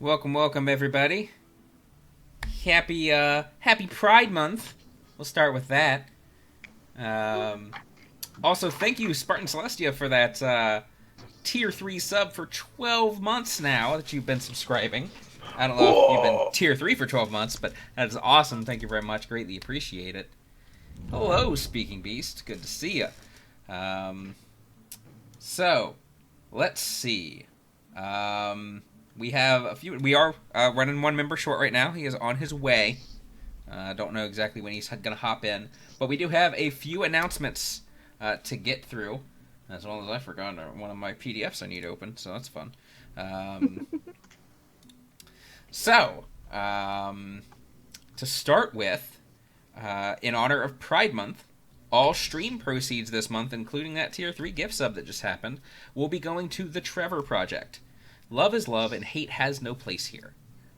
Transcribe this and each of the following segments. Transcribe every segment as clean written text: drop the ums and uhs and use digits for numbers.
Welcome, everybody. Happy Pride Month. We'll start with that. Also, thank you, Spartan Celestia, for that Tier 3 sub for 12 months now that you've been subscribing. I don't know if you've been Tier 3 for 12 months, but that is awesome. Thank you very much. Greatly appreciate it. Hello, Speaking Beast. Good to see you. So, let's see. We have a few. We are running one member short right now. He is on his way. Don't know exactly when he's going to hop in, but we do have a few announcements to get through. As well as I forgot one of my PDFs I need to open, so that's fun. To start with, in honor of Pride Month, all stream proceeds this month, including that Tier 3 gift sub that just happened, will be going to the Trevor Project. Love is love, and hate has no place here.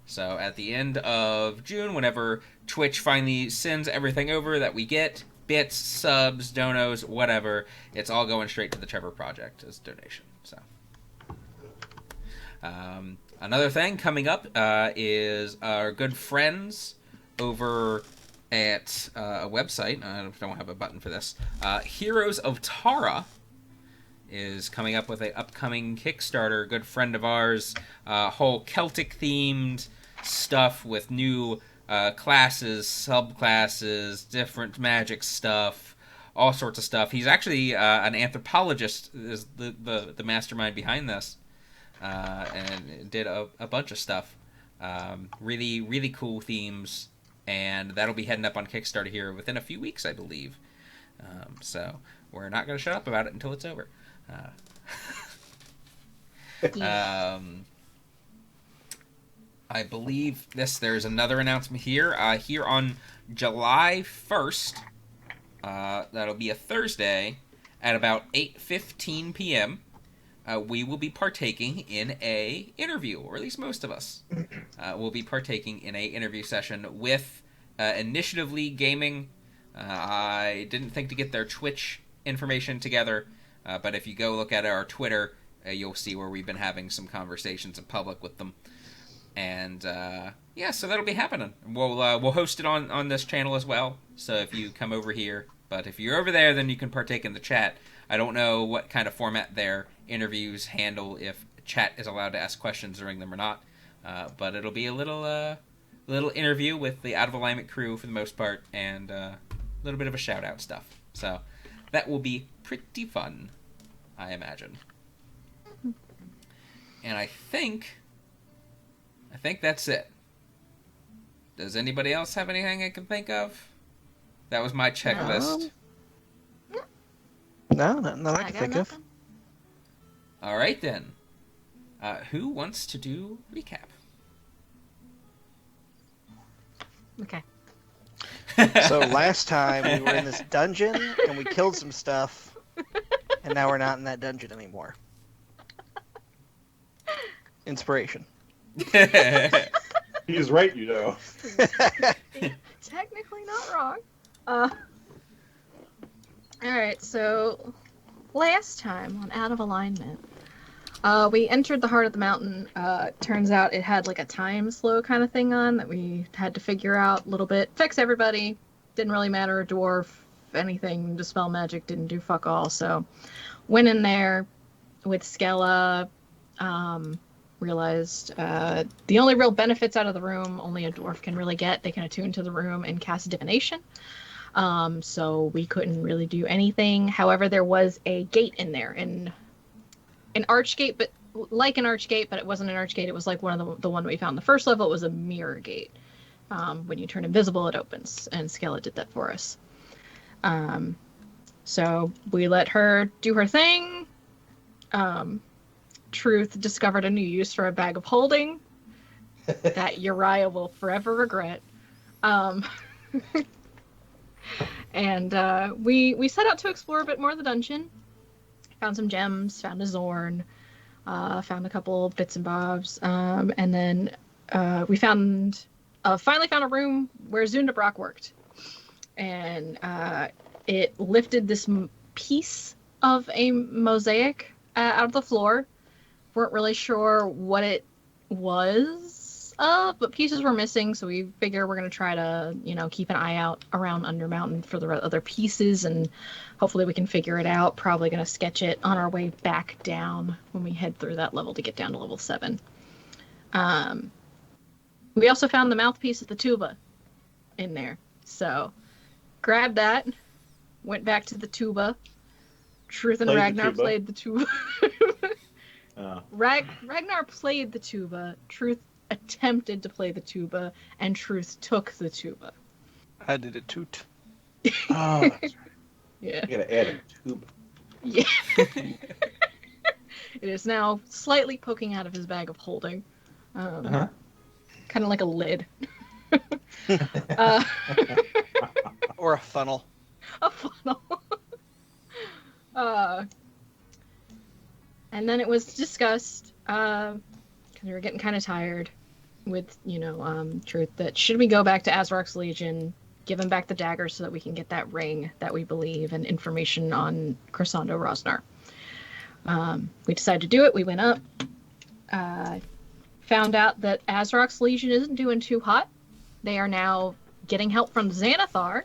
So at the end of June, whenever Twitch finally sends everything over that we get, bits, subs, donos, whatever, it's all going straight to the Trevor Project as donation. So another thing coming up is our good friends over at a website. I don't have a button for this. Heroes of Tara is coming up with an upcoming Kickstarter. A good friend of ours, whole Celtic-themed stuff with new classes, subclasses, different magic stuff, all sorts of stuff. He's actually an anthropologist, is the mastermind behind this, and did a bunch of stuff. Really, really cool themes, and that'll be heading up on Kickstarter here within a few weeks, I believe. So we're not going to shut up about it until it's over. I believe there's another announcement here. Here on July 1st, that'll be a Thursday, at about 8:15 p.m., we will be partaking in a interview, or at least most of us will be partaking in a interview session with Initiative League Gaming. I didn't think to get their Twitch information together, but if you go look at our Twitter, you'll see where we've been having some conversations in public with them. And so that'll be happening. We'll host it on this channel as well. So if you come over here, but if you're over there, then you can partake in the chat. I don't know what kind of format their interviews handle, if chat is allowed to ask questions during them or not. But it'll be a little interview with the Out of Alignment crew for the most part, and a little bit of a shout out stuff. So that will be pretty fun, I imagine. And I think that's it. Does anybody else have anything I can think of? That was my checklist. No, nothing I can think of. All right, then. Who wants to do recap? Okay. So last time we were in this dungeon and we killed some stuff, and now we're not in that dungeon anymore. Inspiration. He's right, you know. Technically not wrong. Alright, so last time on Out of Alignment, we entered the heart of the mountain. Turns out it had like a time slow kind of thing on that we had to figure out a little bit. Fix everybody. Didn't really matter. A dwarf, anything, dispel magic, didn't do fuck all. So went in there with Skella. Realized the only real benefits out of the room only a dwarf can really get. They can attune to the room and cast divination. So we couldn't really do anything. However, there was a gate in there, an archgate, but like an archgate, but it wasn't an archgate. It was like one of the one we found in the first level. It was a mirror gate. When you turn invisible, it opens, and Skella did that for us. So we let her do her thing. Truth discovered a new use for a bag of holding that Uriah will forever regret. And we set out to explore a bit more of the dungeon. Found some gems, found a Zorn, found a couple bits and bobs, and then we finally found a room where Zundabrak worked. And it lifted this piece of a mosaic out of the floor. Weren't really sure what it was. but pieces were missing, so we figure we're going to try to, keep an eye out around Undermountain for the other pieces, and hopefully we can figure it out. Probably going to sketch it on our way back down when we head through that level to get down to level 7. We also found the mouthpiece of the tuba in there, so grabbed that, went back to the tuba. Truth and Ragnar played the tuba. Ragnar played the tuba. Truth attempted to play the tuba, and Truth took the tuba. I did a toot. Oh, Yeah. you gotta add a tube. Yeah. It is now slightly poking out of his bag of holding. Kind of like a lid. Or a funnel. A funnel. And then it was discussed, because we were getting kind of tired with, Truth, that should we go back to Azrok's Legion, give him back the dagger so that we can get that ring that we believe and information on Chrysando Rosnar. We decided to do it. We went up, found out that Azrok's Legion isn't doing too hot. They are now getting help from Xanathar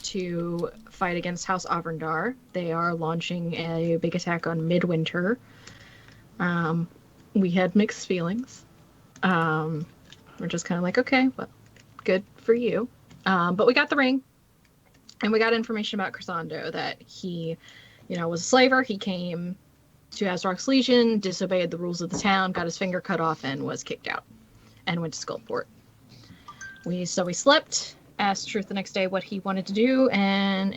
to fight against House Avrandar. They are launching a big attack on Midwinter. We had mixed feelings. We're just kind of like, okay, well, good for you. But we got the ring, and we got information about Chrysando, that he, was a slaver. He came to Azrok's Legion, disobeyed the rules of the town, got his finger cut off, and was kicked out, and went to Skullport. We slept, asked Truth the next day what he wanted to do, and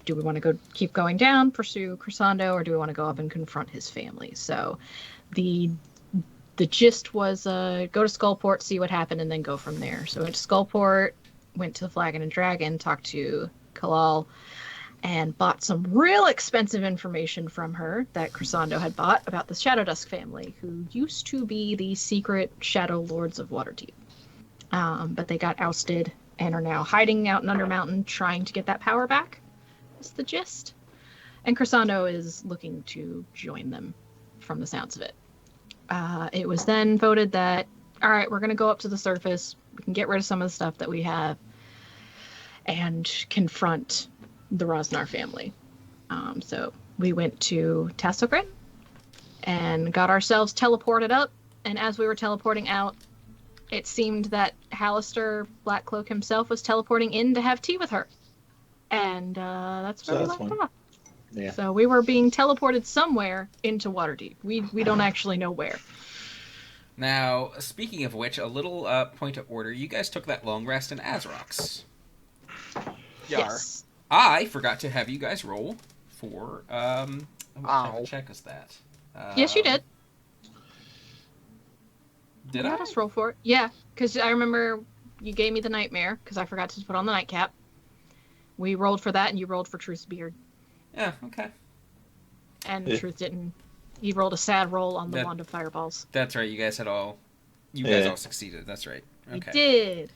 do we want to keep going down, pursue Chrysando, or do we want to go up and confront his family? So the gist was go to Skullport, see what happened, and then go from there. So we went to Skullport, went to the Flagon and Dragon, talked to Kalal, and bought some real expensive information from her that Chrysando had bought about the Shadow Dusk family, who used to be the secret Shadow Lords of Waterdeep. But they got ousted and are now hiding out in Undermountain, trying to get that power back. That's the gist. And Chrysando is looking to join them, from the sounds of it. It was then voted that, all right, we're going to go up to the surface. We can get rid of some of the stuff that we have and confront the Rosnar family. So we went to Tassogren and got ourselves teleported up. And as we were teleporting out, it seemed that Hallister Blackcloak himself was teleporting in to have tea with her. And that's where we left off. Yeah. So we were being teleported somewhere into Waterdeep. We don't actually know where. Now, speaking of which, a little point of order. You guys took that long rest in Azrok's. Yes. I forgot to have you guys roll for... what check is that? Yes, you did. Did I? I? Let us roll for it. Yeah, because I remember you gave me the nightmare, because I forgot to put on the nightcap. We rolled for that, and you rolled for Truth's beard. Yeah, okay. And Truth didn't. He rolled a sad roll on the Wand of Fireballs. That's right, you guys all succeeded, that's right. Okay. We did.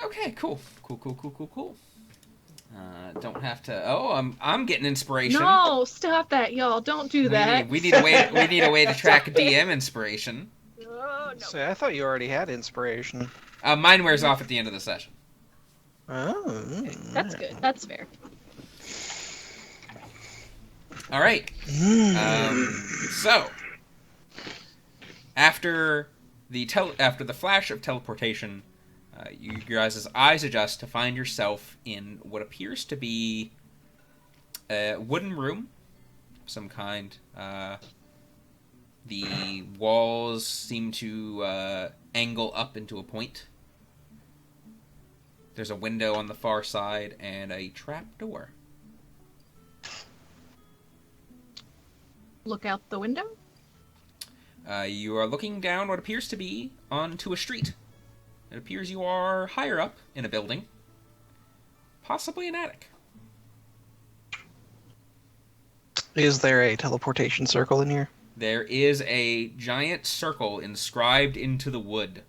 Okay, cool. Cool. Don't have to... Oh, I'm getting inspiration. No, stop that, y'all. Don't do that. We need a way to track DM inspiration. No. So I thought you already had inspiration. Mine wears off at the end of the session. Oh. That's good. That's fair. All right. So, after the flash of teleportation, your guys' eyes adjust to find yourself in what appears to be a wooden room of some kind. The walls seem to angle up into a point. There's a window on the far side and a trap door. Look out the window? You are looking down what appears to be onto a street. It appears you are higher up in a building. Possibly an attic. Is there a teleportation circle in here? There is a giant circle inscribed into the wood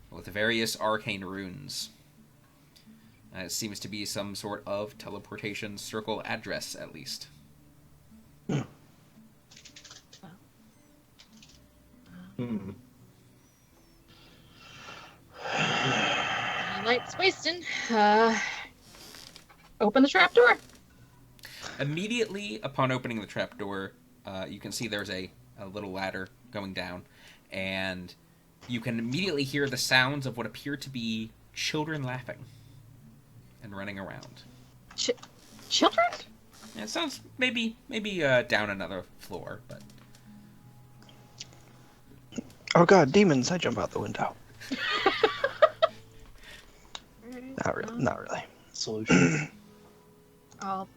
with various arcane runes. It seems to be some sort of teleportation circle address, at least. Hmm. Light's wasting. Open the trapdoor. Immediately upon opening the trapdoor, you can see there's a little ladder going down, and you can immediately hear the sounds of what appear to be children laughing and running around. Children? Yeah, it sounds maybe down another floor, but Oh god, demons! I jump out the window. Not really. Solution. I'll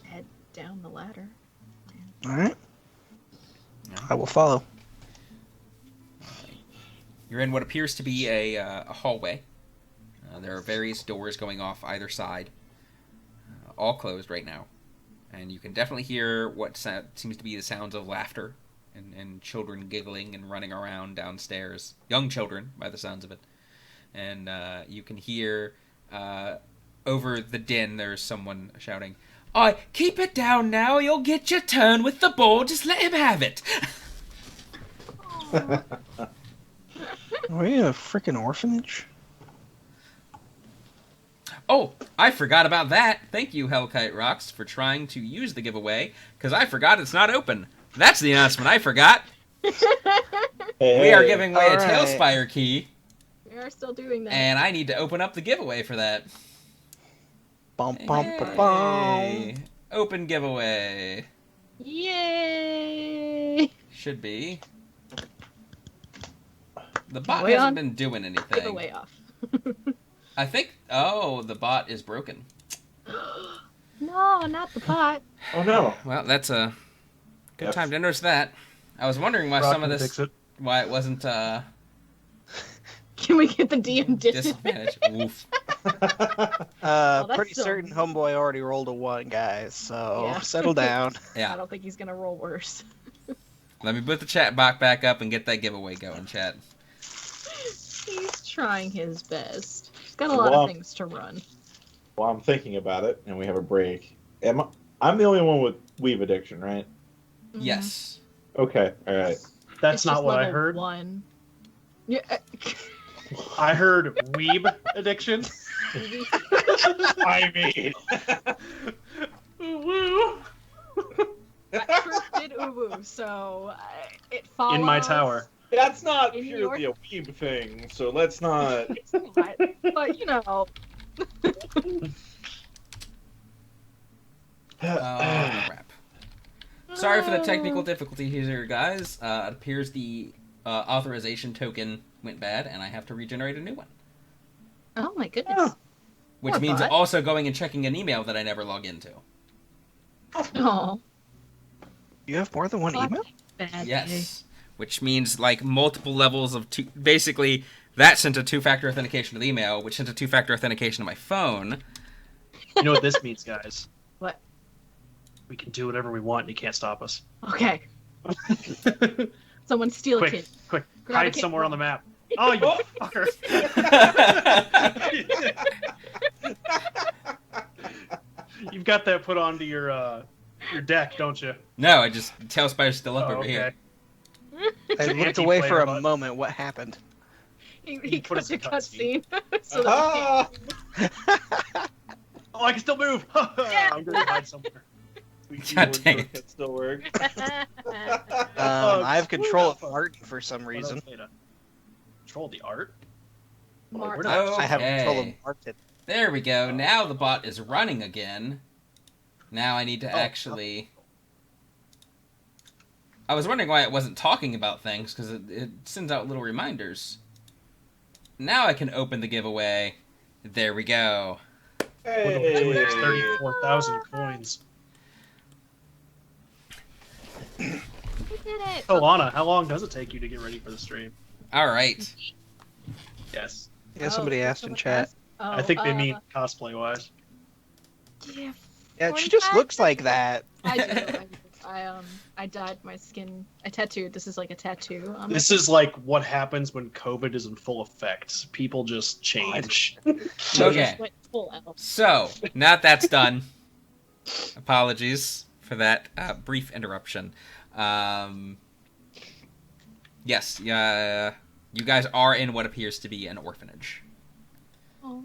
head down the ladder. All right. Yeah. I will follow. You're in what appears to be a hallway. There are various doors going off either side, all closed right now. And you can definitely hear what seems to be the sounds of laughter and children giggling and running around downstairs. Young children, by the sounds of it. And you can hear over the din, there's someone shouting, "Oh, keep it down now, you'll get your turn with the ball, just let him have it." Are we in a freaking orphanage? Oh, I forgot about that. Thank you, Hellkite Rocks, for trying to use the giveaway, because I forgot it's not open. That's the announcement I forgot. We are giving away a Tailspire key, We are still doing that. and I need to open up the giveaway for that. Bum, bum, ba, bum. Hey. Open giveaway. Yay! Should be. The bot Wait hasn't on. been doing anything. Giveaway off. I think... Oh, the bot is broken. No, not the pot. Oh no. Well, that's a good Yep. time to notice that. I was wondering why Rock some of can this... fix it. Why it wasn't Can we get the DM disadvantage? disadvantage. Oof. that's Pretty still- certain homeboy already rolled a 1, guys. So Yeah. settle down. I Yeah. don't think he's gonna roll worse. Let me put the chat box back up and get that giveaway going, chat. He's trying his best. He's got a lot of things to run. Well, I'm thinking about it, and we have a break. I'm the only one with weave addiction, right? Mhm. Yes. Okay, all right. That's It's not just what I level heard. 1. Yeah. I heard weeb addiction. I mean, Woo! That truth did uwu, so it follows. In my tower. that's not In purely your- a weeb thing, so let's not. It's not, but you know. Oh, crap. Sorry for the technical difficulty here, guys. It appears the authorization token went bad, and I have to regenerate a new one. Oh my goodness. Oh. Which Poor means bot. also going and checking an email that I never log into. Oh. You have more than one Fuck. email? Bad Yes. Which means, like, multiple levels of two... Basically, that sent a two-factor authentication to the email, which sent a two-factor authentication to my phone. You know what this means, guys? What? We can do whatever we want, and you can't stop us. Okay. Someone steal a Quick, kid. quick, Grab a hide kid. somewhere on the map. Oh, you fucker! You've got that put onto your deck, don't you? No, I just... Tailspire's still up Oh, over okay. here. I It's looked away for a anti-player, moment. What happened? He put cut us the in cutscene. cutscene. So that Oh, I can still move! I'm going to hide somewhere. God dang it. It still work. I have control of screw that. art for some reason. Control the art? Mark. We're not- I have control of Okay. art. There we go. Now the bot is running again. Now I need to actually... I was wondering why it wasn't talking about things, because it sends out little reminders. Now I can open the giveaway. There we go. What do we do with Hey. 34,000 coins? We did it. Oh, Lana, how long does it take you to get ready for the stream? Alright. Yes. Yeah, somebody asked in someone chat. asked? Oh, I think they mean cosplay-wise. Yeah, Yeah, she just 45 looks like that. I do. I dyed my skin. I tattooed. This is like a tattoo. On my This is like what happens when COVID is in full effect. People just change. Okay. Just went full out. So, now that that's done, apologies for that brief interruption. Yes, you guys are in what appears to be an orphanage. Oh.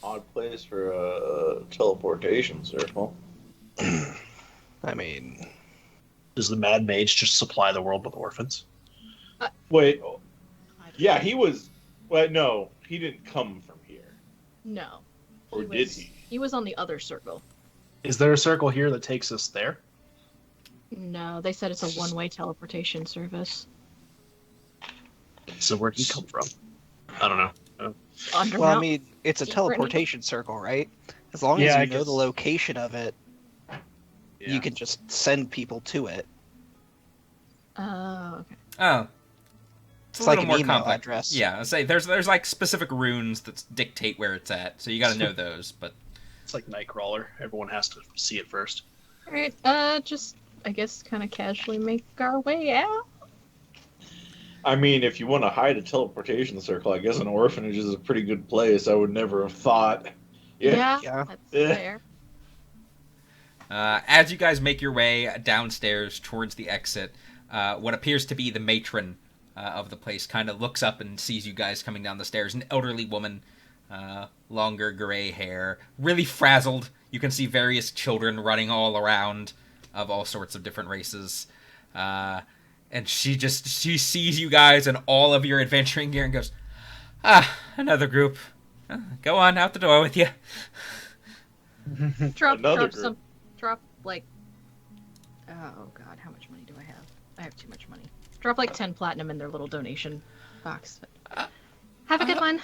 Odd place for a teleportation circle. I mean, Does the Mad Mage just supply the world with orphans? Wait, I don't yeah, know. he was. Well, no, he didn't come from here. No. Or did he? He was on the other circle. Is there a circle here that takes us there? No, they said it's a one-way teleportation service. So where'd he come from? I don't know. Undermount. well, I mean, it's a Secret. teleportation circle, right? As long Yeah, as I you know guess. the location of it, Yeah. you can just send people to it. Oh, okay. Oh. It's It's a like little an more email complex. address. Yeah, I'd say there's like specific runes that dictate where it's at, so you got to know those. But It's like Nightcrawler. Everyone has to see it first. All right. Just I guess kind of casually make our way out. I mean, if you want to hide a teleportation circle, I guess an orphanage is a pretty good place. I would never have thought. Yeah. Yeah. That's Yeah. fair. as you guys make your way downstairs towards the exit, what appears to be the matron of the place kind of looks up and sees you guys coming down the stairs. An elderly woman, longer gray hair, really frazzled. You can see various children running all around of all sorts of different races. And she sees you guys and all of your adventuring gear and goes, another group. Go on out the door with you. Drop Another like. Oh God, how much money do I have? I have too much money. Drop like 10 platinum in their little donation box. Have a good one.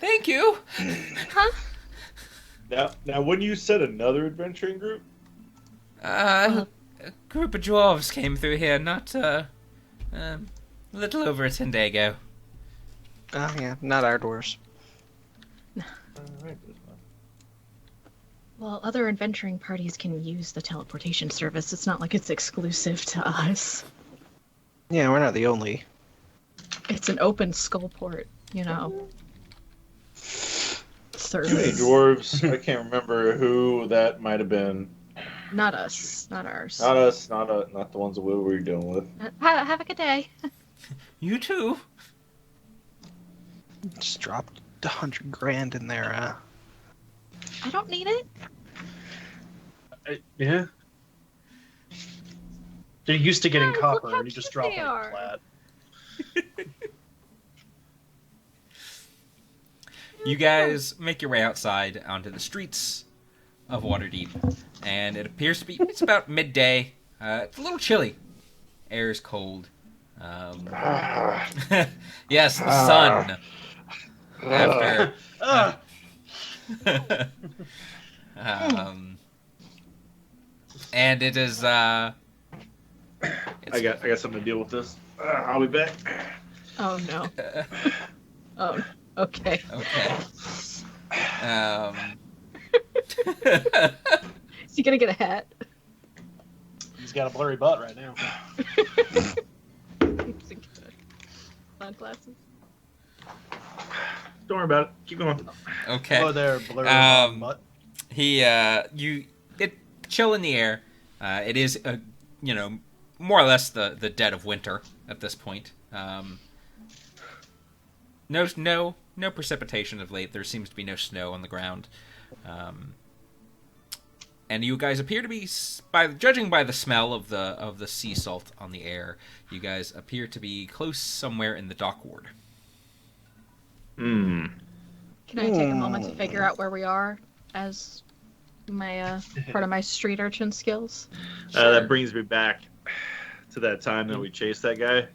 Thank you. Huh? Now, when you said another adventuring group, A group of dwarves came through here not a little over a 10 day ago. Oh, yeah, not our doors. Well, other adventuring parties can use the teleportation service. It's not like it's exclusive to us. Yeah, we're not the only. It's an open skull port, too many service. dwarves. I can't remember who that might have been. Not us. Not ours. Not us. Not the ones that we were dealing with. Have a good day. You too. Just dropped 100 grand in there. I don't need it. Yeah. They're used to getting Look copper, how and you just cute drop they like are. flat. You guys make your way outside onto the streets of Waterdeep, and it appears to be it's about midday. It's a little chilly. Air is cold. Yes, the sun. After. And it is. I got something to deal with this. I'll be back. Oh no. Oh. Okay. Okay. Is he gonna get a hat? He's got a blurry butt right now. Sunglasses. Don't worry about it. Keep going. Okay. Oh, there, blurry butt. It chill in the air. It is more or less the dead of winter at this point. No precipitation of late. There seems to be no snow on the ground. And you guys appear to be, judging by the smell of the sea salt on the air, you guys appear to be close somewhere in the dock ward. Hmm. Can I take a moment to figure out where we are as my part of my street urchin skills? That brings me back to that time that we chased that guy.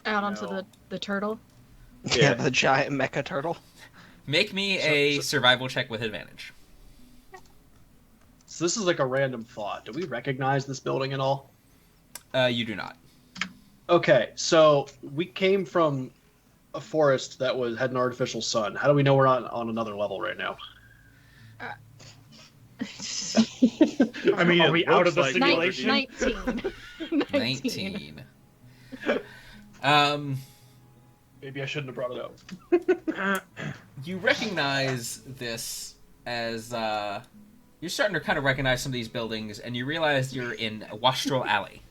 Out onto No. the turtle. Yeah, the giant mecha turtle. Make me a survival check with advantage. So this is like a random thought. Do we recognize this building at all? You do not. Okay, so we came from a forest that had an artificial sun. How do we know we're not on another level right now? I mean, Are we it out looks of the like simulation? 19. 19. Maybe I shouldn't have brought it up. You recognize this as you're starting to kind of recognize some of these buildings, and you realize you're in Wastrel Alley,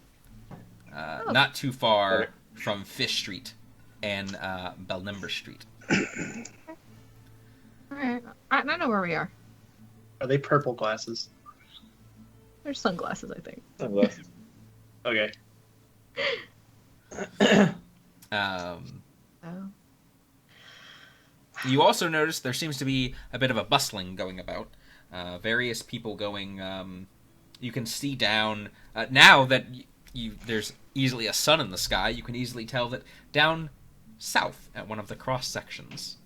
not too far from Fish Street and Belnumber Street. All right, I know where we are. Are they purple glasses? They're sunglasses, I think. Sunglasses. Okay. Oh. You also notice there seems to be a bit of a bustling going about. Various people going. You can see down now that there's easily a sun in the sky. You can easily tell that down south at one of the cross sections,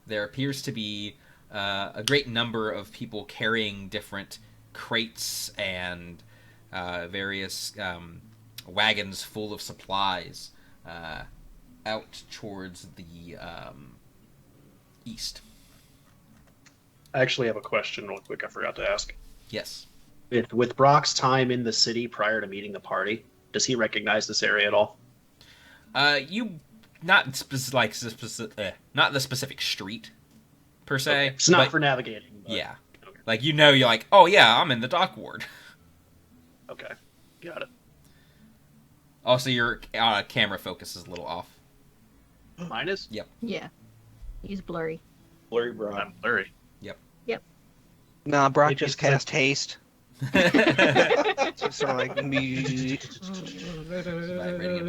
there appears to be a great number of people carrying different crates and various wagons full of supplies out towards the east. I actually have a question real quick I forgot to ask. Yes. With Brock's time in the city prior to meeting the party, does he recognize this area at all? You not not the specific street per se. Okay. It's not but, for navigating. But... Yeah. Okay. Like you're like, oh yeah, I'm in the dock ward. Okay, got it. Also, your camera focus is a little off. Mine is? Yep. Yeah. He's blurry. Blurry Brock. I'm blurry. Nah, Brock It just just cast haste. Just sort of like If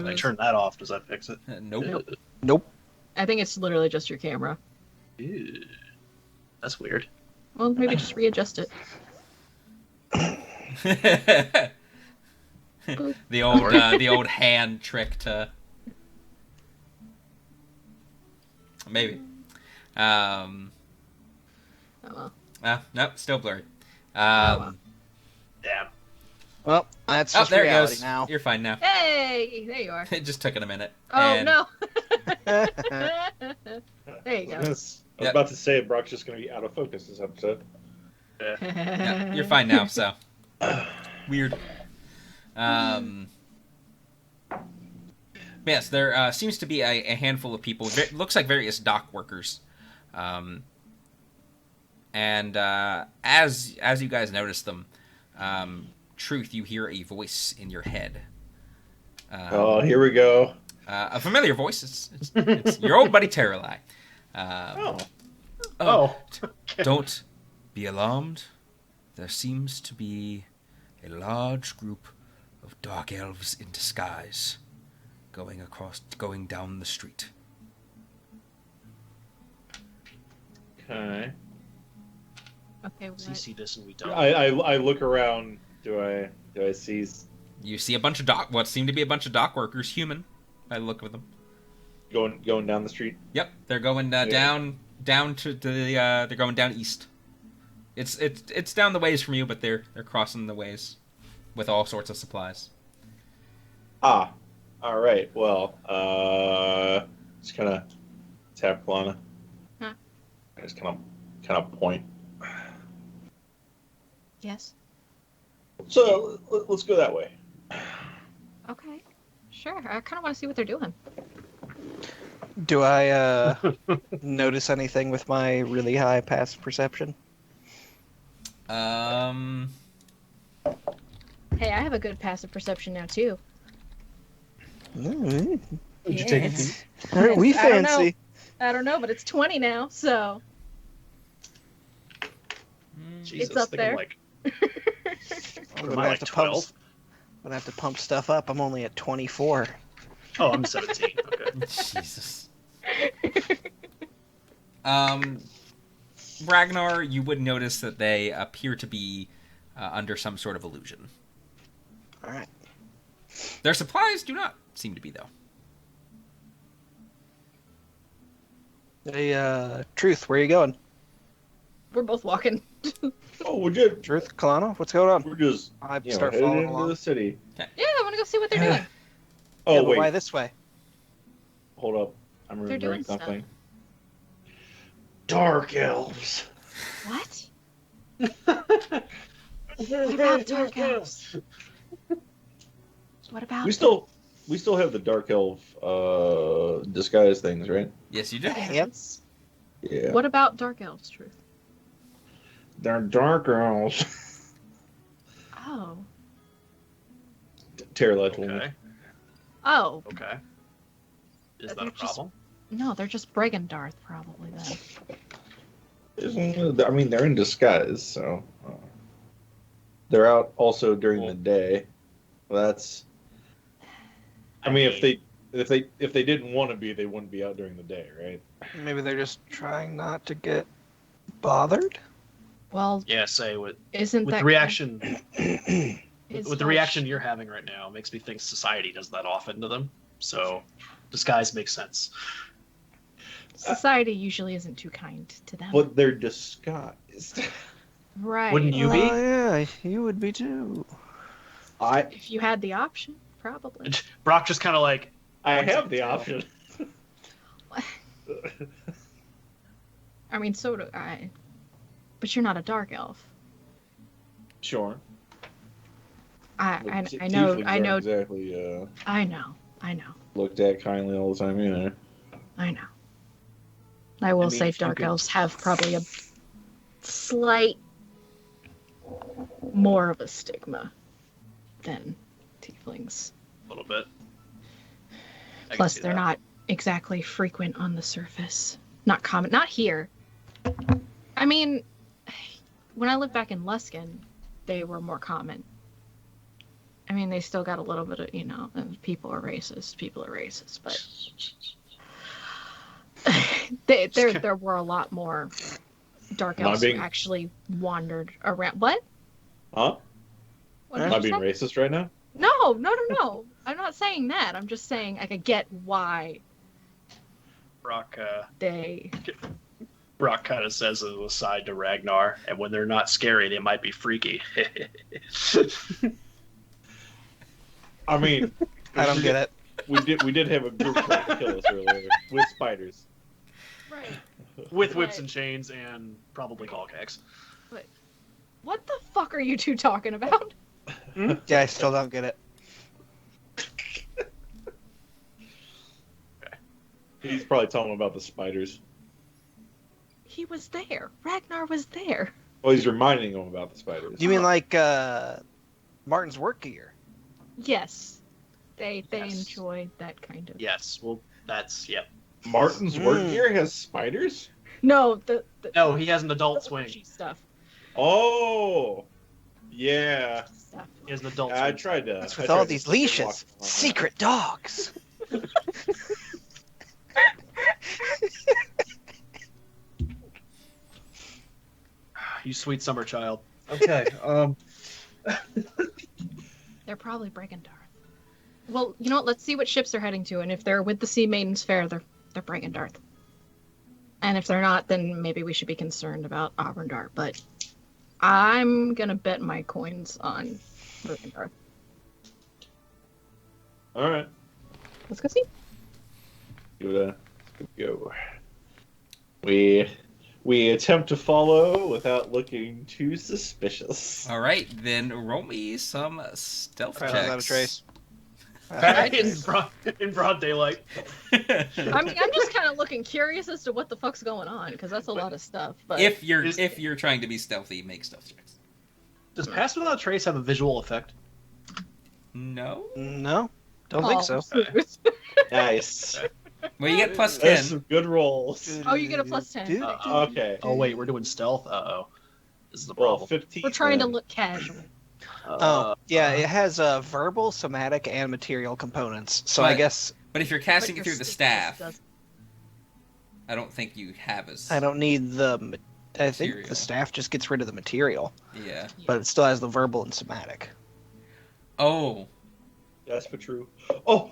I turn that off, does that fix it? Nope. Nope. I think it's literally just your camera. Ew. That's weird. Well, maybe just readjust it. the old hand trick to maybe. Oh well. Nope, still blurry. Well. Damn. Well, that's Oh, just there it reality goes. now. You're fine now. Hey, there you are. It just took it a minute. Oh and no. There you I go. was about to say Brock's just going to be out of focus this episode. Yeah, you're fine now. So weird. Yes, there seems to be a handful of people. It looks like various dock workers. And as you guys notice them, Truth, you hear a voice in your head. Oh, here we go. A familiar voice. It's your old buddy Terralai. Don't be alarmed. There seems to be a large group of dark elves in disguise going down the street. Okay. Okay. Does he What? see this and we don't? I look around. Do I see? You see a bunch of what seem to be a bunch of dock workers, human, by the look of them. Going down the street? Yep, they're going down to the. They're going down east. It's down the ways from you, but they're crossing the ways with all sorts of supplies. Ah, all right. Well, just kind of tap Kalana. Huh? I just kind of point. Yes. So let's go that way. Okay. Sure. I kind of want to see what they're doing. Do I notice anything with my really high passive perception? Hey, I have a good passive perception now too. Mm, Would you take a Yes. peek? aren't we I don't know. fancy? I don't know, but it's 20 now, so Jesus, up I think there. I'm like, I'm am gonna I have like to 12? pump. I'm gonna have to pump stuff up. I'm only at 24. Oh, I'm 17. Okay. Jesus. Ragnar, you would notice that they appear to be under some sort of illusion. All right. Their supplies do not seem to be, though. Hey, Truth, where are you going? we're both walking. Oh, we're just Truth, Kalana, what's going on? I start headed following into along. the city. Yeah, I want to go see what they're doing. Oh Yeah, but wait, why this way? hold up. I'm They're doing remembering stuff. something. Dark elves. What? What about dark elves? What about We still have the dark elf disguise things, right? Yes, you do. Pants? Yeah. What about dark elves, Truth? They're dark elves. Oh. Terralight woman. Okay. Oh. Okay. Is that They're a problem? No, they're just Bregendarth, probably then. I mean, they're in disguise, so they're out also during the day. Well, that's. I mean, if they didn't want to be, they wouldn't be out during the day, right? Maybe they're just trying not to get bothered. Well, Yeah, say with isn't that the reaction his with the whole reaction you're having right now makes me think society does that often to them. So disguise makes sense. society usually isn't too kind to them. But they're disguised. Right. Wouldn't you be? Oh yeah, you would be too. If you had the option, probably. Brock just kind of like, I have the option. I mean, so do I. But you're not a dark elf. Sure. I know. Tieflings I know. aren't exactly I know. looked at kindly all the time either. I know. I will I mean, say if you dark could- elves have probably a slight more of a stigma than tieflings. a little bit. I can Plus, see they're that. not exactly frequent on the surface. Not common. Not here. I mean, when I lived back in Luskin, they were more common. I mean, they still got a little bit of, people are racist, but there were a lot more dark elves who actually wandered around. What? Huh? What did Am I you being say? racist right now? No. I'm not saying that. I'm just saying I could get why Brock they. Brock kind of says as an aside to Ragnar, and when they're not scary, they might be freaky. I mean, I don't get it. We did have a group try to kill us earlier with spiders. Right. With whips and chains and probably call kicks. What the fuck are you two talking about? Yeah, I still don't get it. He's probably talking about the spiders. He was there. Ragnar was there. Well, he's reminding him about the spiders. You mean like Martin's work gear? Yes. They Yes. enjoy that kind of. Yes, well, that's, yep. Martin's work gear has spiders? No, the No, he has an adult the swing. pushy stuff. Oh, yeah. Stuff. He has an adult I swing. tried to. What's I with tried all to these walk leashes? on that. Secret dogs. You sweet summer child. Okay, They're probably Bregendarth. Well, you know what? Let's see what ships they're heading to, and if they're with the Sea Maidens Fair, they're Bregendarth. And if they're not, then maybe we should be concerned about Auburndart. But I'm gonna bet my coins on Bregendarth. All right. Let's go see. Give it a go. We attempt to follow without looking too suspicious. All right, then roll me some stealth I checks. don't have a trace. in broad daylight. I mean, I'm just kind of looking curious as to what the fuck's going on, because that's a lot of stuff. But if you're trying to be stealthy, make stealth checks. Does Pass Without Trace have a visual effect? No. No, don't think so. Nice. Well, you get plus That's 10. some good rolls. Oh, you get a plus 10. Okay. Oh wait, we're doing stealth. Uh-oh, this is the Well, problem. 15. We're trying to then. look casual. Oh, yeah, it has verbal, somatic, and material components. So I But- guess But if you're casting But it your through the stick staff, doesn't. I don't think you have as. I don't need the. I think Material. the staff just gets rid of the material, Yeah. but it still has the verbal and somatic. Oh. That's for true. Oh.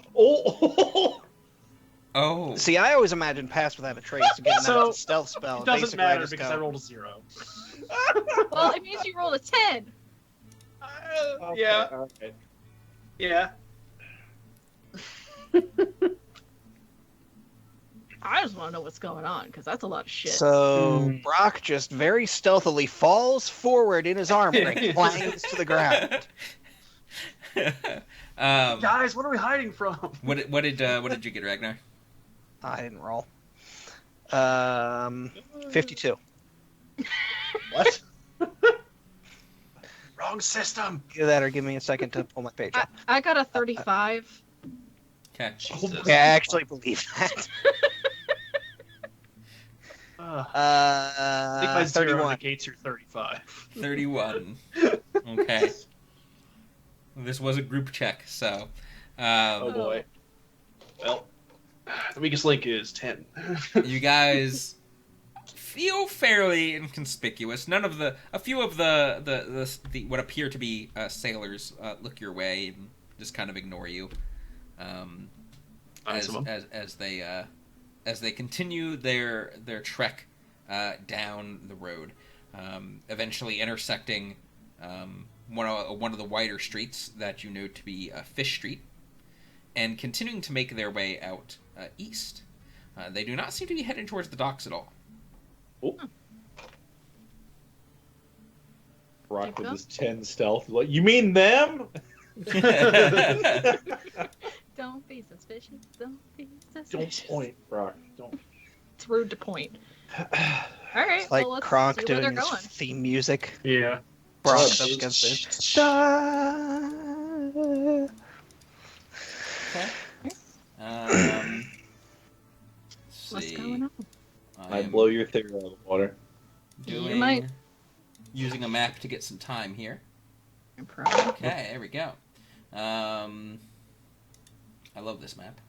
Oh. See, I always imagined Pass Without a Trace to get So, a stealth spell. It doesn't Basically, I matter just because go, I rolled a 0. Well, it means you rolled a 10. Okay, Yeah, all right. yeah. I just want to know what's going on, because that's a lot of shit. So Brock just very stealthily falls forward in his armor and clangs to the ground. Guys, what are we hiding from? What did you get, Ragnar? I didn't roll. 52. What? Wrong system. Either that or give me a second to pull my page up. I got a 35. Okay. Jesus. Yeah, I actually believe that. I think my 0 31. negates your 35. 31. Okay. This was a group check, so. Oh boy. Well, the weakest link is 10. You guys feel fairly inconspicuous. A few of the what appear to be sailors look your way and just kind of ignore you, Nice of them. as they continue their trek down the road, eventually intersecting one of the wider streets that you know to be Fish Street, and continuing to make their way out east. They do not seem to be headed towards the docks at all. Oh. Rock Keep with going. his 10 stealth. Like, you mean them? Don't be suspicious. Don't be Don't suspicious. point, Rock. Don't. It's rude to point. All right. It's like well, let's Kronk see where they're doing his going. theme music. Yeah. Brock's up Oh, against it. Okay. Let's What's see. going on? I I'm blow your theory out of the water. You might. Using a map to get some time here. Probably. Okay, there we go. I love this map.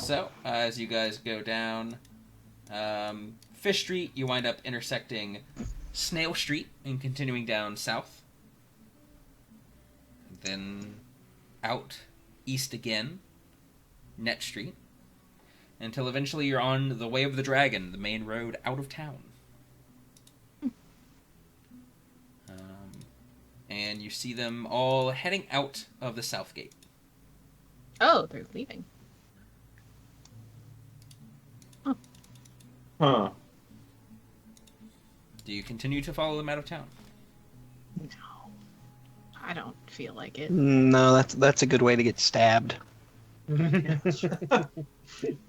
So, as you guys go down Fish Street, you wind up intersecting Snail Street and continuing down south. Then out east again, Net Street, until eventually you're on the Way of the Dragon, the main road out of town. And you see them all heading out of the south gate. Oh, they're leaving. Huh. Do you continue to follow them out of town? No, I don't feel like it. No, that's a good way to get stabbed. It's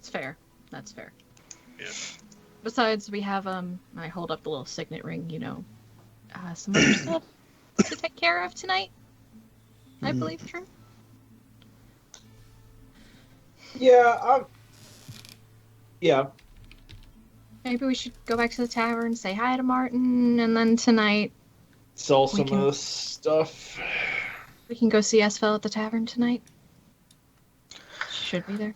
fair. That's fair. Yeah. Besides, we have I hold up the little signet ring. Some other stuff to take care of tonight. I believe true. Yeah, yeah. Maybe we should go back to the tavern, say hi to Martin, and then tonight Sell We some can- of this stuff. we can go see Esfel at the tavern tonight. Should be there.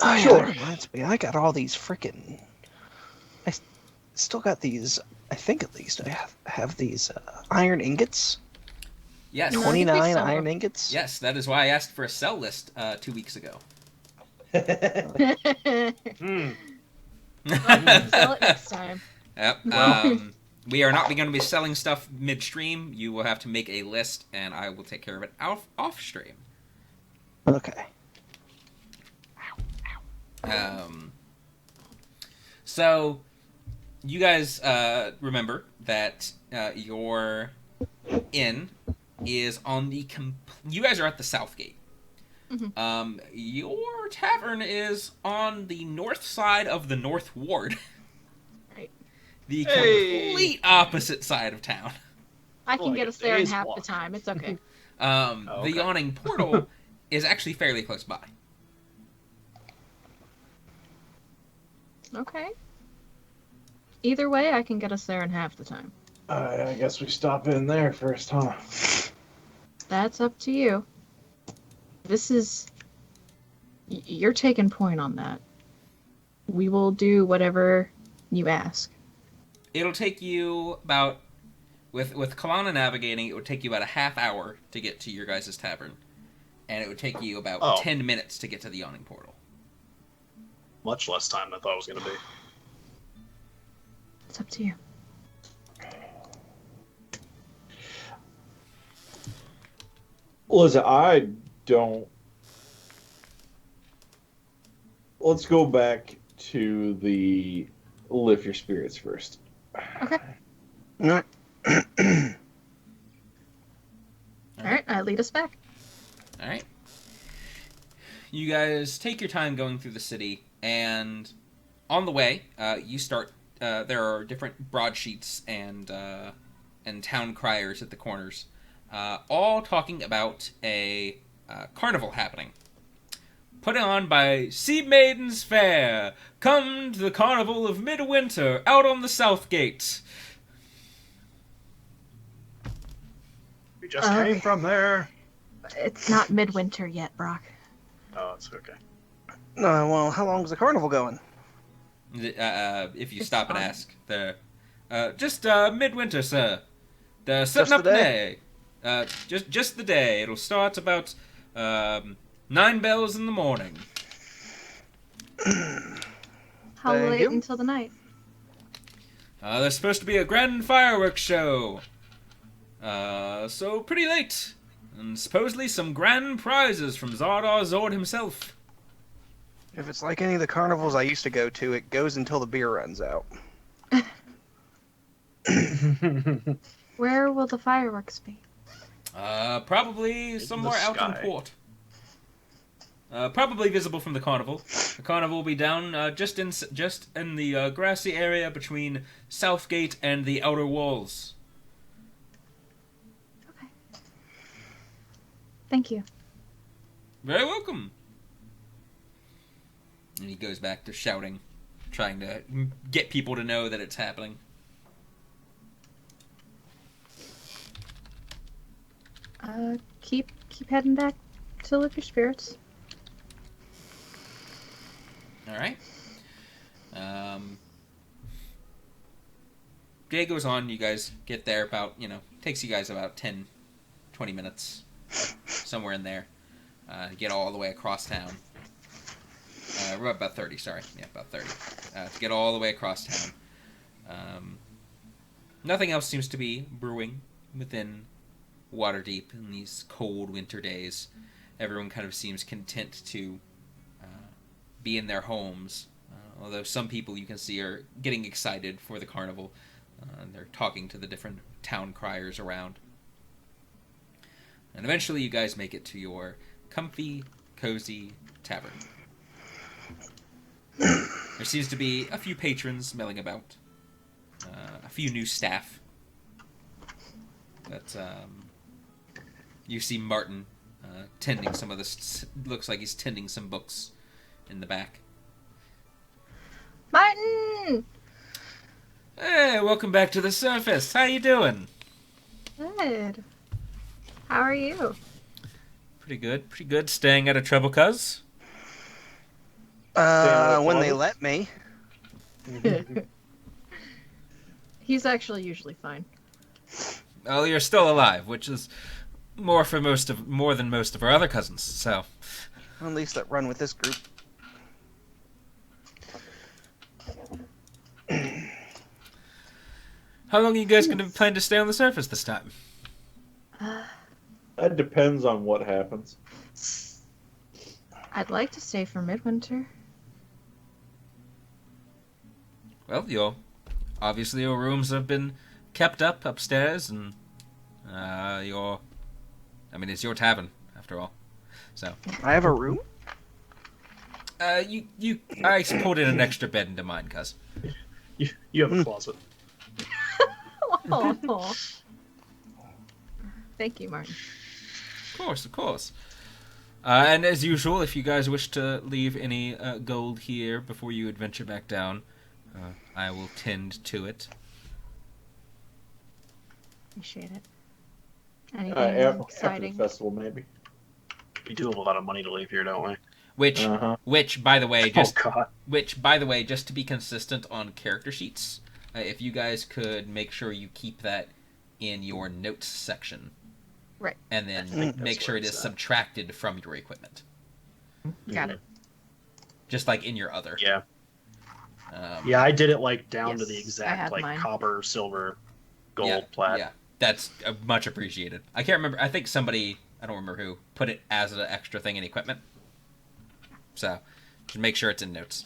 Oh, yeah, Sure. that reminds me. I got all these freaking. Still got these. I think at least I have these iron ingots. Yes. No. I think we 29 saw iron them. ingots. Yes, that is why I asked for a sell list 2 weeks ago. Hmm. Sell it next time. Yep. Well. We are not going to be selling stuff midstream. You will have to make a list, and I will take care of it off stream. Okay. So, you guys remember that your inn is on the... You guys are at the south gate. Mhm. Your tavern is on the north side of the North Ward. Right. The Hey! complete opposite side of town. I can Like get a us there in day's half walk. the time. It's okay. The okay. yawning portal is actually fairly close by. Okay. Either way, I can get us there in half the time. I guess we stop in there first, huh? That's up to you. This is... You're taking point on that. We will do whatever you ask. It'll take you about, with Kalana navigating, it would take you about a half hour to get to your guys' tavern. And it would take you about Oh. 10 minutes to get to the yawning portal. Much less time than I thought it was going to be. It's up to you. Listen, I don't. Let's go back to the lift your spirits first. Okay. All right. Alright, lead us back. Alright? You guys take your time going through the city, and on the way, you start there are different broadsheets and town criers at the corners, all talking about a carnival happening. Put on by Sea Maidens Fair. Come to the Carnival of Midwinter, out on the South Gate. We just came from there. It's not midwinter yet, Brock. Oh, it's okay. Well, how long is the carnival going? If you It's stop and on. ask. Just midwinter, sir. They're setting Just up the the day? day. Just the day. It'll start about 9 bells in the morning. How Thank late you. until the night? There's supposed to be a grand fireworks show. So pretty late. And supposedly some grand prizes from Zardar Zord himself. If it's like any of the carnivals I used to go to, it goes until the beer runs out. Where will the fireworks be? Probably somewhere out in sky. port. Probably visible from the carnival. The carnival will be down just in the grassy area between Southgate and the outer walls. Okay. Thank you. Very welcome. And he goes back to shouting, trying to get people to know that it's happening. Keep heading back to lift your spirits. All right. Day goes on. You guys get there about, takes you guys about 10, 20 minutes, somewhere in there, to get all the way across town. About 30, sorry. Yeah, about 30. To get all the way across town. Nothing else seems to be brewing within Waterdeep in these cold winter days. Everyone kind of seems content to be in their homes, although some people you can see are getting excited for the carnival. They're talking to the different town criers around. And eventually you guys make it to your comfy, cozy tavern. There seems to be a few patrons milling about, a few new staff. But you see Martin tending some of this. Looks like he's tending some books in the back. Martin! Hey, welcome back to the surface. How you doing? Good. How are you? Pretty good. Pretty good. Staying out of trouble, cuz? When they let me. He's actually usually fine. Well, you're still alive, which is more than most of our other cousins. So, At least that run with this group. how long are you guys going to plan to stay on the surface this time? That depends on what happens. I'd like to stay for midwinter. Well, your rooms have been kept up upstairs, and it's your tavern after all. So, I have a room? I put in an extra bed into mine, cuz. You have a closet. Oh. Thank you, Martin. Of course. And as usual, if you guys wish to leave any gold here before you adventure back down, I will tend to it. Appreciate it. Anything After the exciting? festival, maybe. We do have a lot of money to leave here, don't we? Which, by the way, God. just to be consistent on character sheets, if you guys could make sure you keep that in your notes section. Right. And then make sure it is subtracted from your equipment. Got it. Just like in your other. Yeah. Yeah, I did it down to Yes, the I exact have mine. copper, silver, gold, Yeah, plat. Yeah, that's much appreciated. I can't remember. I think somebody, I don't remember who, put it as an extra thing in equipment. So, just make sure it's in notes.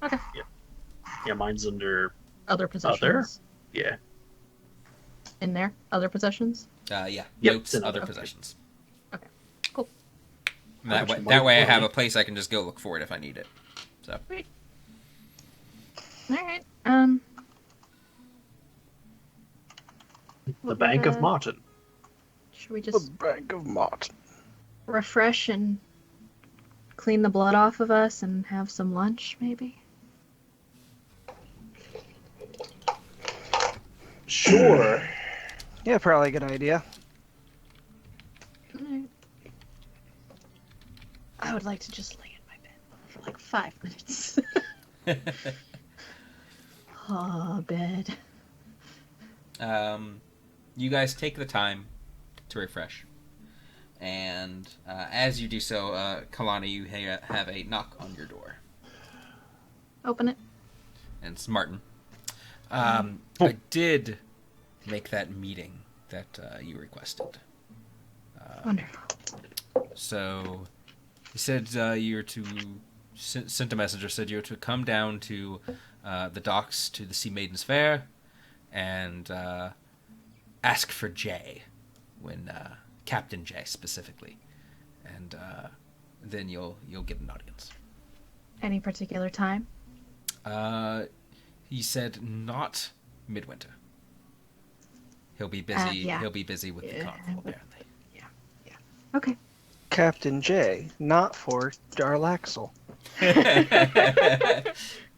Okay. Yeah, mine's under Other possessions. yeah. In there? Other possessions? Yeah, Yep, notes, it's in other other. possessions. Okay, cool. And that much way I have money? a place I can just go look for it if I need it. So, Great. All right. The we'll Bank of get, Martin. Should we The just Bank of Mott. refresh and clean the blood off of us and have some lunch, maybe? Sure. Yeah, probably a good idea. All right. I would like to just lay in my bed for like 5 minutes. Oh, bed. You guys take the time to refresh. And as you do so, Kalani, you have a knock on your door. Open it. And it's Martin. I did make that meeting that you requested. Wonderful. So he said you were to sent a messenger, said you were to come down to the docks to the Sea Maidens Fair and ask for Jay, when Captain Jay specifically, and then you'll get an audience. Any particular time? He said not midwinter. He'll be busy. Yeah. He'll be busy with the Yeah. carnival apparently. Okay. Captain J, not for Darlaxle.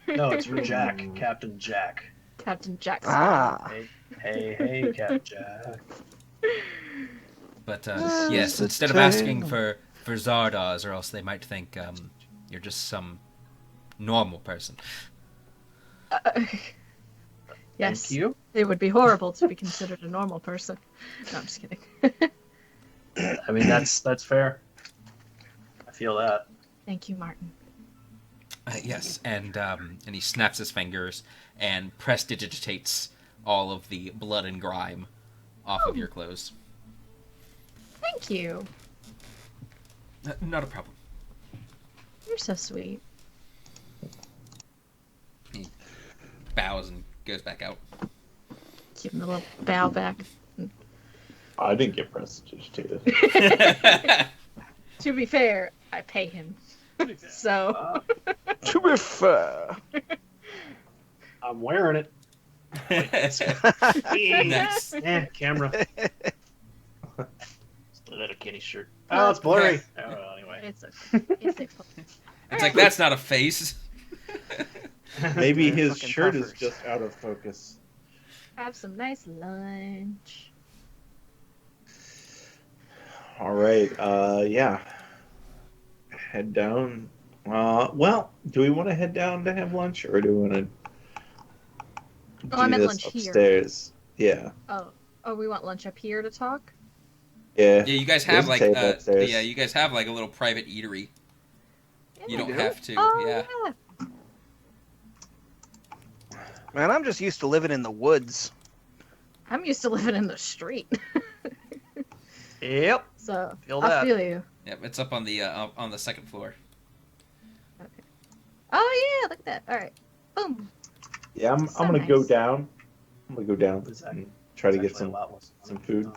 No, it's for Jack. Captain Jack. Captain Jackson. Ah. Hey, Captain Jack. But This yes, is the instead of asking tale. for Zardoz, or else they might think you're just some normal person. Yes. Thank you. It would be horrible to be considered a normal person. No, I'm just kidding. I mean, that's fair. I feel that. Thank you, Martin. Yes, and he snaps his fingers and prestidigitates all of the blood and grime off of your clothes. Thank you. Not a problem. You're so sweet. He bows and goes back out. Give him a little bow back. I didn't get prestidigitated. To be fair, I pay him. So. To be fair. I'm wearing it. Nice. Camera. Just a little kitty shirt. Oh, it's blurry. Oh, well, anyway. It's okay. It's okay. It's like, that's not a face. Maybe They're his fucking shirt is puffers. just out of focus. Have some nice lunch. All right. Yeah. Head down. Well, do we want to head down to have lunch, or do we want to Oh, I meant this lunch here. upstairs? Yeah. Oh, we want lunch up here to talk? Yeah. Yeah, you guys There's have a like table upstairs. yeah, you guys have like a little private eatery. You don't do? have to. Oh, Yeah. Man, I'm just used to living in the woods. I'm used to living in the street. Yep. So, Feel I that. feel you. Yep, it's up on the second floor. Oh, yeah, look at that. All right. Boom. Yeah. I'm So gonna go nice. down. I'm gonna go down Is that- and try to get Actually, a some. lot less. some food.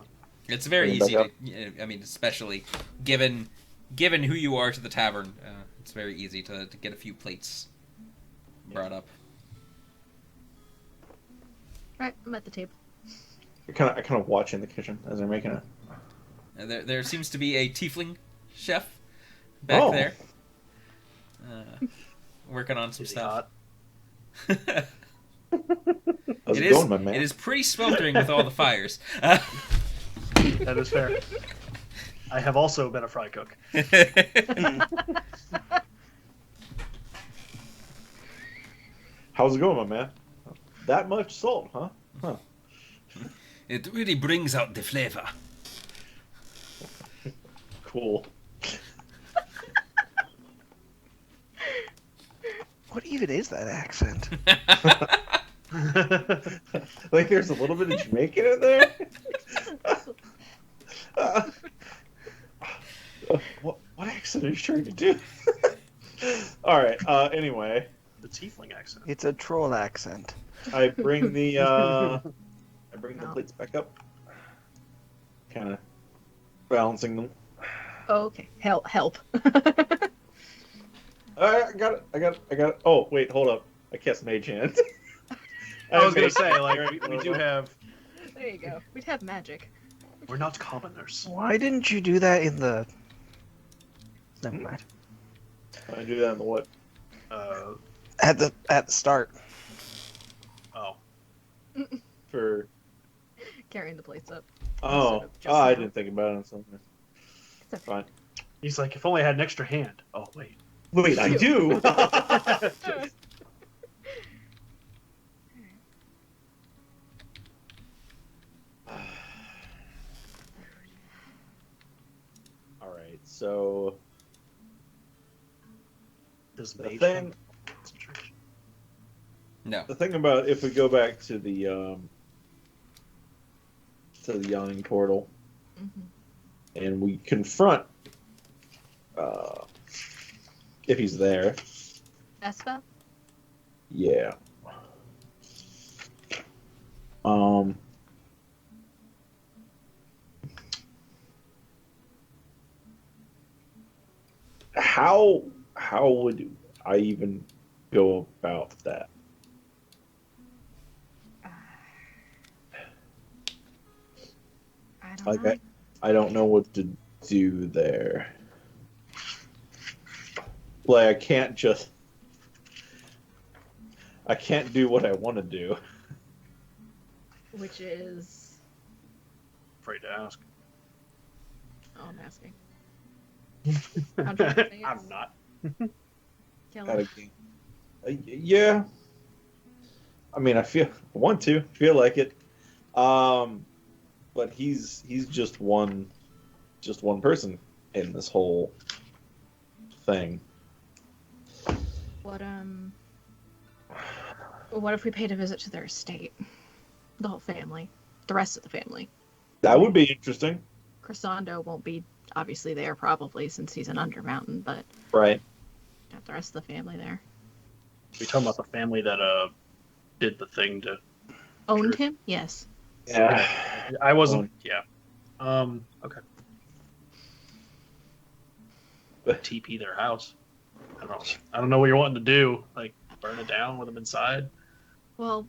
It's very Bring it easy back to. I mean, especially given who you are to the tavern, it's very easy to get a few plates brought up. All right, I'm at the table. I kind of watch in the kitchen as they're making it. And there seems to be a tiefling chef back Oh. there, working on some Is he stuff. hot? How's It it is. going, my man? It is pretty sweltering with all the fires. That is fair. I have also been a fry cook. How's it going, my man? That much salt, huh? Huh. It really brings out the flavor. Cool. What even is that accent? Like there's a little bit of Jamaican in there. What accent are you trying to do? All right. Anyway, The tiefling accent. It's a troll accent. I bring the No. plates back up, kind of balancing them. Oh, okay. Help. I got it. Oh, wait, hold up. I cast Mage Hand. I was gonna say, like, we do have. There you go. We'd have magic. We're not commoners. Why didn't you do that in the? Never mind. I do that in the what? At the start. Oh. For Carrying the plates up. oh, Just I now. didn't think about it on something. It's okay. Fine. He's like, if only I had an extra hand. Oh wait. Wait, I do. All right, so Does the mage thing, have concentration? No. the thing about if we go back to the yawning portal Mm-hmm. and we confront if he's there, Espa? yeah. Um. How would I even go about that? I don't Like know. I don't know what to do there. Like I can't do what I want to do. Which is. Afraid to ask. Oh, I'm asking. How'd you say it? I'm not. Kill Out him. of game. Yeah. I mean, I feel like it. But he's just one person in this whole thing. What if we paid a visit to their estate? The whole family. The rest of the family. That would be interesting. Crescendo won't be obviously there probably since he's an Undermountain, but Right. got the rest of the family there. We talking about the family that did the thing to. Owned him? Yes. Yeah. I wasn't. Yeah. Okay. TP their house. I don't know what you're wanting to do. Like burn it down with them inside. Well,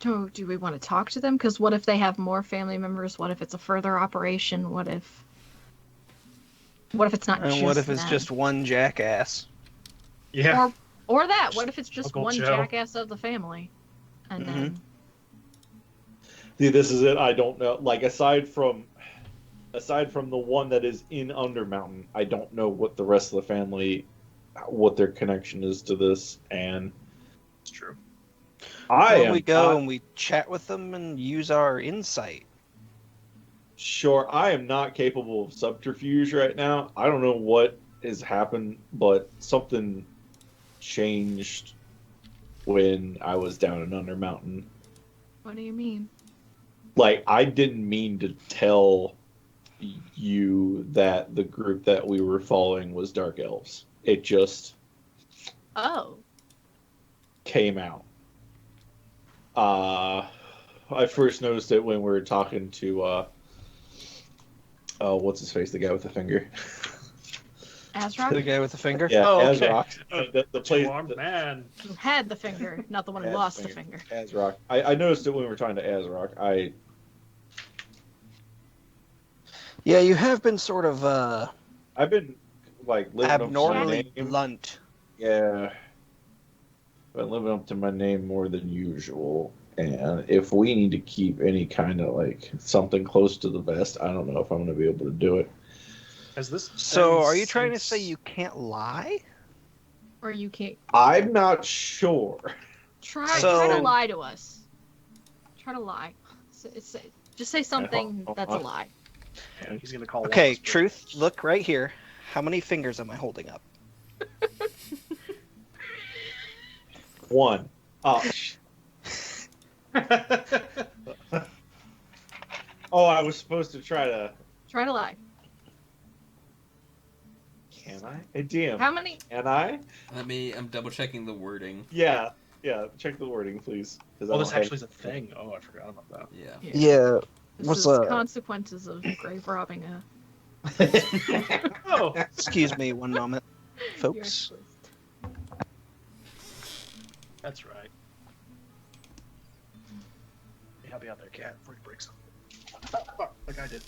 do we want to talk to them? Because what if they have more family members? What if it's a further operation? What if it's not And just what if it's them? just one jackass? Yeah. Or that? What if it's just Uncle one Joe. jackass of the family? And Mhm. then See, this is it. I don't know. Like aside from the one that is in Undermountain, I don't know what the rest of the family, what their connection is to this, and It's true. We go and we chat with them and use our insight. Sure, I am not capable of subterfuge right now. I don't know what has happened, but something changed when I was down in Undermountain. what do you mean? Like, I didn't mean to tell you that the group that we were following was Dark Elves. It just Oh, came out. I first noticed it when we were talking to what's his face, the guy with the finger. The Azrock, guy with the finger? Yeah, Oh, okay. Azrock. The place. Two-armed man. who had the finger, not the one who lost the finger. Azrock. I noticed it when we were talking to Azrock. Yeah, you have been sort of I've been like living abnormally up to my name. blunt. Yeah, been living up to my name more than usual. And if we need to keep any kind of like something close to the vest, I don't know if I'm going to be able to do it. Has this? So, been are you trying to say since- you can't lie? Or you can't I'm not sure. try So- to lie to us. Try to lie. Just say something that's a lie. He's gonna call. Okay, Wallace, but- truth, look right here. How many fingers am I holding up? One. Oh, oh, I was supposed to try to. Try to lie. Can I? Hey, DM. How many? Can I? I'm double checking the wording. Yeah. Check the wording, please. 'cause I Oh, this don't have- actually is a thing. Oh, I forgot about that. Yeah. Yeah. This What's is up? consequences of grave robbing a. Oh, Excuse me one moment. folks. That's right. Hey, help me out there, cat, before you break something. Like I did.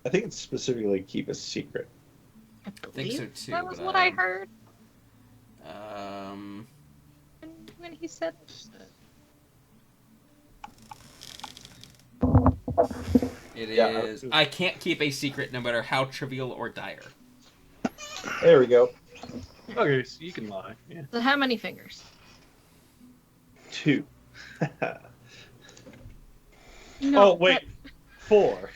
I think it's specifically keep a secret. I think believe so too, that was but what I heard Um, when he said. it Yeah, is. I can't keep a secret no matter how trivial or dire. There we go. Okay, so you can lie. Yeah. So how many fingers? 2. No, Oh wait, 4.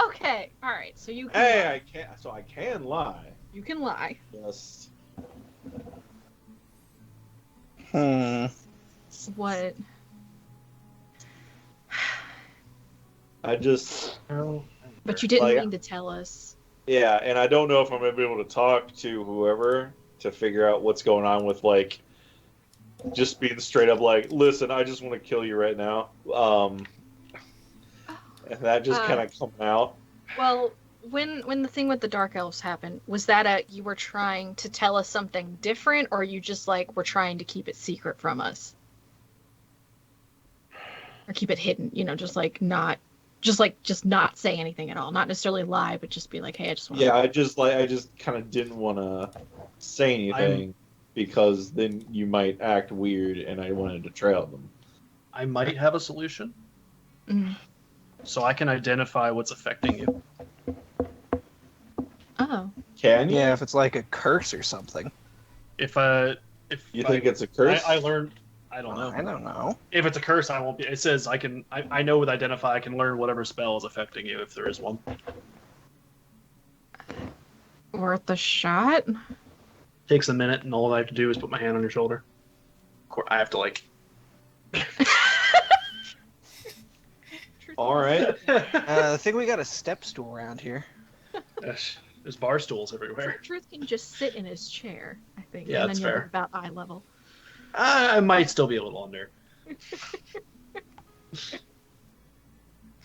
Okay, all right. So you can. Hey, lie. I can. So I can lie. You can lie. Just What? I just But you didn't Like- mean to tell us. yeah, and I don't know if I'm gonna be able to talk to whoever to figure out what's going on with like just being straight up like, listen, I just want to kill you right now. And that just kind of come out. Well, when the thing with the dark elves happened, was that you were trying to tell us something different, or you just like were trying to keep it secret from us, or keep it hidden? You know, just not say anything at all, not necessarily lie, but just be like, hey, I just want. Yeah, I just kind of didn't want to say anything because then you might act weird, and I wanted to trail them. I might have a solution, Mm. so I can identify what's affecting you. Oh, Can you? Yeah, if it's like a curse or something. If You think it's a curse? I learned. I don't know. I don't know. If it's a curse, I won't be. It says I can. I know with identify, I can learn whatever spell is affecting you if there is one. worth a shot. Takes a minute, and all I have to do is put my hand on your shoulder. Of course, I have to like. All right. I think we got a step stool around here. There's bar stools everywhere. Truth can just sit in his chair, I think. Yeah, and that's then you're fair. about eye level. I might still be a little under.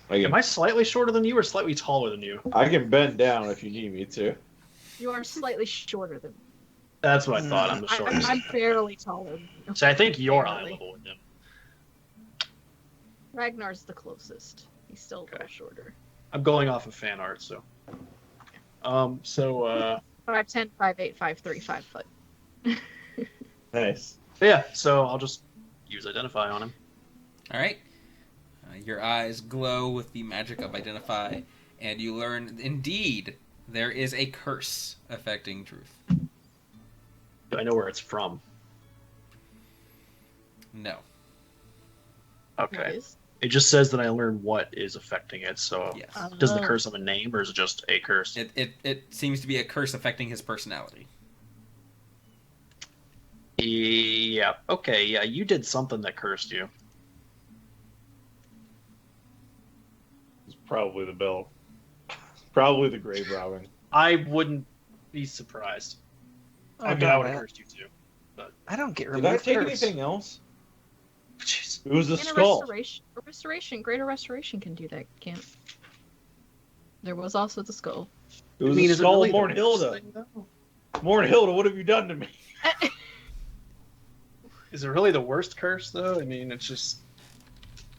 Am I slightly shorter than you or slightly taller than you? I can bend down if you need me to. You are slightly shorter than me. That's what I thought. I'm the shortest. I'm barely taller than you. So I think you're eye Barely. level with him. Ragnar's the closest. He's still a little Okay. shorter. I'm going off of fan art, so. 5'10", 5'8", 5'3", 5 foot. Nice. Yeah, so I'll just use identify on him. all right. Your eyes glow with the magic of identify, and you learn indeed there is a curse affecting Truth. Do I know where it's from? No. What Okay. is? It just says that I learn what is affecting it, so Yes. does the Oh. curse have a name or is it just a curse? It seems to be a curse affecting his personality. Yeah, okay, yeah, you did something that cursed you. It's probably the bell. Probably the grave robbing. I wouldn't be surprised. Oh, I mean, no, I would have man. cursed you too. I don't get Did I removed take curse. anything else? Jeez. It was a And skull. a restoration, greater restoration can do that, can't? There was also the skull. It was I mean, a is it skull really of the Mornhilda. worst thing, though? Mornhilda, what have you done to me? Is it really the worst curse, though? I mean, it's just...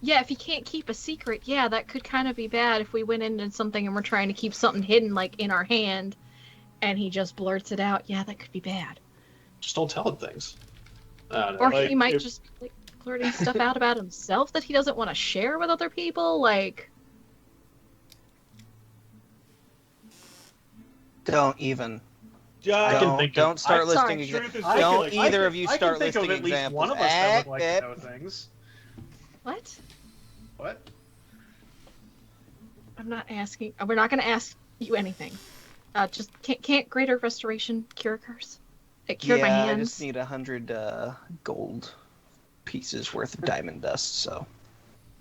Yeah, if you can't keep a secret, yeah, that could kind of be bad if we went into something and we're trying to keep something hidden, like in our hand, and he just blurts it out. Yeah, that could be bad. Just don't tell him things. I don't know. Or like, he might if- just be like, blurting stuff out about himself that he doesn't want to share with other people. Like, Don't even. I can think of- Don't start I'm listing sorry. examples. Truth is I Don't ridiculous. I either can- of you I can start think of listing at least examples. one of us that would like to know things. what? What? I'm not asking. We're not going to ask you anything. Just can't greater restoration cure a curse? It cured my Yeah, I hands. just need 100 gold pieces worth of diamond dust. So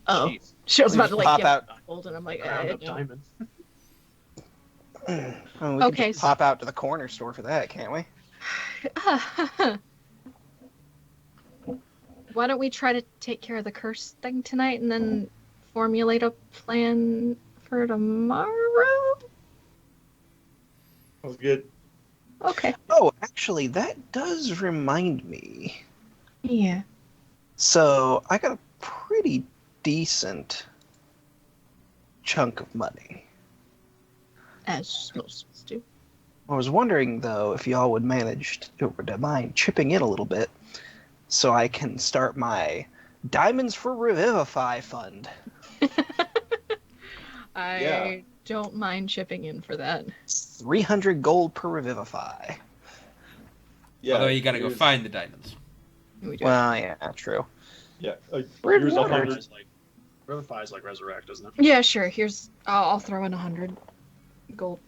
Oh, Jeez. she was about to like pop give out. gold, and I'm like, Ground up no. diamond. I mean, we Okay, can just pop out to the corner store for that, can't we? Why don't we try to take care of the curse thing tonight and then formulate a plan for tomorrow? That was good. Okay. Oh, actually, that does remind me. Yeah. So I got a pretty decent chunk of money. As most of us do. I was wondering, though, if y'all would manage to mind chipping in a little bit so I can start my Diamonds for Revivify fund. I don't mind chipping in for that. 300 gold per Revivify. Yeah. Although you gotta go here's- find the diamonds. We do. Well, yeah, true. Yeah. Red Here's water. 100. Revivify's like resurrect, isn't it? Yeah, sure. Here's. I'll throw in 100 gold.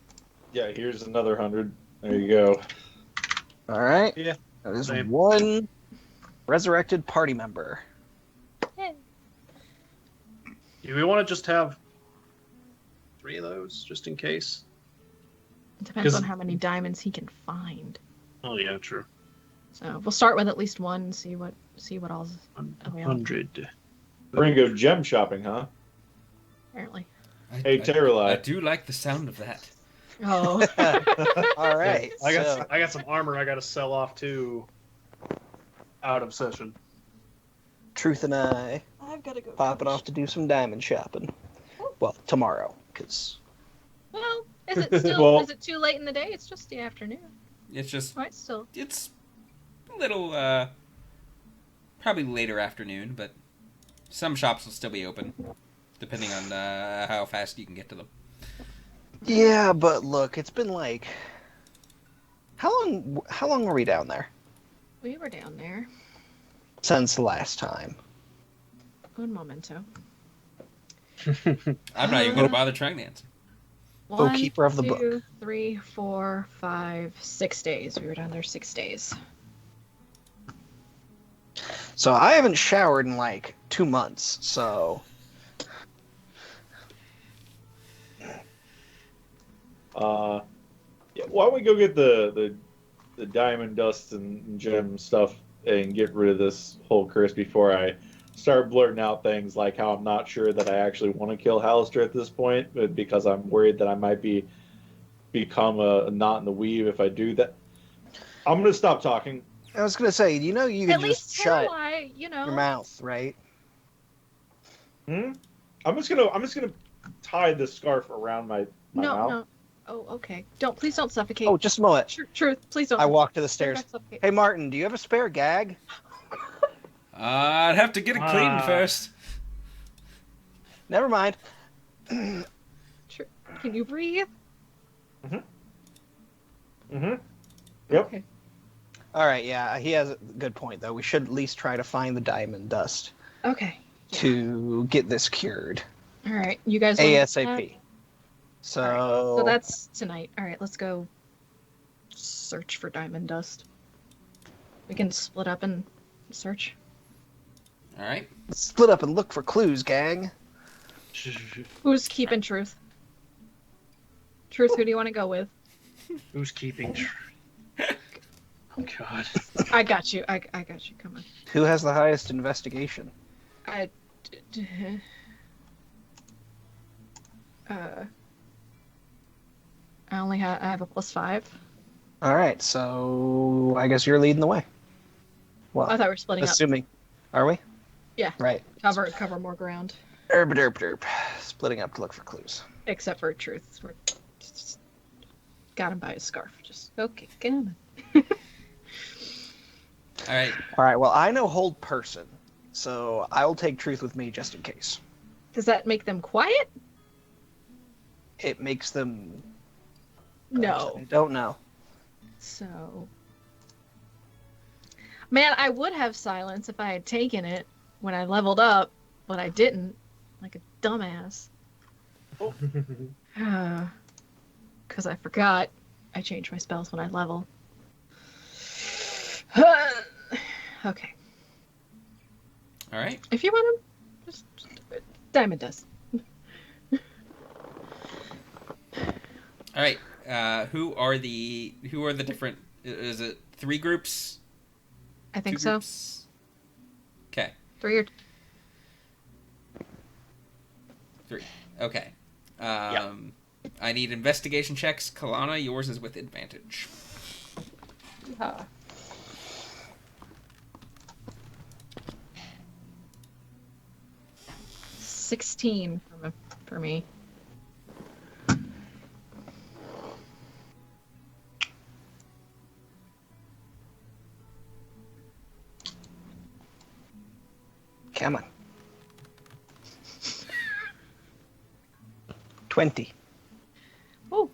Yeah, here's another 100. There you go. All right. Yeah, That is same. one resurrected party member. Do we want to just have 3 of those, just in case? It depends 'Cause- on how many diamonds he can find. Oh yeah, true. So we'll start with at least one and see what all's available. 100. We're gonna go gem shopping, huh? Apparently. Hey, Terralai. I do like the sound of that. Oh. All right. I got so- I got some armor I got to sell off too. Out of session. Truth and I I've got to go. popping off to do some diamond shopping. Well, tomorrow, because Well, is it still? Well- is it too late in the day? It's just the afternoon. It's just Right, still. it's a little probably later afternoon, but some shops will still be open depending on how fast you can get to them. yeah, but look, it's been like how long were we down there We were down there. since the last time? Un momento. I'm not even going to bother trying to answer. One, keeper of the book. 2, 3, 4, 5, 6 days. We were down there 6 days. So I haven't showered in like 2 months. So Yeah, why don't we go get the diamond dust and gem stuff and get rid of this whole curse before I start blurting out things like how I'm not sure that I actually want to kill Hallister at this point, but because I'm worried that I might become a knot in the weave if I do that. I'm gonna stop talking. I was gonna say, you know, you At can least just shut Terralai, you know. your mouth, right? I'm just gonna tie this scarf around my No, mouth. no. Oh, okay. Please don't suffocate. Oh, just a moment. Truth, please don't. I walk to the Don't stairs. suffocate. Hey, Martin, do you have a spare gag? I'd have to get it cleaned first. Never mind. Can you breathe? Yep. Okay. All right, yeah, he has a good point though. We should at least try to find the diamond dust Okay. to get this cured All right. You guys. wanna do that? ASAP. So, So that's tonight. All right. Let's go search for diamond dust. We can split up and search. All right. split up and look for clues, gang. Who's keeping truth? Truth, who do you want to go with? Who's keeping? Oh God. I got you. I got you. Come on. Who has the highest investigation? I only have a +5. All right, so I guess you're leading the way. Well, I thought we were splitting assuming, are we? Yeah. Right. up. Cover more ground. Derp, derp, derp. Splitting up to look for clues. Except for truth. We're just got him by his scarf. Just okay, get him. All right. All right. Well, I know hold person, so I will take truth with me just in case. Does that make them quiet? It makes them. No. I don't know. So, man, I would have silence if I had taken it when I leveled up, but I didn't, like a dumbass. Because I forgot. I changed my spells when I level. Okay. All right. If you want to, just do it. Diamond dust. All right. Who are the different? Is it 3 groups? I think 2 so. groups? Okay. 3 or 3. Okay. I need investigation checks. Kalana, yours is with advantage. 16 for me. Come on. 20. Oh,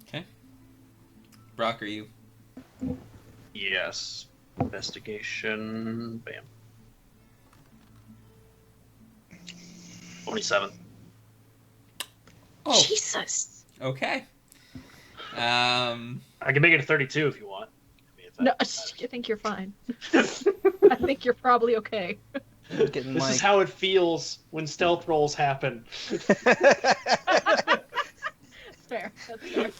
Okay. Brock, are you? Yes. Investigation. Bam. 27. Oh, Jesus. okay. I can make it a 32 if you want. I mean, if that No, I matters. think you're fine. I think you're probably okay. Getting This my... is how it feels when stealth rolls happen. Fair. That's fair.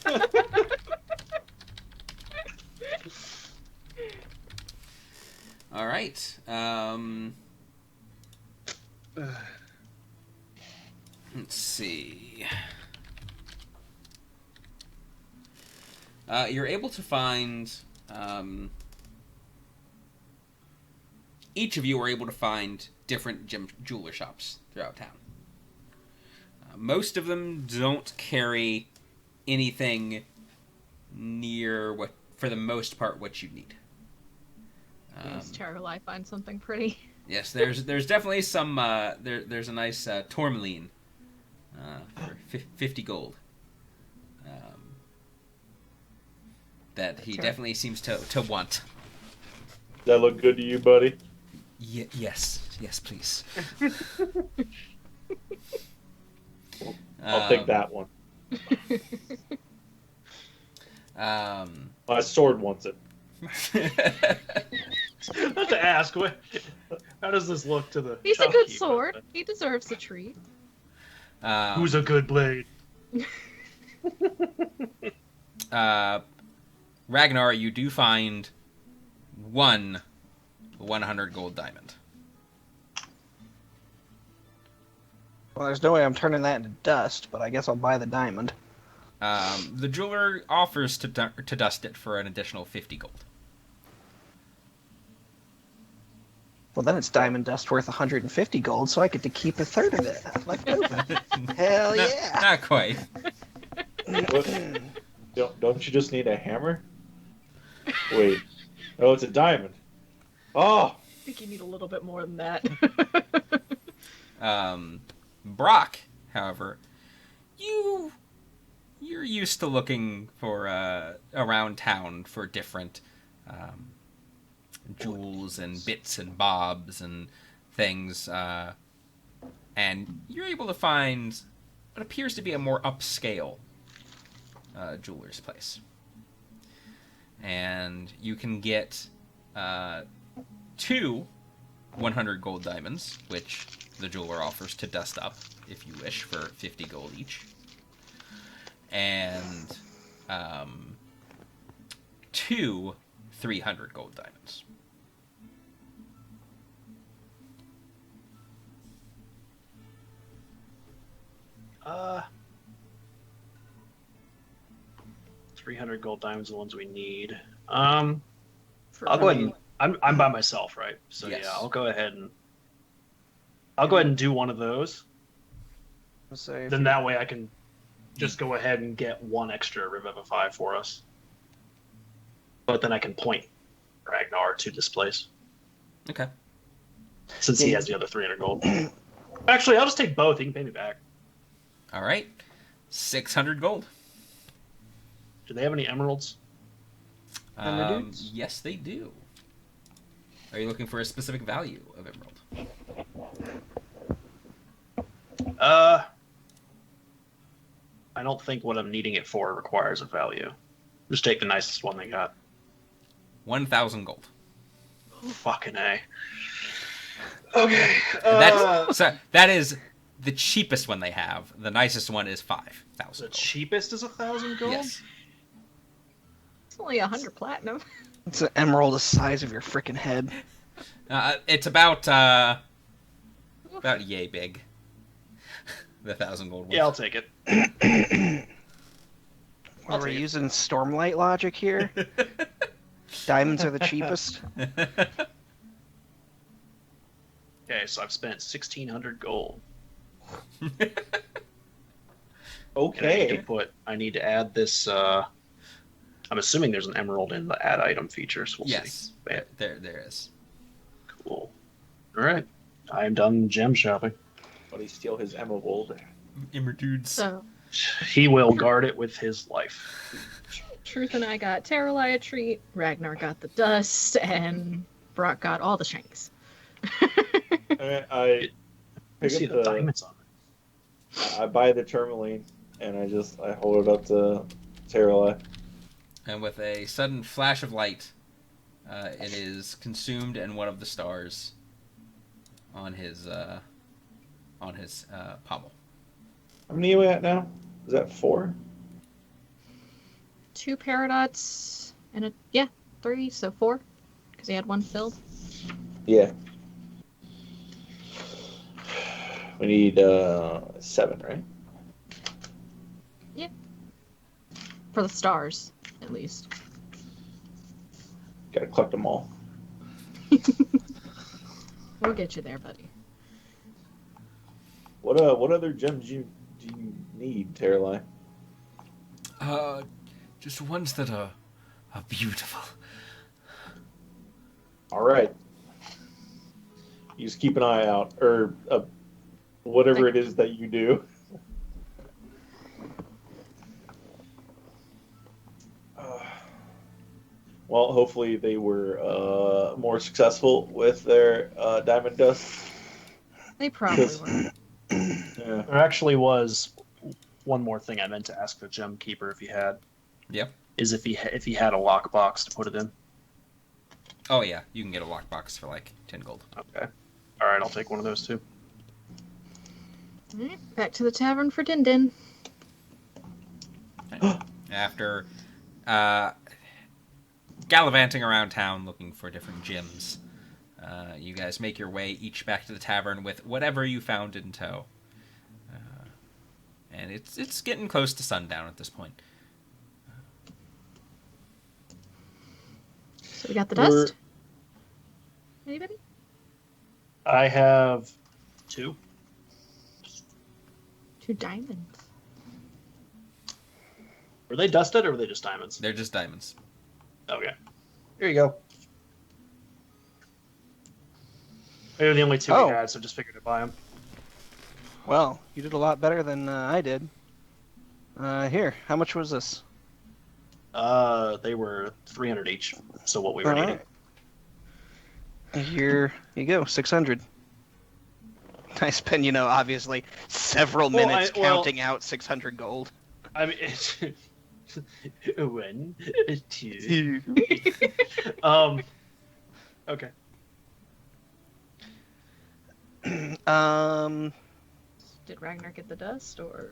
All right. Let's see. You're able to find. Each of you are able to find different jeweler shops throughout town. Most of them don't carry anything near what, for the most part, what you need. Does Charolai find something pretty? Yes, there's definitely some. There's a nice tourmaline for 50 gold. That he Sure. definitely seems to want. Does that look good to you, buddy? Yes, please. I'll take that one. My sword wants it. Not to ask, how does this look to the He's a good shopkeeper? sword. He deserves a treat. Who's a good blade? Ragnar, you do find one 100 gold diamond. Well, there's no way I'm turning that into dust, but I guess I'll buy the diamond. The jeweler offers to dust it for an additional 50 gold. Well, then it's diamond dust worth 150 gold, so I get to keep a third of it. Left over. Hell No, yeah! not quite. Don't you just need a hammer? Wait. Oh, it's a diamond. Oh! I think you need a little bit more than that. Brock, however, you're used to looking for around town for different jewels and bits and bobs and things, and you're able to find what appears to be a more upscale jeweler's place. And you can get 2 100 gold diamonds, which the jeweler offers to dust up, if you wish, for 50 gold each. And 2 300 gold diamonds. Uh, 300 gold diamonds are the ones we need. I'll go ahead and I'm by myself, right? So Yes. yeah, I'll go ahead and do one of those. Then that way I can just go ahead and get one extra Revivify for us. But then I can point Ragnar to this place. Okay. Since he has the other 300 gold. Actually, I'll just take both. He can pay me back. All right. 600 gold. Do they have any emeralds? Emeralds? Yes, they do. Are you looking for a specific value of emerald? I don't think what I'm needing it for requires a value. Just take the nicest one they got. 1,000 gold. Fucking A. Okay. That is the cheapest one they have. The nicest one is 5,000 The gold. cheapest is 1,000 gold? Yes. It's only 100 platinum. It's an emerald the size of your freaking head. It's about yay big. The 1,000 gold one. Yeah, I'll take it. Are we using Stormlight logic here? Diamonds are the cheapest. Okay, so I've spent 1,600 gold. Okay. I need to add this. I'm assuming there's an emerald in the add item feature. So we'll Yes, see. there is. Cool. All right, I'm done gem shopping. But he steal his emerald. Immerdudes. So He will guard it with his life. Truth and I got Terralai a treat, Ragnar got the dust, and Brock got all the shinies. I pick See up the diamonds on it. I buy the tourmaline and I hold it up to Terralai. And with a sudden flash of light, it is consumed, and one of the stars on his pommel. How many are we at now? Is that 4? 2 paradots and 3, so 4, because he had 1 filled. Yeah. We need 7, right? Yeah. For the stars, at least. Gotta collect them all. We'll get you there, buddy. What other gems do you need, Terralai? Just ones that are beautiful. All right. You just keep an eye out, or whatever it is that you do. Well, hopefully they were more successful with their diamond dust. They probably were. Yeah. There actually was one more thing I meant to ask the gem keeper if he had. Yep. Is if he had a lockbox to put it in. Oh yeah, you can get a lockbox for like 10 gold. Okay. All right, I'll take one of those too. Alright, back to the tavern for Din Din. After gallivanting around town looking for different gems, you guys make your way each back to the tavern with whatever you found in tow. And it's getting close to sundown at this point. So we got the dust. Anybody? I have 2. 2 diamonds. Were they dusted or were they just diamonds? They're just diamonds. Okay. Here you go. They were the only 2 we had, so just figured to buy them. Well, you did a lot better than I did. Here, how much was this? They were 300 each, so what we were needing. Here you go, 600. I spend, obviously several minutes counting out 600 gold. I mean, it's 1, 2. Okay. Did Ragnar get the dust, or?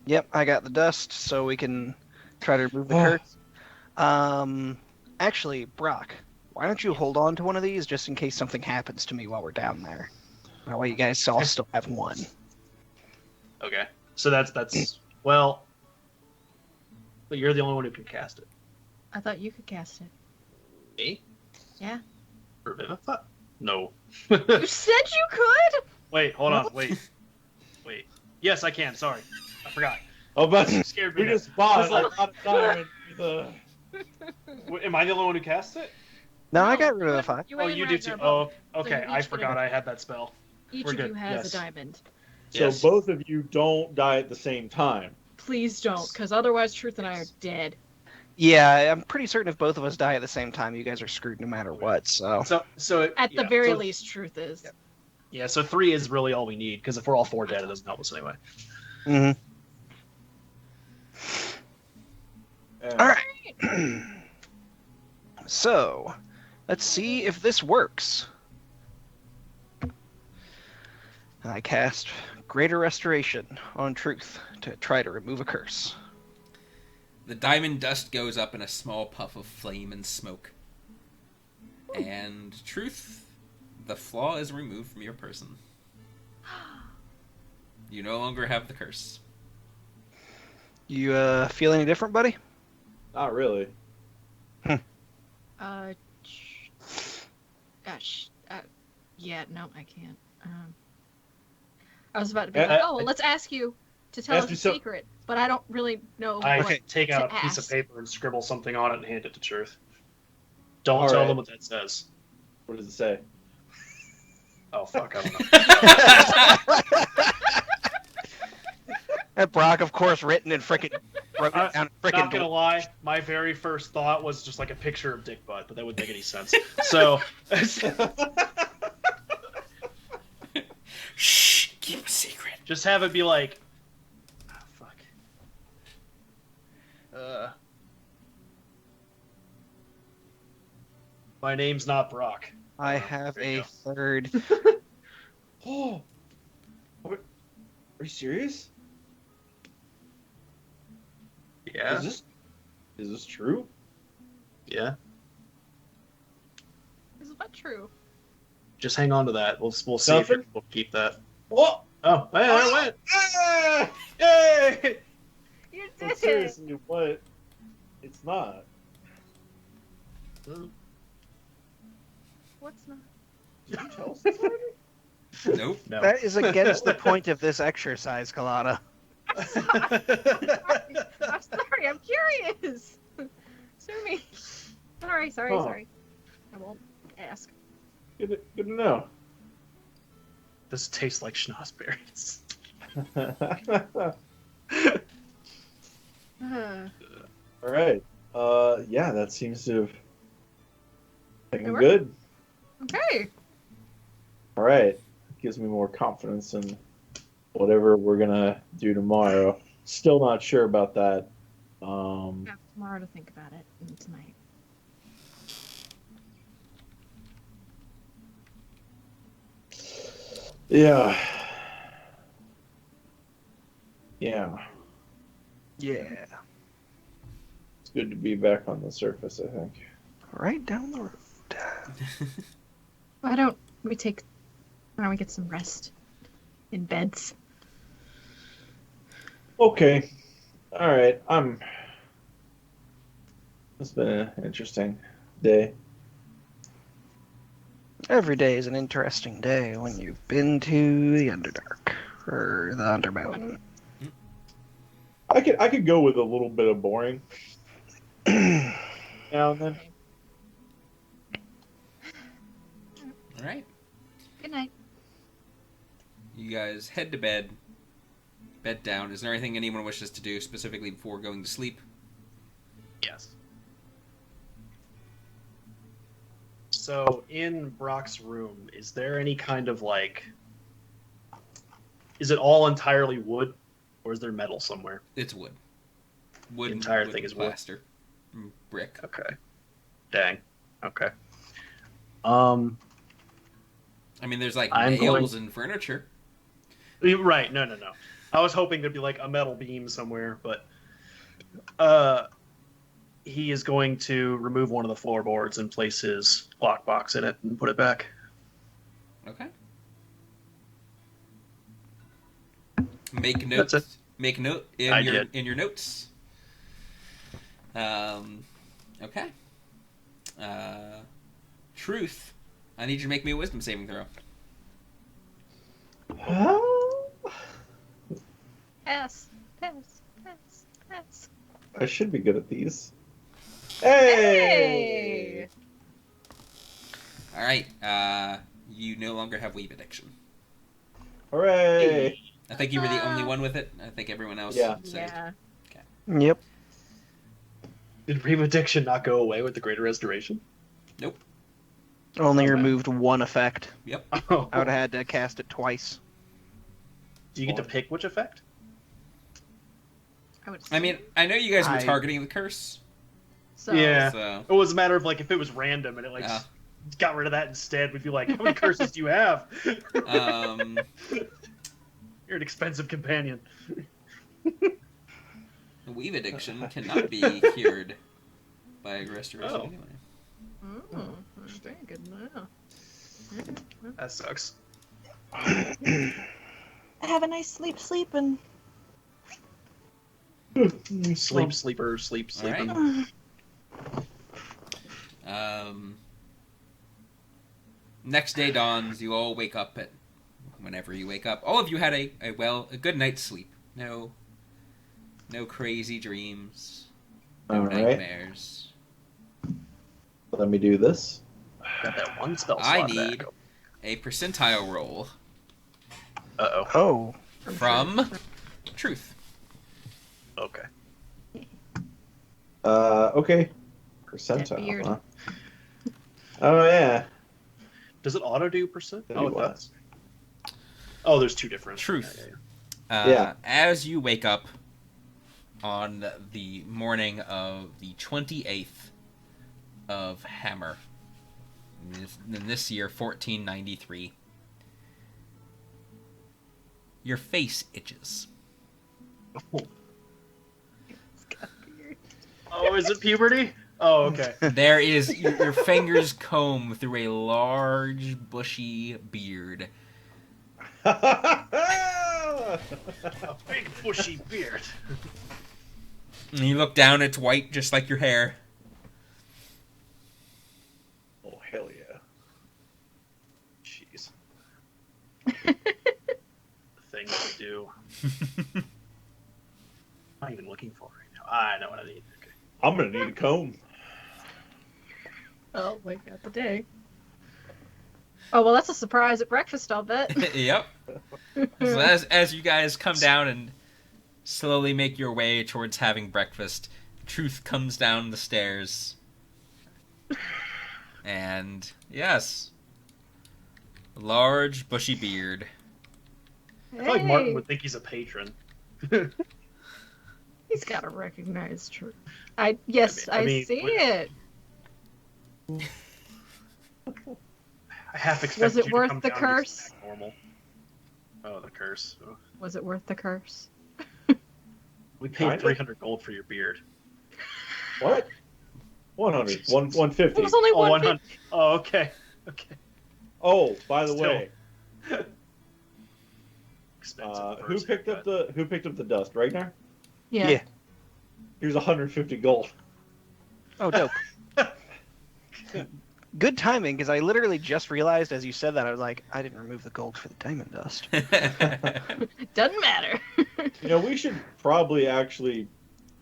Yep, I got the dust, so we can try to remove the curse. Actually, Brock, why don't you hold on to one of these just in case something happens to me while we're down there? That way you guys all still have one. Okay. So that's well. But you're the only one who can cast it. I thought you could cast it. Me? Yeah. Revivify? No. You said you could? Wait, hold on. Wait. Yes, I can. Sorry. I forgot. Oh, but You scared me. we there. just bought I a was lot of diamond. Am I the only one who cast it? No, I got rid of the 5. Oh, and you did too. Ragnar Oh, both. okay. you I each get forgot a- I had that spell. Each We're of good. you has Yes. a diamond. So Yes. both of you don't die at the same time. Please don't, because otherwise Truth and I are dead. Yeah, I'm pretty certain if both of us die at the same time, you guys are screwed no matter what, so... So At the very least, Truth is. Yeah. So 3 is really all we need because if we're all 4 dead, it doesn't help us anyway. Mm-hmm. All right. So, let's see if this works. I cast Greater Restoration on Truth to try to remove a curse. The diamond dust goes up in a small puff of flame and smoke. And Truth, The flaw is removed from your person. You no longer have the curse. You feel any different, buddy? Not really. Yeah, no, I can't. I was about to be like, oh, well, let's ask you to tell us a secret, but I don't really know I take out a piece of paper and scribble something on it and hand it to Truth. Don't tell them what that says. What does it say? Oh, fuck, I don't know. And Brock, of course, written in frickin' wrote it down. Not gonna lie, my very first thought was just like a picture of Dick Butt, but that wouldn't make any sense. So, shh, keep a secret. Just have it be like, fuck. My name's not Brock. I have a third. Oh, what? Are you serious? Yeah. Is this true? Yeah. Is what true? Just hang on to that. We'll see if we'll keep that. What? Oh, hey, there it went. Yay! You did it. Seriously, what? It's not. What's not? Did you tell us this already? Nope. No. That is against the point of this exercise, Kalana. I'm sorry. I'm curious. Sue me. Sorry. I won't ask. Good to know. This tastes like schnozberries. All right. Yeah, that seems to have taken worked. good. Okay. All right. Gives me more confidence in whatever we're gonna do tomorrow. Still not sure about that. I have tomorrow to think about it, and tonight. Yeah. It's good to be back on the surface, I think. Right down the road. Why don't we get some rest in beds? Okay. All right. It's been an interesting day. Every day is an interesting day when you've been to the Underdark or the Undermountain. I could go with a little bit of boring now and then. All right. Good night. You guys head to bed. Bed down. Is there anything anyone wishes to do specifically before going to sleep? Yes. So, in Brock's room, is there any kind of is it all entirely wood, or is there metal somewhere? It's wood. Wood. The entire wood thing is plaster. Brick. Okay. Dang. Okay. I mean, there's I'm nails and furniture. Right. No. I was hoping there'd be a metal beam somewhere, but he is going to remove one of the floorboards and place his lockbox in it and put it back. Okay. Make notes. That's it. Make note in your notes. Okay. Truth. I need you to make me a wisdom saving throw. Pass. I should be good at these. Hey! All right. You no longer have weave addiction. Hooray! I think you were the only one with it. I think everyone else. Yeah. saved. Yeah. Yep. Did Reeve Addiction not go away with the Greater Restoration? Nope. Only removed one effect. Yep. Oh. I would have had to cast it twice. Do you get to pick which effect? I mean, I know you guys were I- targeting the curse. So, Yeah. So It was a matter of if it was random and it got rid of that instead, we'd be like, how many curses do you have? You're an expensive companion. the weave addiction cannot be cured by restoration Oh. anyway. very good. That sucks. Have a nice sleep, and Sleep, sleeper. All right. Next day dawns. You all wake up at whenever you wake up. All of you had a good night's sleep. No crazy dreams. No nightmares. Let me do this. Got that one spell slot I need back. a percentile roll Oh. from Truth. Okay. Okay. That Percentile, beard. huh? Oh, yeah. Does it auto do percent? Tell Oh, you it what. does. Oh, there's two different. Truth. Yeah. As you wake up on the morning of the 28th of Hammer, in this year, 1493, your face itches. Oh, is it puberty? Oh, okay. There is your fingers comb through a large, bushy beard. A big bushy beard. And you look down, it's white, just like your hair. Oh, hell yeah. Jeez. Thing to do. I'm not even looking for it right now. I know what I need. Okay. I'm going to need a comb. oh, wake up the day. Oh well, that's a surprise at breakfast, I'll bet. Yep. So as you guys come down and slowly make your way towards having breakfast, Truth comes down the stairs. And yes, large bushy beard. I feel like Martin would think he's a patron. He's got to recognize truth. I mean, see it. I half expected Was it you worth to come the down and curse? just act normal. Oh, the curse. Oh. Was it worth the curse? We paid Kinda. 300 gold for your beard. What? 100. 150. It was only Oh, 150. 100. Oh, okay. Okay. Oh, by the Still. way, Expensive who person, picked up the dust? Ragnar? Yeah. Here's 150 gold. Oh, dope. Good timing, because I literally just realized as you said that, I was like, I didn't remove the gold for the diamond dust. Doesn't matter. You know, we should probably actually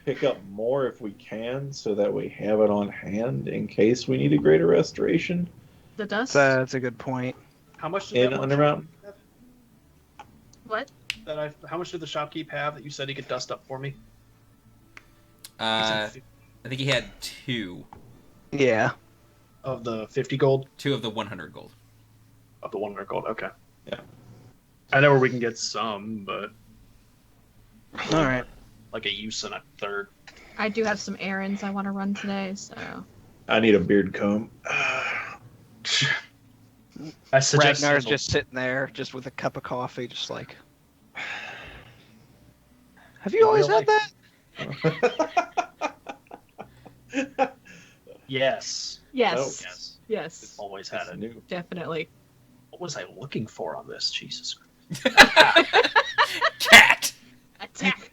pick up more if we can, so that we have it on hand in case we need a greater restoration. The dust? That's a good point. How much did In that Undermountain? have? What? How much did the shopkeep have that you said he could dust up for me? I think he had two Yeah. Of the 50 gold? of the 100 gold. Of the 100 gold, okay. Yeah. I know where we can get some, but All right. like a use and a third. I do have some errands I want to run today, so. I need a beard comb. I suggest Ragnar's just sitting there, just with a cup of coffee, just like. Have you always had that? Yes. Yes. Oh. Yes. Yes. Always had it. New. Definitely. What was I looking for on this? Jesus Christ. Cat! Attack.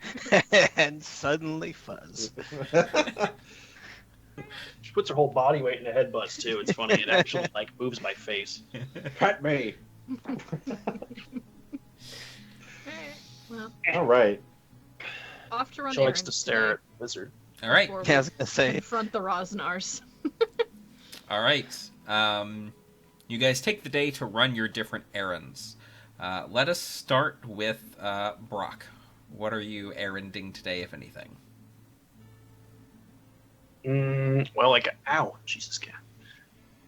And suddenly fuzz. She puts her whole body weight in the headbutts too. It's funny. It actually like moves my face. Cut me. Well, All right. off to run She likes errands to stare today at Wizard. All right. before Yeah, I we was gonna say. confront the Rosnars. All right. You guys take the day to run your different errands. Let us start with Brock. What are you erranding today, if anything? Well, like, ow, Jesus, cat.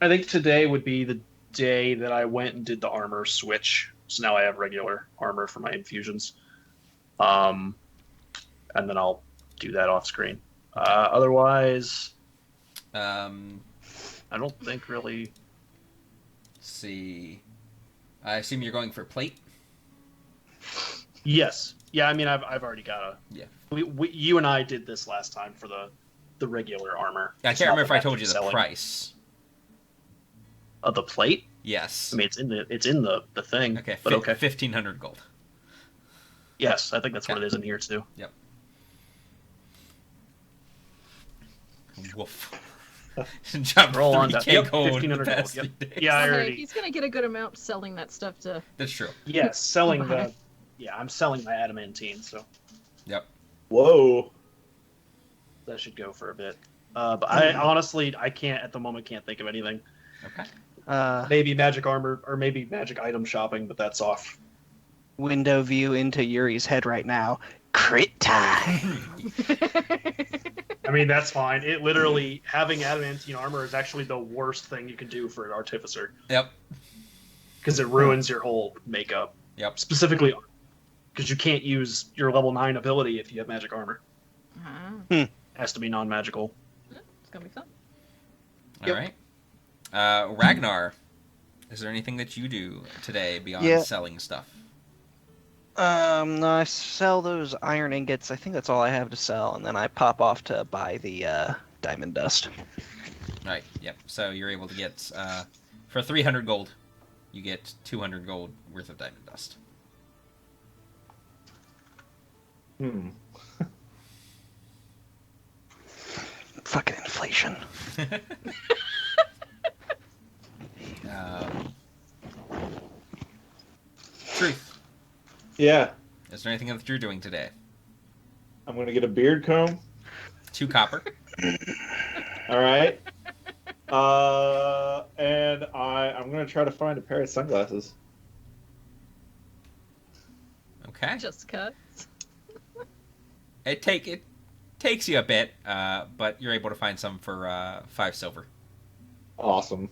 I think today would be the day that I went and did the armor switch. So now I have regular armor for my infusions. And then I'll do that off screen. Otherwise, I don't think really. Let's see. I assume you're going for plate? Yes. Yeah, I mean, I've already got a. Yeah. You and I did this last time for the regular armor. I It's can't not remember if I match told you you're the selling. price. Of the plate? Yes. I mean, it's in the thing. Okay. But okay. 1,500 gold. Yes, I think that's what it is in here too. Yep. Woof. Jump Roll on 3K that. gold. 1,500 gold. Past Yep. 3 days. Yeah, I Hey, already. he's gonna get a good amount selling that stuff to. That's true. Yes, selling Okay. the. Yeah, I'm selling my adamantine, so Yep. Whoa. that should go for a bit. But I honestly, I can't at the moment think of anything. Okay. Maybe magic armor or maybe magic item shopping, but that's off. Window view into Yuri's head right now. Crit time. I mean, that's fine. It literally having adamantine armor is actually the worst thing you can do for an artificer Yep. because it ruins your whole makeup. Yep. Specifically, because you can't use your level 9 ability if you have magic armor. Ah, Has to be non-magical. it's gonna be fun. All Yep. right. Ragnar, is there anything that you do today beyond Yeah. selling stuff? No, I sell those iron ingots. I think that's all I have to sell, and then I pop off to buy the diamond dust. Right. Yep. So you're able to get for 300 gold, you get 200 gold worth of diamond dust. Fucking inflation. Truth. Yeah. Is there anything that you're doing today? I'm gonna get a beard comb. 2 copper. All right. And I'm gonna try to find a pair of sunglasses. Okay. Just cut. It takes you a bit, but you're able to find some for 5 silver. Awesome.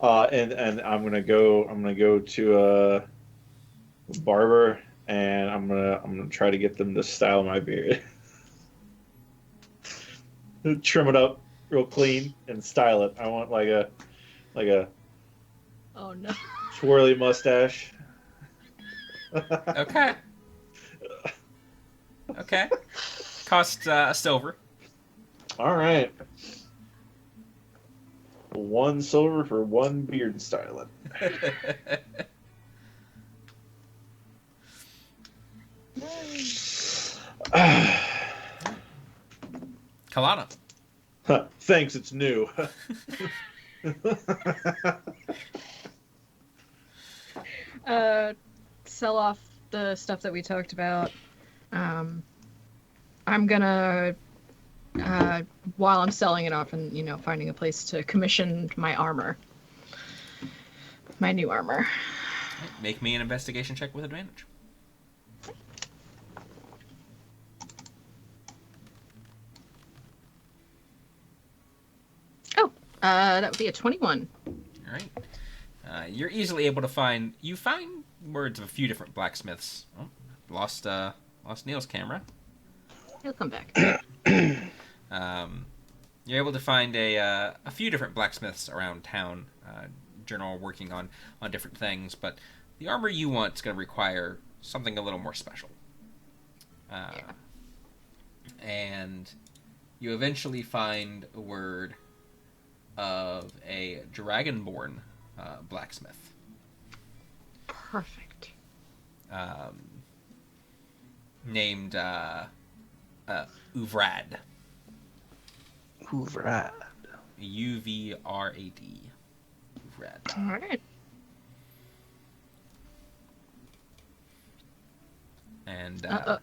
And I'm gonna go to a barber, and I'm gonna try to get them to style my beard, trim it up real clean, and style it. I want like a Oh no. twirly mustache. Okay. Okay. Cost a silver. All right. 1 silver for 1 beard styling. Kalana. Thanks, it's new. Sell off the stuff that we talked about. I'm gonna, while I'm selling it off and, finding a place to commission my armor. My new armor. Make me an investigation check with advantage. Oh, that would be a 21. All right. You're easily able to find. You find words of a few different blacksmiths. Oh, lost Neil's camera. He'll come back. You're able to find a few different blacksmiths around town. General working on different things, but the armor you want is going to require something a little more special. And you eventually find a word of a dragonborn blacksmith. Perfect. Named Uvrad. Uvrad. Uvrad. Uvrad. All right. And what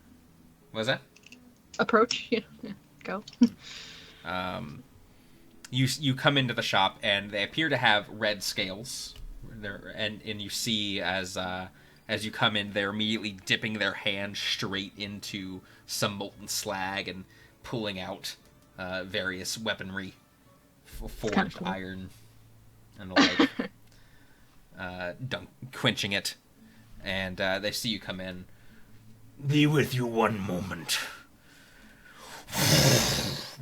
was that? Approach. Go. You come into the shop and they appear to have red scales. And you see as you come in, they're immediately dipping their hand straight into some molten slag and pulling out various weaponry, forged cool. iron, and the like, quenching it. And they see you come in. Be with you one moment.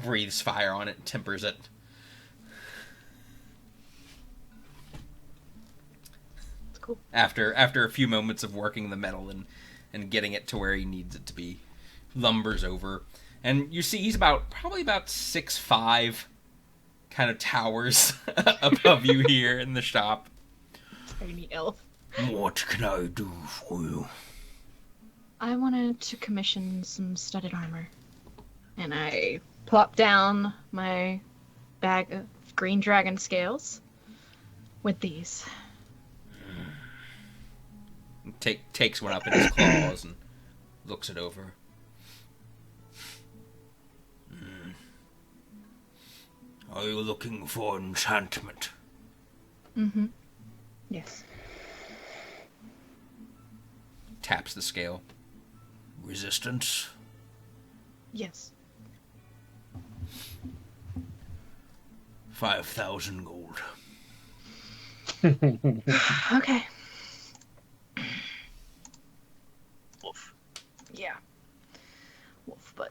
Breathes fire on it, tempers it. Cool. After a few moments of working the metal and getting it to where he needs it to be, lumbers over, and you see he's probably about 6'5", kind of towers above you here in the shop. Tiny elf. What can I do for you? I wanted to commission some studded armor. And I plop down my bag of green dragon scales with these. Takes one up in his claws and looks it over. Are you looking for enchantment? Mm-hmm. Yes. Taps the scale. Resistance? Yes. 5,000 gold. Okay. Wolf. Yeah. Wolf, but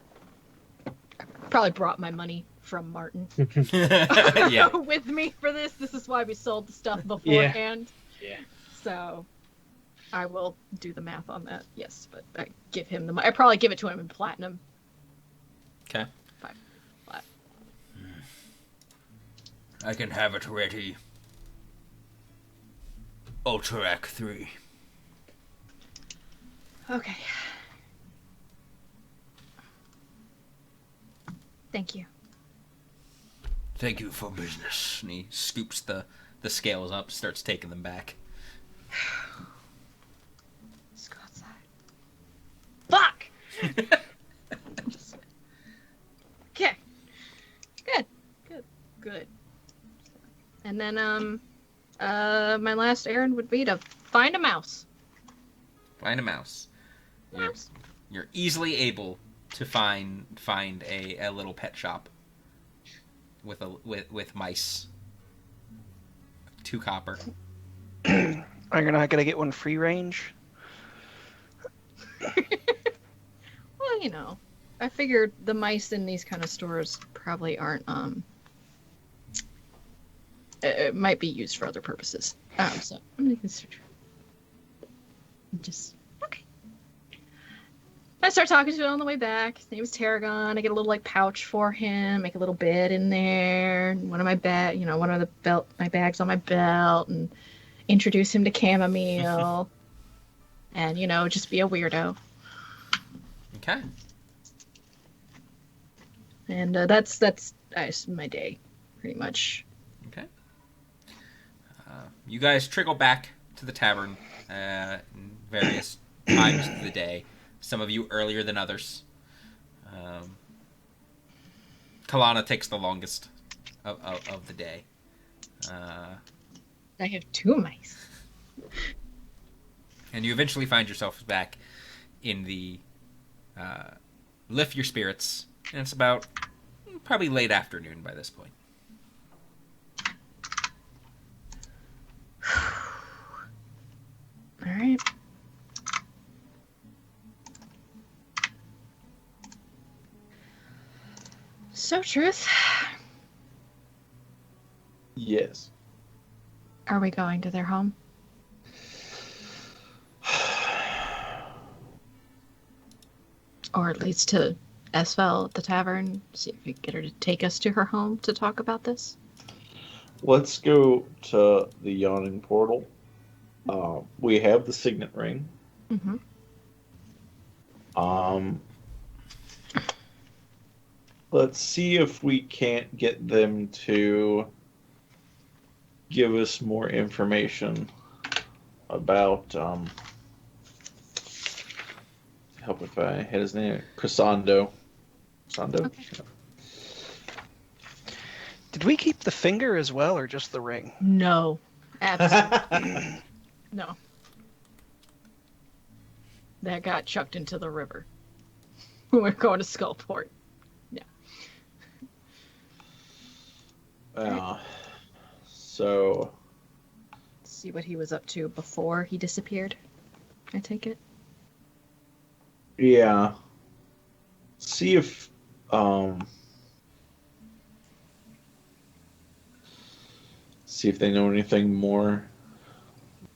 I probably brought my money from Martin Yeah. with me for this. This is why we sold the stuff beforehand. Yeah. So I will do the math on that. Yes, but I give him the money. I probably give it to him in platinum. Okay. 5 flat. I can have it ready. Ultrac 3. Okay. Thank you. Thank you for business. And he scoops the scales up, starts taking them back. Let's go outside. Fuck! Okay. Good. And then, my last errand would be to find a mouse. Find a mouse. Mouse. You're easily able to find a little pet shop with mice. 2 copper. Are you not gonna get one free range? Well, you know, I figured the mice in these kind of stores probably aren't, it might be used for other purposes. So I'm gonna consider. Just okay. I start talking to him on the way back. His name is Tarragon. I get a little like pouch for him, make a little bed in there, and one of my my bags on my belt, and introduce him to chamomile, and just be a weirdo. Okay. And that's my day, pretty much. Okay. You guys trickle back to the tavern in various times of the day. Some of you earlier than others. Kalana takes the longest of the day. I have 2 mice. And you eventually find yourself back in the Lift Your Spirits. And it's about probably late afternoon by this point. All right. So, Truth, Yes. are we going to their home? Or at least to Esfel at the tavern, see if we can get her to take us to her home to talk about this? Let's go to the yawning portal. We have the signet ring. Mm-hmm. Let's see if we can't get them to give us more information about help if I hit his name. Crescendo. Crescendo? Okay. Did we keep the finger as well, or just the ring? No. Absolutely. No. That got chucked into the river. We're going to Skullport. So See what he was up to before he disappeared, I take it. yeah. See if they know anything more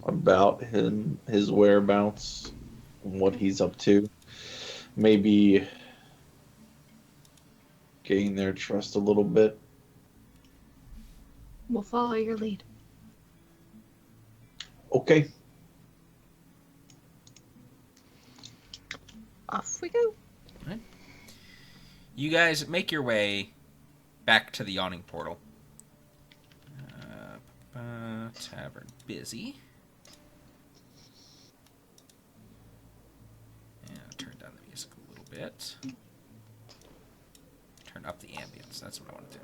about him, his whereabouts, and what he's up to. Maybe gain their trust a little bit. We'll follow your lead. Okay. Off we go. Right. You guys make your way back to the yawning portal. Tavern busy. And I'll turn down the music a little bit. Turn up the ambience. That's what I want to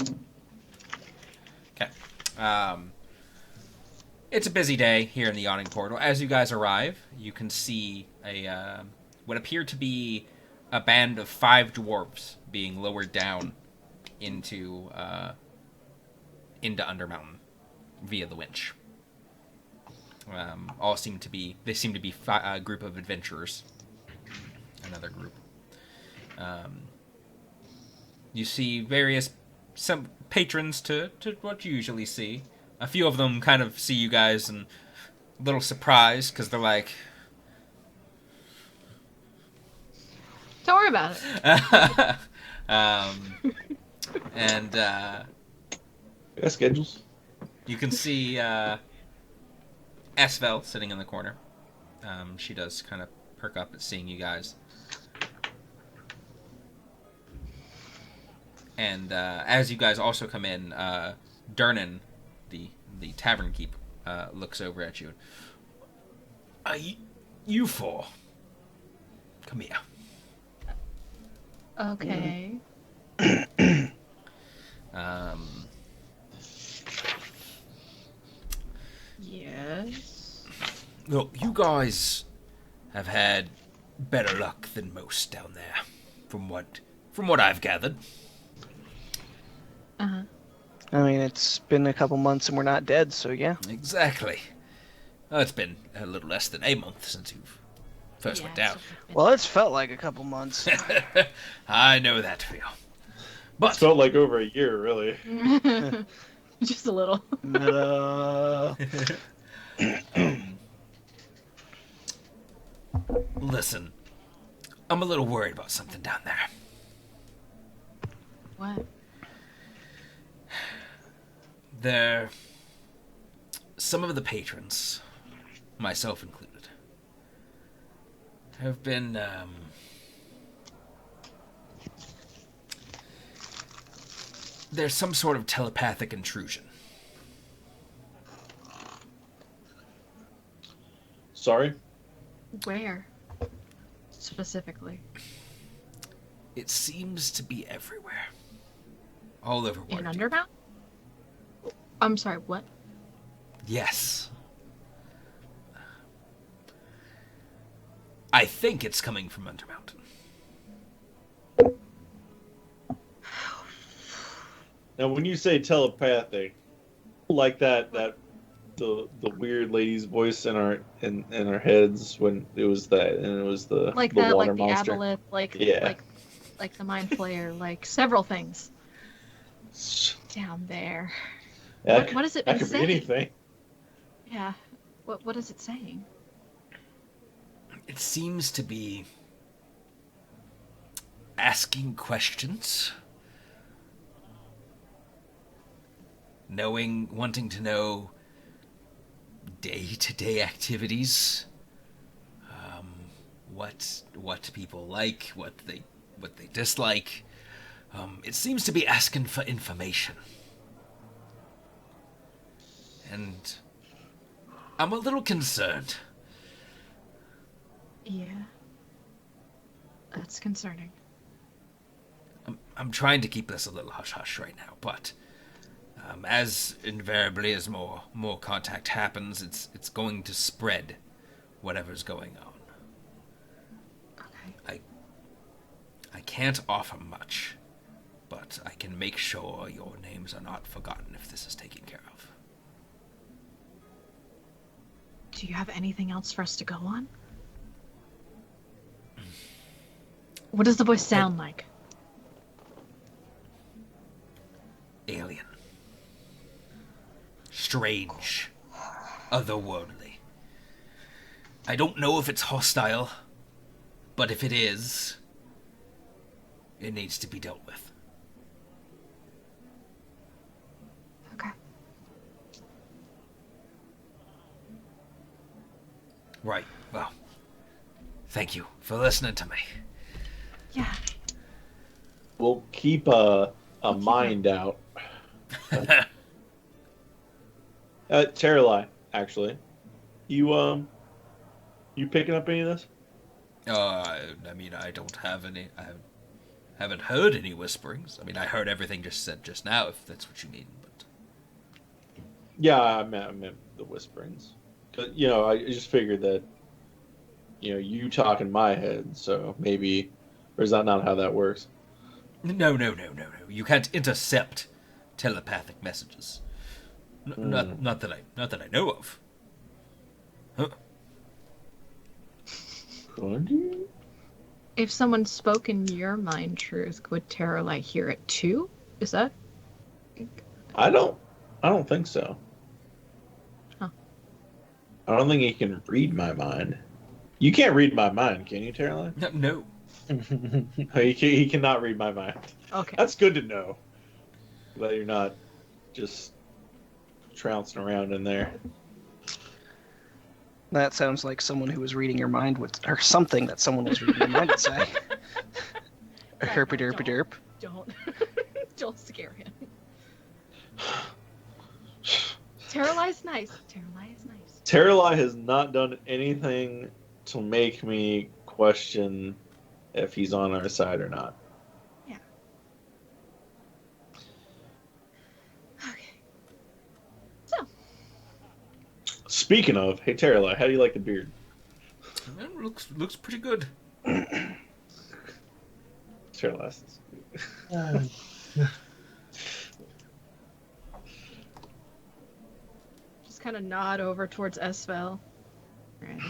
do. Okay. It's a busy day here in the yawning portal. As you guys arrive, you can see a what appear to be a band of 5 dwarves being lowered down into Undermountain via the winch. They seem to be a group of adventurers. Another group. You see some patrons to what you usually see. A few of them kind of see you guys and a little surprised because they're like, Don't worry about it. and Yeah, schedules. you can see Asvel sitting in the corner. She does kind of perk up at seeing you guys. And as you guys also come in, Dernan, the tavern keep, looks over at you. You four. Come here. Okay. Yes. Look, you guys have had better luck than most down there, from what I've gathered. Uh-huh. I mean, it's been a couple months and we're not dead, so yeah. Exactly. Well, it's been a little less than a month since you first went down. Well, it's felt like a couple months. I know that feel. It But felt like over a year, really. Just a little. listen, I'm a little worried about something down there. What? Some of the patrons, myself included, have been there's some sort of telepathic intrusion. Sorry? Where? Specifically. It seems to be everywhere. All over In Waterdeep. Undermount? I'm sorry, what? Yes. I think it's coming from Undermountain. Now, when you say telepathic, like the weird lady's voice in our heads when it was that, and it was the Like the that, water like the monster. aboleth, Yeah. like the mind flayer, like several things down there. Yeah, What has it that been could be saying? anything. Yeah. What is it saying? It seems to be asking questions, wanting to know day-to-day activities, what people like, what they dislike. It seems to be asking for information, and I'm a little concerned. Yeah. That's concerning. I'm trying to keep this a little hush-hush right now, but as invariably as more contact happens, it's going to spread whatever's going on. Okay. I can't offer much, but I can make sure your names are not forgotten if this is taken care of. Do you have anything else for us to go on? What does the voice sound like? Alien. Strange. Otherworldly. I don't know if it's hostile, but if it is, it needs to be dealt with. Right. Well, thank you for listening to me. Yeah. We'll keep a mind out. Terrali, actually, you picking up any of this? I mean, I don't have any. I haven't heard any whisperings. I mean, I heard everything just said just now, if that's what you mean. But Yeah, I meant the whisperings. 'Cause, I just figured that, you talk in my head, so maybe, or is that not how that works? no. You can't intercept telepathic messages. Not that I know of. Huh. Could you? If someone spoke in your mind truth, would Terralight hear it too? Is that? I don't think so. Huh. I don't think he can read my mind. You can't read my mind, can you, Caroline? No. He cannot read my mind. Okay. That's good to know. That you're not just trouncing around in there. That sounds like someone who was reading your mind would, or something that someone was reading your mind would say. Herpy derpy derp. Don't. Don't scare him. Terrali's nice. Terrali is nice. Terrali has not done anything to make me question if he's on our side or not. Yeah. Okay. So. Speaking of, hey Terrali, how do you like the beard? It looks pretty good. Terrali. Just kind of nod over towards Esvel. Right.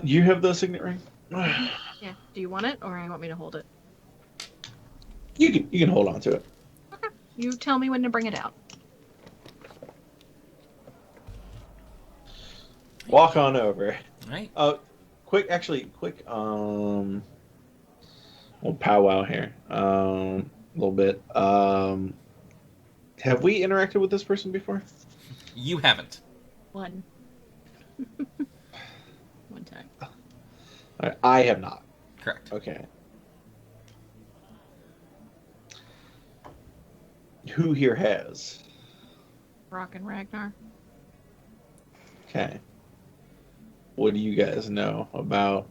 You have the signet ring? Yeah. Do you want it, or I want me to hold it? You can hold on to it. Okay. You tell me when to bring it out. Walk on over. Right. Quick. We'll powwow here. A little bit. Have we interacted with this person before? You haven't. One time. I have not. Correct. Okay. Who here has? Rock and Ragnar. Okay. What do you guys know about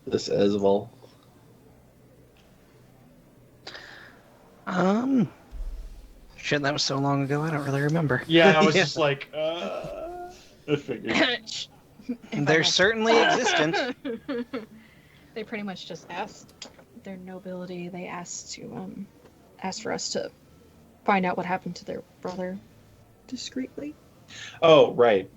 this Esval? Shit, that was so long ago, I don't really remember. Yeah, I was just like, I figured. They're certainly existent. They pretty much just asked their nobility. They asked for us to find out what happened to their brother discreetly. Oh, right.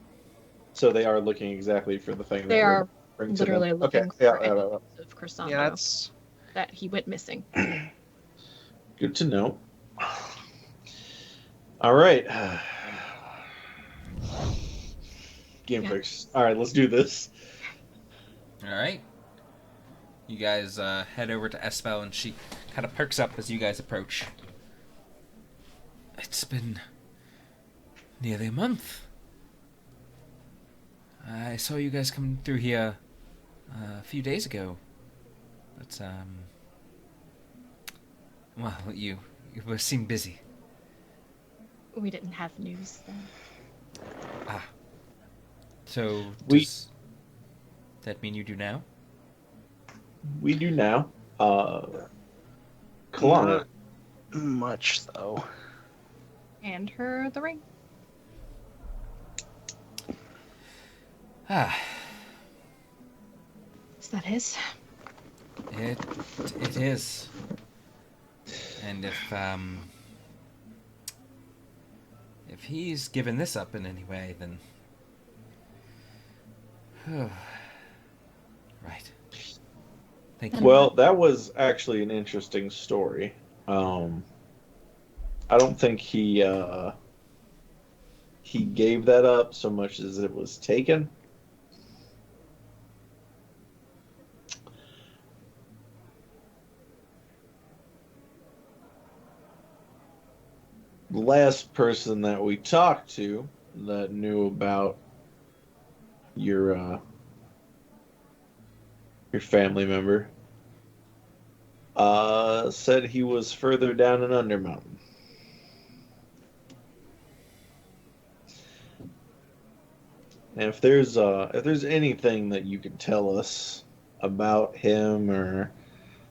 So they are looking exactly for the thing. They that are bring to literally them. looking Okay. for evidence of Chrysando Yeah, that's... that he went missing. Good to know. All right. Game fix. All right, let's do this. All right. You guys head over to Esfel, and she kind of perks up as you guys approach. It's been nearly a month. I saw you guys coming through here a few days ago. But, well, you seem busy. We didn't have news then. Ah. So, does that mean you do now? We do now. Kalana. Not much, though. Hand her the ring. Ah. Is that his? It is. And if he's given this up in any way, then right. Thank you. Well, that was actually an interesting story. I don't think he gave that up so much as it was taken. The last person that we talked to that knew about your family member said he was further down in Undermountain. And if there's anything that you could tell us about him or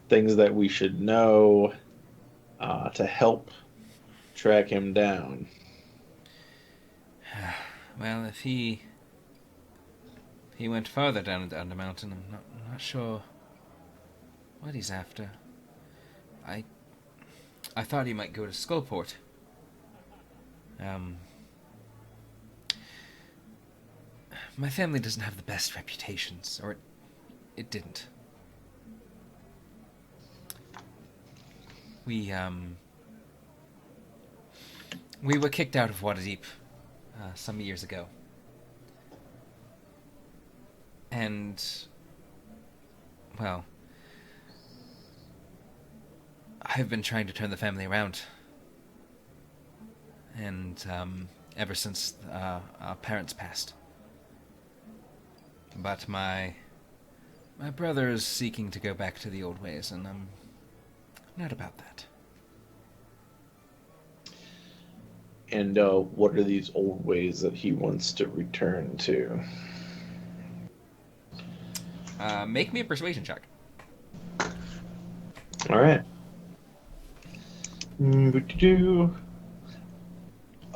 things that we should know to help track him down. Well, if he went further down into Undermountain, I'm not sure what he's after. I thought he might go to Skullport. My family doesn't have the best reputations, or it didn't. We were kicked out of Waterdeep some years ago. And, well, I've been trying to turn the family around. And, ever since our parents passed. But my brother is seeking to go back to the old ways, and I'm not about that. And what are these old ways that he wants to return to? Make me a persuasion check. All right.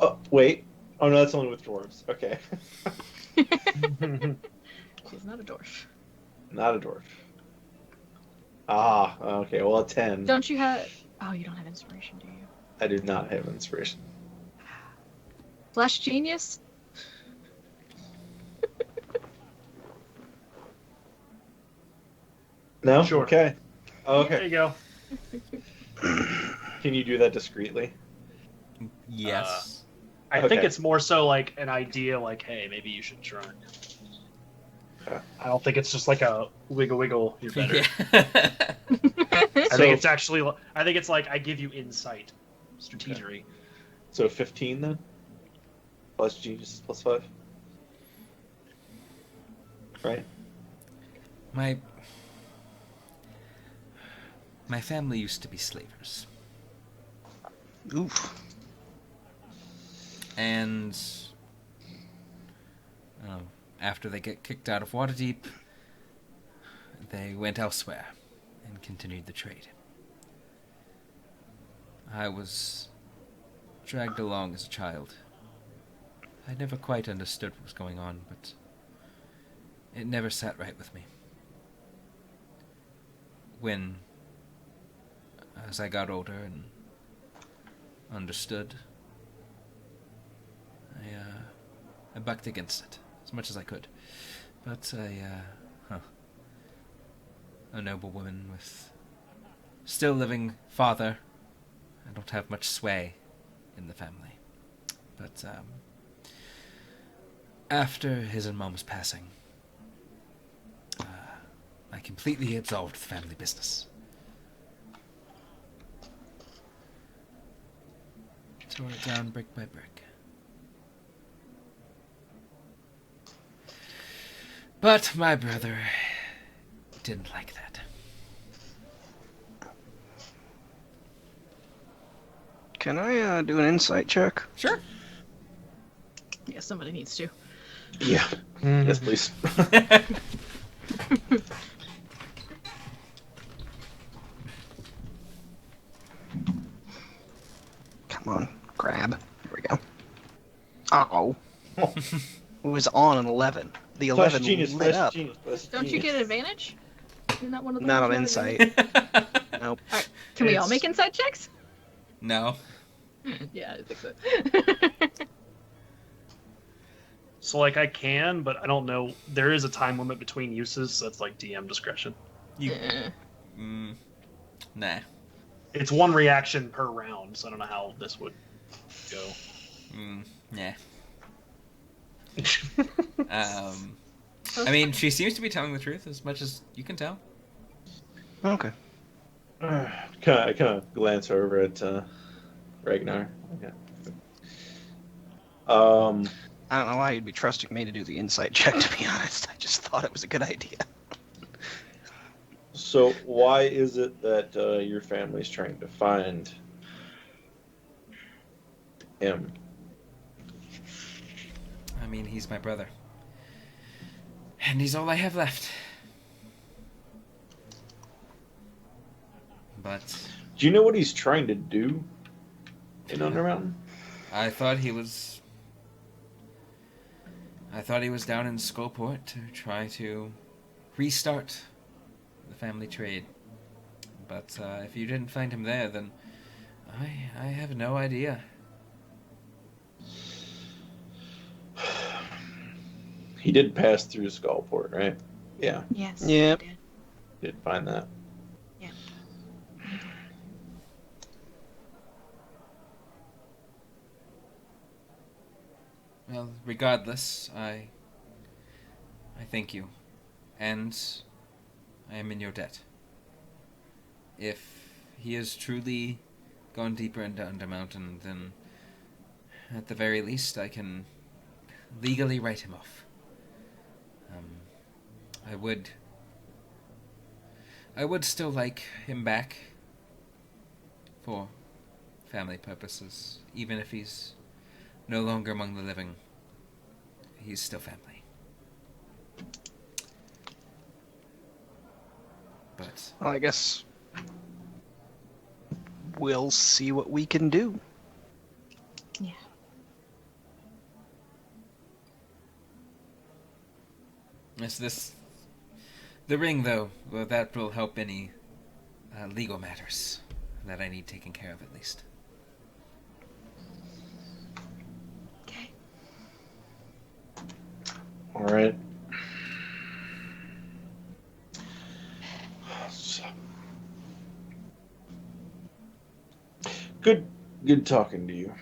Oh, wait. Oh, no, that's only with dwarves. Okay. She's not a dwarf. Not a dwarf. Ah, okay. Well, a 10. Don't you have... Oh, you don't have inspiration, do you? I do not have inspiration. Flash genius? No? Sure. Okay. Oh, There okay. you go. Can you do that discreetly? Yes. I think Okay. it's more so like an idea, like, hey, maybe you should try. Okay. I don't think it's just like a wiggle, you're better. Yeah. I think it's actually, I think it's like I give you insight, strategery. So 15 then? Plus genius plus 5? Right? My family used to be slavers. Oof. And after they get kicked out of Waterdeep, they went elsewhere and continued the trade. I was dragged along as a child. I never quite understood what was going on, but it never sat right with me. As I got older and understood, I bucked against it as much as I could. But a noble woman with still living father, I don't have much sway in the family. But after his and mom's passing, I completely absolved the family business. Tore it down brick by brick. But my brother didn't like that. Can I do an insight check? Sure. Yeah, somebody needs to. Yeah. Yes, please. Come on, grab. Here we go. Oh. It was on an 11. The 11 lit up. Don't you get advantage? Isn't that one of the Not on ones you have insight. advantage? Nope. Alright, can we all It's- make insight checks? No. Yeah, I think so. So, like, I can, but I don't know. There is a time limit between uses, so that's like DM discretion. You. Eh. Nah. It's one reaction per round, so I don't know how this would go. Nah. I mean, she seems to be telling the truth as much as you can tell. Okay. I kind of glance over at Ragnar. Okay. I don't know why you'd be trusting me to do the insight check, to be honest. I just thought it was a good idea. So why is it that your family's trying to find him? I mean, he's my brother. And he's all I have left. But Do you know what he's trying to do in Undermountain? I thought he was down in Skullport to try to restart the family trade. But if you didn't find him there, then I have no idea. He did pass through Skullport, right? Yeah, Yes. Yep. I did. did find that. Yeah. Well, regardless, I thank you, and I am in your debt. If he has truly gone deeper into Undermountain, then at the very least I can legally write him off. I would still like him back for family purposes, even if he's no longer among the living. He's still family. But Well, I guess we'll see what we can do. Yeah. the ring, though, well, that will help any legal matters that I need taken care of, at least. Okay. All right. So, good talking to you.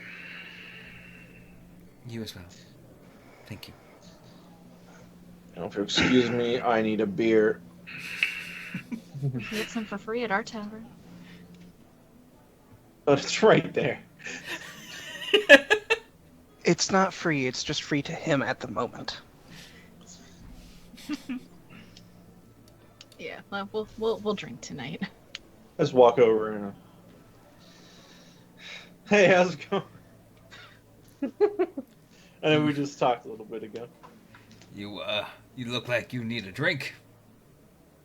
You as well. Thank you. Now, if you'll excuse me, I need a beer. We can get some for free at our tavern. But it's right there. It's not free, it's just free to him at the moment. Yeah, well, we'll drink tonight. Let's walk over and. Hey, how's it going? I know we just talked a little bit ago. You look like you need a drink.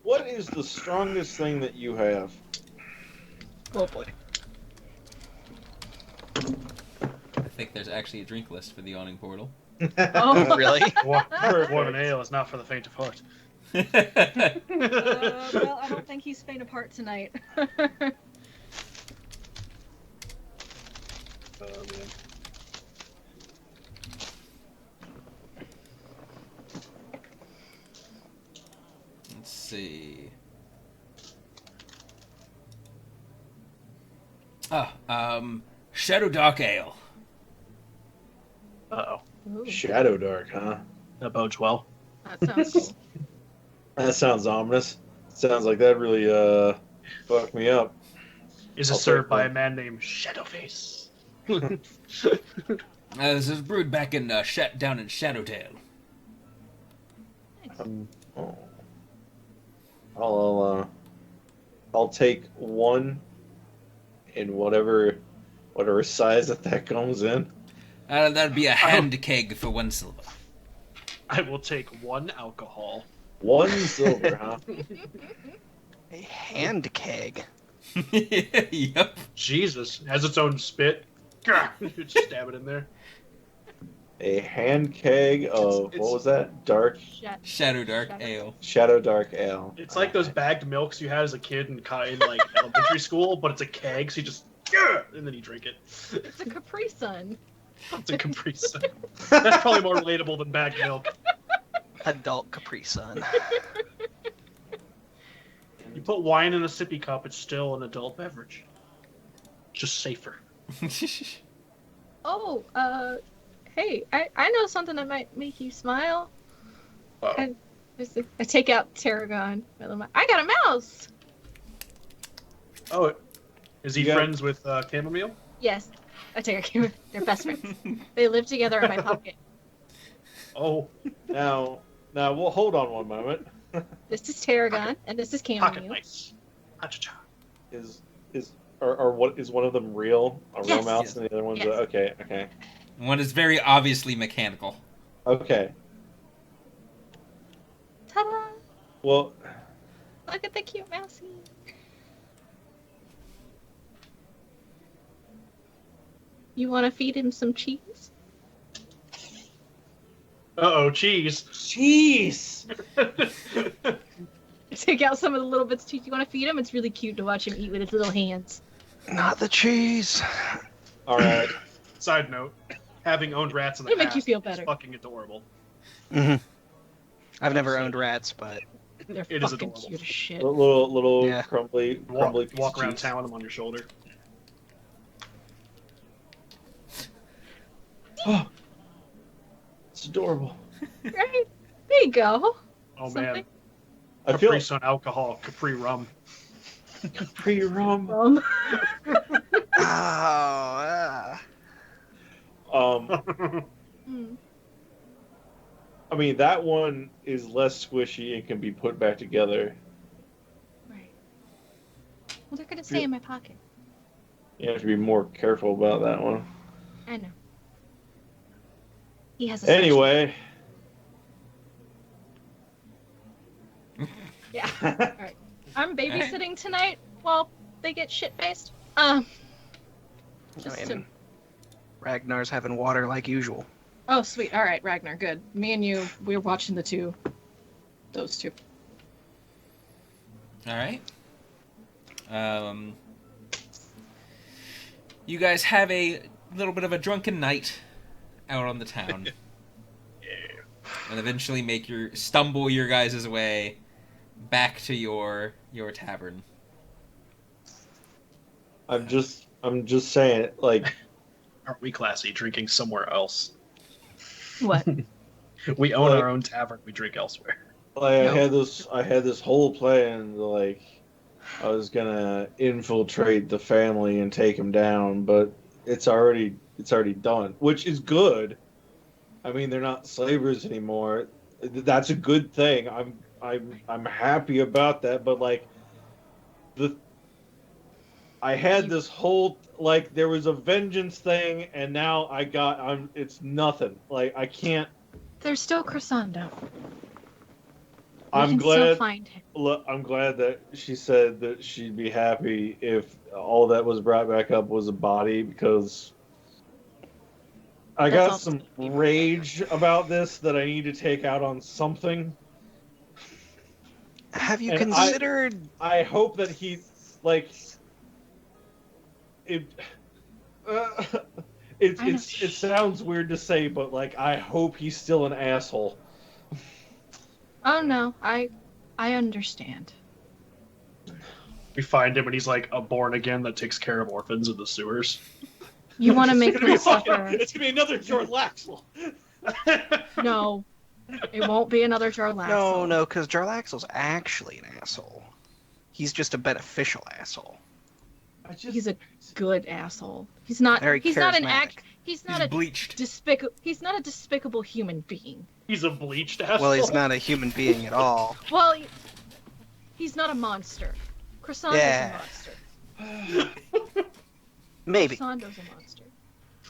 What is the strongest thing that you have? Oh boy. I think there's actually a drink list for the awning portal. Oh, Really? Dwarven ale is not for the faint of heart. well, I don't think he's faint apart tonight. Oh, man. Let's see. Shadow Dark Ale. Uh-oh. Ooh, Shadow Dark, huh? That bodes well. that sounds cool. That sounds ominous. Sounds like that really fucked me up. Is it I'll served take by a one. man named Shadowface? This is brewed back in down in Shadowdale. Oh. I'll take one in whatever size that comes in. That'd be a hand keg for 1 silver. I will take one alcohol. 1 silver, huh? A hand keg. Yep. Jesus, has its own spit. You just stab it in there. A hand keg of It's- what was that? Dark Shadow Dark Shadow. Ale. Shadow Dark Ale. It's like those bagged milks you had as a kid in like elementary school, but it's a keg, so you just and then you drink it. It's a Capri Sun. It's a Capri Sun. That's probably more relatable than bagged milk. Adult Capri Sun. You put wine in a sippy cup, it's still an adult beverage. Just safer. Oh, hey, I know something that might make you smile. Uh-oh. I take out Tarragon. I got a mouse. Oh, is he Yeah. friends with Chamomile? Yes, I take a They're best friends. They live together in my pocket. Oh, Now, we'll hold on one moment. This is tarragon, and this is pocket chamomile. knife. Acha-cha. Or what is one of them real? A real Yes. mouse, Yes. and the other one's Yes. okay. One is very obviously mechanical. Okay. Ta-da! Well, Look at the cute mousey. You want to feed him some cheese? Uh-oh, cheese. cheese. Take out some of the little bits of cheese. You want to feed him? It's really cute to watch him eat with his little hands. Not the cheese. All right. Side note, having owned rats in the It'll make past you feel is better. fucking adorable. Mm-hmm. I've never owned rats, but They're It is fucking adorable. cute as shit. Little Yeah. crumbly piece Walk of around cheese. town with them on your shoulder. Oh, it's adorable. Right? There you go. Oh Something. man, I feel Capri Sun alcohol, Capri rum. Capri rum. Hmm. I mean, that one is less squishy and can be put back together. Right. Well, they're gonna stay in my pocket. You have to be more careful about that one. I know. He has a Anyway. Yeah. All right. I'm babysitting tonight while they get shit faced. Just I to... mean, Ragnar's having water like usual. Oh, sweet. All right, Ragnar. Good. Me and you, we're watching those two. All right. You guys have a little bit of a drunken night out on the town, and eventually stumble your guys' way back to your tavern. I'm just saying, like, Aren't we classy? Drinking somewhere else. What? We own our own tavern. We drink elsewhere. I No. had this whole plan, like, I was gonna infiltrate the family and take him down, but it's already done, which is good. I mean, they're not slavers anymore. That's a good thing. I'm happy about that, but like I had this whole, like, there was a vengeance thing, and now it's nothing. Like, I can't. There's still Crescendo. I'm Still glad. find him. Look, I'm glad that she said that she'd be happy if all that was brought back up was a body, because I That's got all some that's gonna be rage about this that I need to take out on something. Have you And considered? I hope that he, like, it. It sounds weird to say, but like, I hope he's still an asshole. Oh no, I understand. We find him and he's like a born again that takes care of orphans in the sewers. You want to make him suffer? It's gonna be another George Laxel. No, it won't be another Jarlaxle. No, because Jarlaxle's actually an asshole. He's just a beneficial asshole. He's a good asshole. He's not. Very He's not an charismatic. He's not He's a bleached. He's not a despicable human being. He's a bleached asshole. Well, he's not a human being at all. Well, he's not a monster. Crescendo's Yeah. a monster. Maybe. Crescendo's a monster.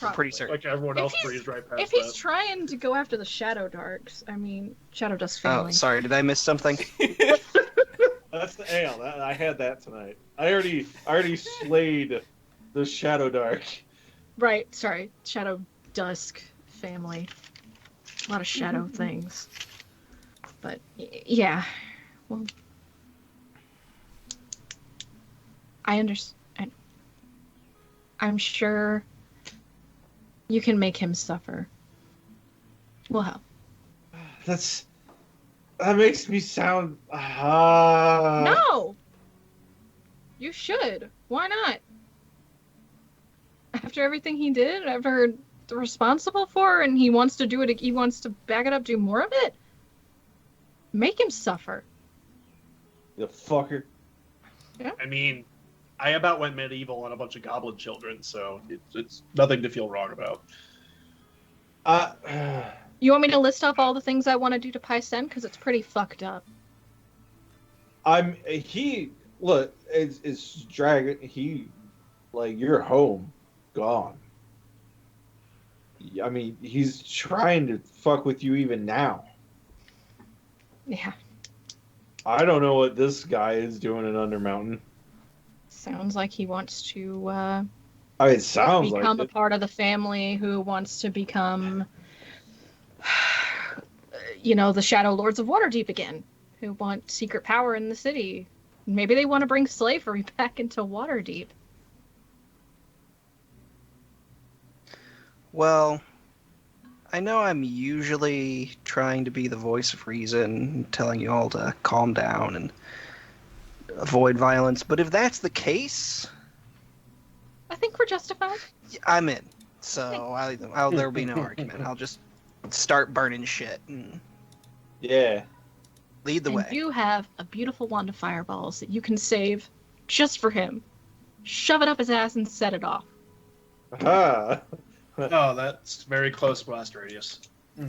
I'm pretty certain. Like everyone If else he's- breezed right past If he's that. trying to go after the Shadow Darks, I mean, Shadow Dust Oh, family. sorry. Did I miss something? That's the ale. I had that tonight. I already slayed the Shadow Dark. Right, sorry. Shadow Dusk family. A lot of shadow things. But, yeah. Well, I understand. I'm sure you can make him suffer. We'll help. That makes me sound. No! You should. Why not? After everything he did, after responsible for, and he wants to do it, he wants to back it up, do more of it? Make him suffer. The fucker. I mean, I about went medieval on a bunch of goblin children, so it's nothing to feel wrong about. You want me to list off all the things I want to do to Paisen? Because it's pretty fucked up. It's dragon. You're home, gone. I mean, he's trying to fuck with you even now. Yeah. I don't know what this guy is doing in Undermountain. Sounds like he wants to It sounds become like a part of the family who wants to become, the Shadow Lords of Waterdeep again, who want secret power in the city. Maybe they want to bring slavery back into Waterdeep. Well, I know I'm usually trying to be the voice of reason, telling you all to calm down and avoid violence, but if that's the case, I think we're justified. I'm in. So there'll be no argument. I'll just start burning shit and Yeah. lead the way. You have a beautiful wand of fireballs that you can save just for him. Shove it up his ass and set it off. Aha! Oh, that's very close blast radius.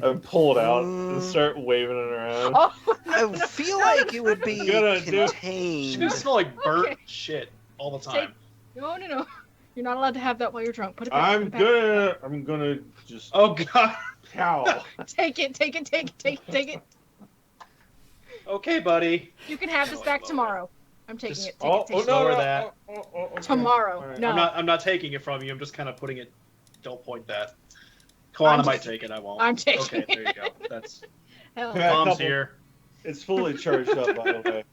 I pull it out and start waving it around. Oh, I feel like it would be She's contained. gonna smell like burnt Okay. shit all the time. No. You're not allowed to have that while you're drunk. Put it back. I'm gonna just. Oh god. Pow! Take it. Okay, buddy. You can have this back tomorrow. I'm taking Just- it. Take it. Lower that. Okay. Tomorrow. All right. No. I'm not taking it from you. I'm just kind of putting it. Don't point that. Kalana might take it. I won't. I'm taking Okay, there you go. That's Hell. Yeah. Mom's couple- here. It's fully charged up, by the way.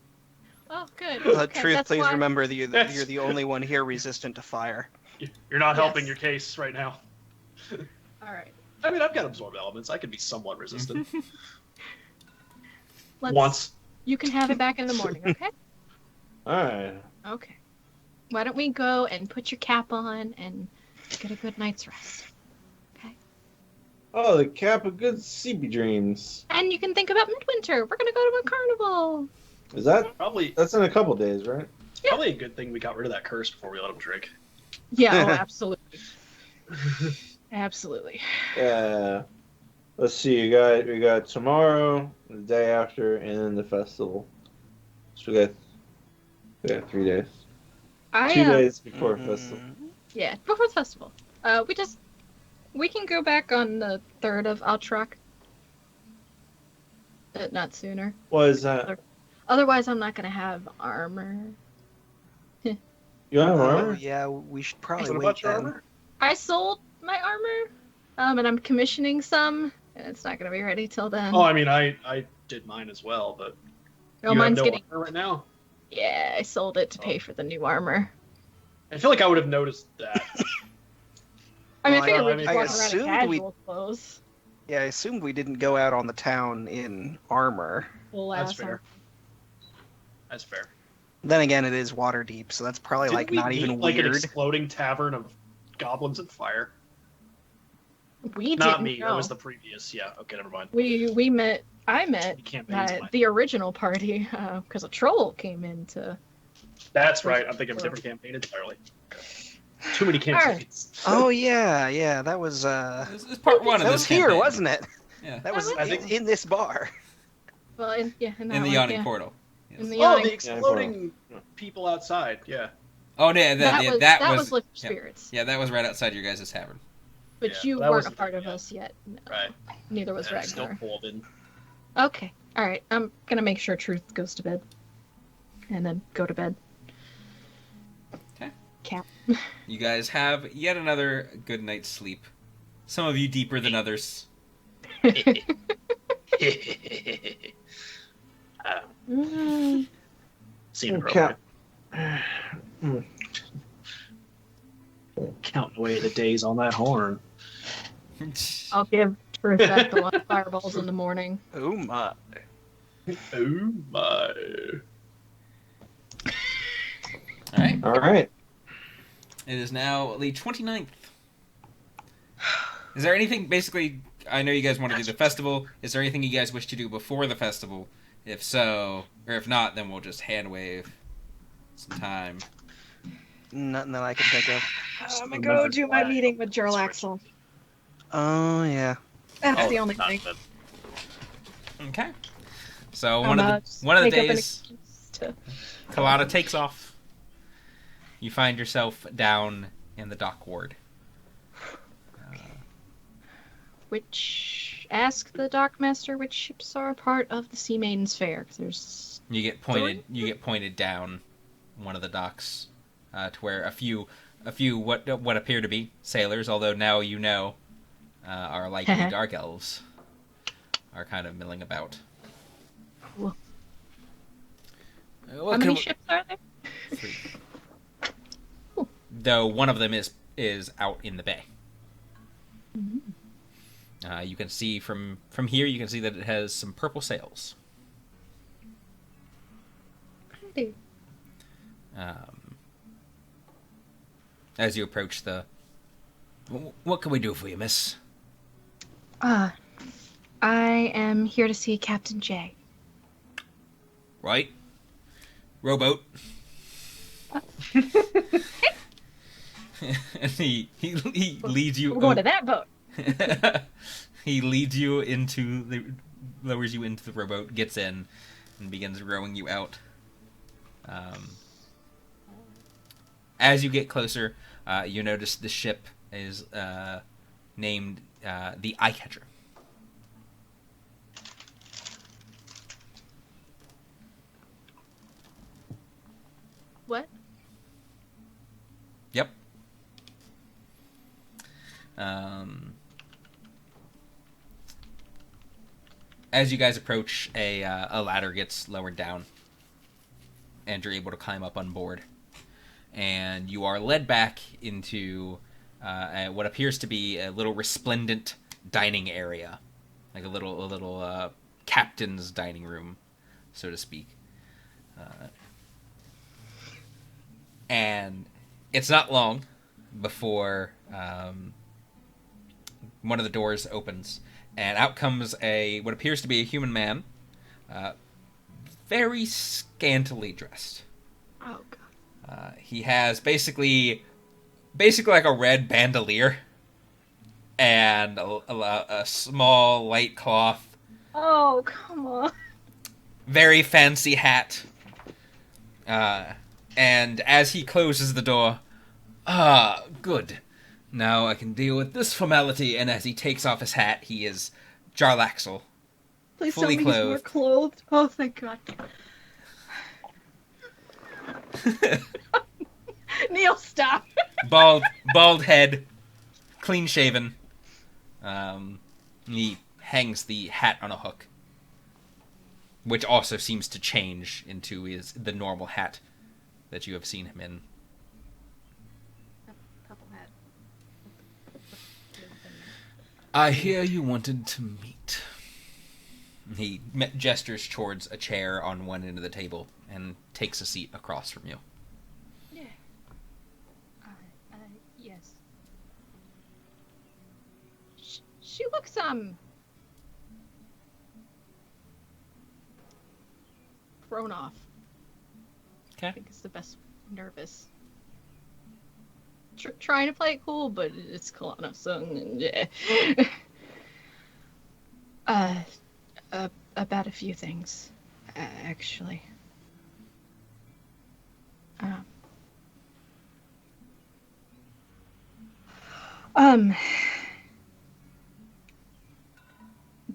Oh, good. Okay, Truth, that's please why- remember that you're That's- the only one here resistant to fire. You're not helping Yes. your case right now. All right. I mean, I've got absorb elements. I can be somewhat resistant. Let's, Once. You can have it back in the morning, okay? Alright. Okay. Why don't we go and put your cap on and get a good night's rest? Oh, the cap of good sleepy dreams. And you can think about midwinter. We're gonna go to a carnival. Is that? Probably That's in a couple days, right? a good thing we got rid of that curse before we let him drink. Yeah, oh, absolutely. Absolutely. Yeah. Let's see. We got tomorrow, the day after, and then the festival. So we got 3 days. 2 days before festival. Yeah, before the festival. We can go back on the 3rd of Altrak. Not sooner. What is that? Otherwise, I'm not gonna have armor. You have Oh, armor? yeah, we should probably What wait about your then. armor? I sold my armor, and I'm commissioning some, and it's not gonna be ready till then. Oh, I mean, I did mine as well, but No, you mine's have no getting. armor right now. Yeah, I sold it to pay for the new armor. I feel like I would have noticed that. I mean, Well, I figured I we'd mean, just I walk around in assumed casual clothes. Yeah, I assumed we didn't go out on the town in armor. Full That's ass fair. armor. That's fair. Then again, it is water deep, so that's probably Didn't like we not meet, even like an weird. exploding tavern of goblins and fire? We Not didn't me. know. That was the previous. Yeah. Okay. Never mind. We met. I met You can't base mine. the original party because a troll came in to. That's right. I'm thinking of a different campaign entirely. Too many campaigns. Oh yeah, that was This is part one of that this was here, campaign. wasn't it? Yeah. That was I think- in this bar. Well, in that In the one, yawning yeah. portal. Yes. In the Oh, yawning. the exploding people outside. Yeah. Oh, yeah, that was Lift yeah. Spirits. Yeah, that was right outside your guys' tavern. But Yeah, you that weren't a wasn't part there of yet. us yet. No. Right. Neither was And still Ragnar. pulled in. Okay. All right. I'm gonna make sure Truth goes to bed, and then go to bed. Okay. Cap. You guys have yet another good night's sleep. Some of you deeper than others. Mm. Seen it Okay. earlier. Counting away the days on that horn. I'll give Truth back the one fireballs in the morning. Oh my. Oh my. All right. All right. It is now the 29th. Is there anything, basically, I know you guys want to do the festival. Is there anything you guys wish to do before the festival? If so, or if not, then we'll just hand wave some time. Nothing that I can think of. I'm gonna go do my meeting with Gerald Axel. Oh yeah. That's Oh, the only not thing. good. Okay. So I'm one of the make up an days, excuse to... Kalata takes off. You find yourself down in the dock ward. Ask the dockmaster which ships are part of the Sea Maiden's Fair. 'Cause there's You get pointed. You get pointed down one of the docks to where a few what appear to be sailors, although now you know are likely dark elves, are kind of milling about. Cool. What How many ships are there? 3. Though one of them is out in the bay. You can see from here. You can see that it has some purple sails. As you approach what can we do for you, miss? I am here to see Captain J. Right. Rowboat. And he leads you. We're going to that boat. He leads you lowers you into the rowboat, gets in, and begins rowing you out. As you get closer, you notice the ship is named the Eyecatcher. What? Yep. As you guys approach, a ladder gets lowered down, and you're able to climb up on board. And you are led back into what appears to be a little resplendent dining area, like a little captain's dining room, so to speak. And it's not long before one of the doors opens, and out comes what appears to be a human man, very scantily dressed. Oh god. He has basically like a red bandolier and a small light cloth. Oh, come on. Very fancy hat. And as he closes the door, good. Now I can deal with this formality. And as he takes off his hat, he is Jarlaxle. Please fully tell me he's more clothed. Oh, thank god. Neil, stop. Bald head, clean shaven. He hangs the hat on a hook, which also seems to change into the normal hat that you have seen him in. Purple hat. I hear you wanted to meet. He gestures towards a chair on one end of the table and takes a seat across from you. Yeah. Yes. She looks, thrown off. Okay. I think it's the best. Nervous. Trying to play it cool, but it's Kalana, so yeah. About a few things, actually.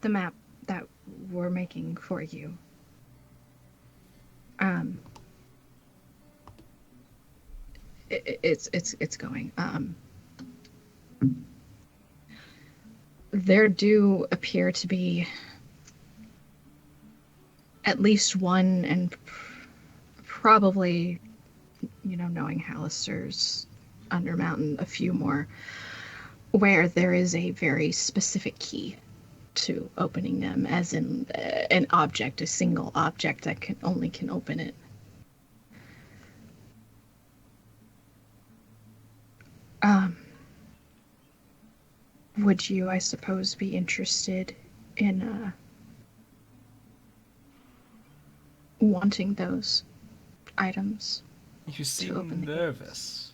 The map that we're making for you. It's going. There do appear to be at least one, and probably, knowing Hallister's Undermountain, a few more, where there is a very specific key to opening them, as in an object, a single object that can open it. Would you, I suppose, be interested in wanting those items? You seem nervous.